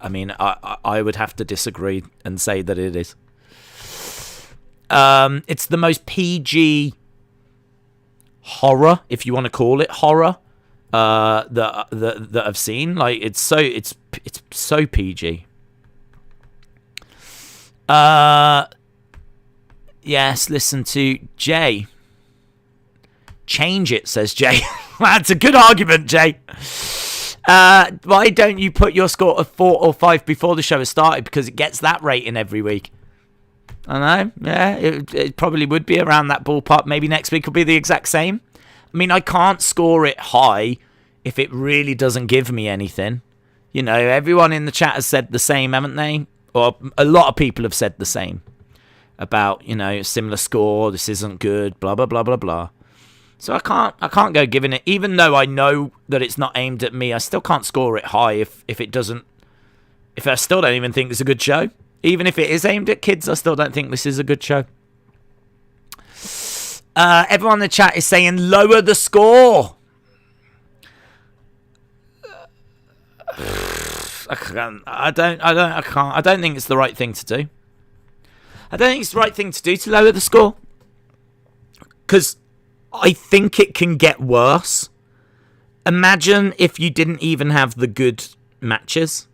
I mean, I would have to disagree and say that it is. It's the most PG horror, if you want to call it horror, that I've seen. Like it's so PG. Yes, listen to Jay. Change it, says Jay. That's a good argument, Jay. Why don't you put your score of 4 or 5 before the show has started? Because it gets that rating every week. I know, yeah, it probably would be around that ballpark. Maybe next week will be the exact same. I mean, I can't score it high if it really doesn't give me anything. You know, everyone in the chat has said the same, haven't they? Or a lot of people have said the same. about, a similar score. This isn't good. Blah blah blah blah blah. So I can't go giving it, even though I know that it's not aimed at me. I still can't score it high if I still don't even think it's a good show. Even if it is aimed at kids, I still don't think this is a good show. Everyone in the chat is saying lower the score. I don't think it's the right thing to do. I don't think it's the right thing to do to lower the score. Because I think it can get worse. Imagine if you didn't even have the good matches.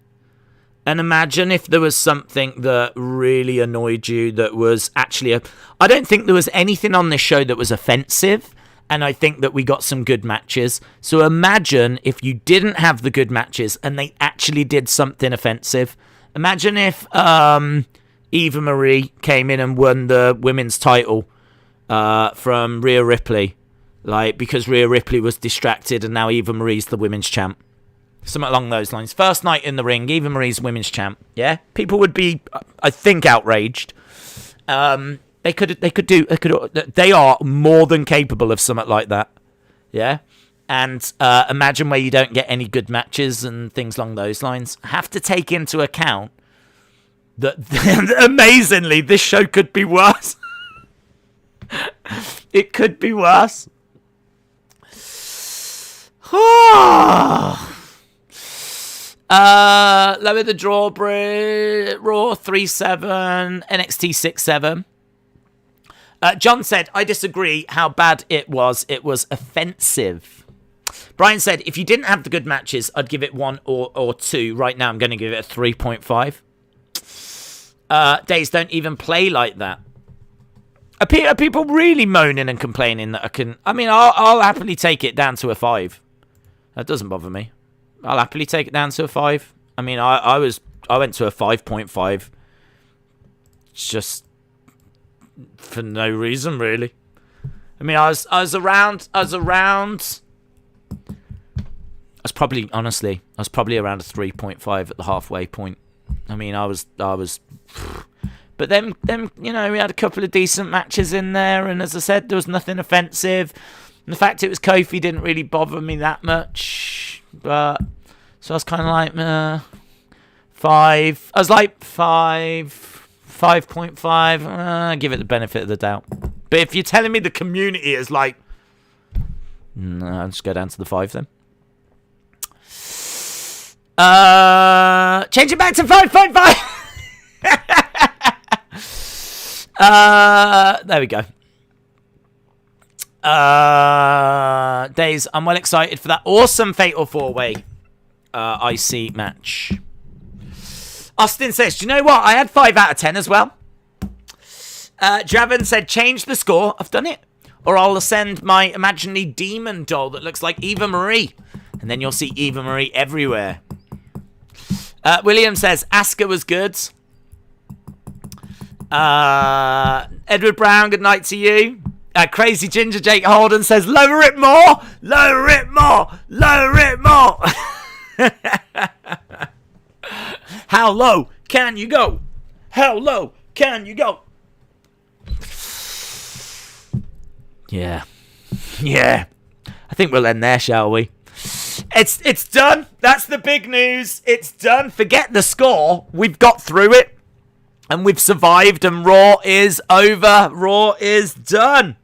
And imagine if there was something that really annoyed you that was actually I don't think there was anything on this show that was offensive. And I think that we got some good matches. So imagine if you didn't have the good matches and they actually did something offensive. Imagine if Eva Marie came in and won the women's title from Rhea Ripley. Because Rhea Ripley was distracted and now Eva Marie's the women's champ. Something along those lines. First night in the ring, Eva Marie's women's champ. Yeah? People would be, I think, outraged. They are more than capable of something like that. Yeah? And imagine where you don't get any good matches and things along those lines. Have to take into account that, amazingly, this show could be worse. It could be worse. Lower the drawbridge. Raw 3-7. NXT 6-7. John said, I disagree how bad it was. It was offensive. Brian said, if you didn't have the good matches, I'd give it 1 or 2. Right now, I'm going to give it a 3.5. Days don't even play like that. Are people really moaning and complaining that I can... I'll happily take it down to a 5. That doesn't bother me. I'll happily take it down to a 5. I went to a 5.5. Just... for no reason, really. I was probably around a 3.5 at the halfway point. But then, we had a couple of decent matches in there, and as I said, there was nothing offensive. And the fact it was Kofi didn't really bother me that much. But so I was kind of like 5. I was like 5.5. Give it the benefit of the doubt. But if you're telling me the community is like, no, I'll just go down to the 5 then. Change it back to 5.5. There we go. Days, I'm well excited for that awesome Fatal 4-Way IC match. Austin says, do you know what? I had 5 out of 10 as well. Draven said, change the score. I've done it. Or I'll send my imaginary demon doll that looks like Eva Marie. And then you'll see Eva Marie everywhere. William says, Asuka was good. Edward Brown, good night to you. Crazy Ginger Jake Holden says, lower it more. Lower it more. Lower it more. How low can you go? How low can you go? Yeah. I think we'll end there, shall we? It's done. That's the big news. It's done. Forget the score. We've got through it. And we've survived. And Raw is over. Raw is done.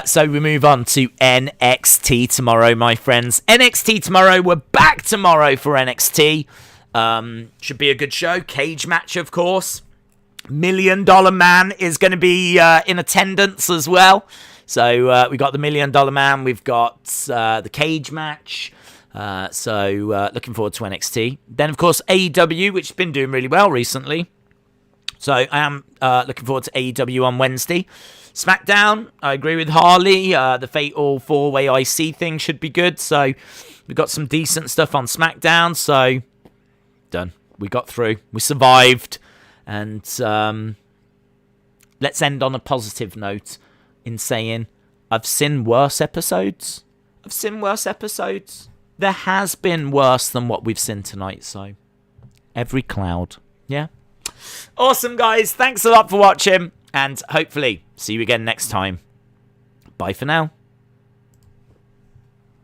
So we move on to NXT tomorrow, my friends. NXT tomorrow. We're back tomorrow for NXT. Should be a good show. Cage match, of course. $1 Million Man is going to be in attendance as well. So we got the $1 Million Man. We've got the cage match. So looking forward to NXT. Then, of course, AEW, which has been doing really well recently. So I am looking forward to AEW on Wednesday. SmackDown, I agree with Harley. The Fatal 4-Way IC thing should be good. So we've got some decent stuff on SmackDown. So done. We got through. We survived. And let's end on a positive note in saying I've seen worse episodes. There has been worse than what we've seen tonight. So every cloud. Yeah. Awesome, guys. Thanks a lot for watching, and hopefully see you again next time. Bye for now.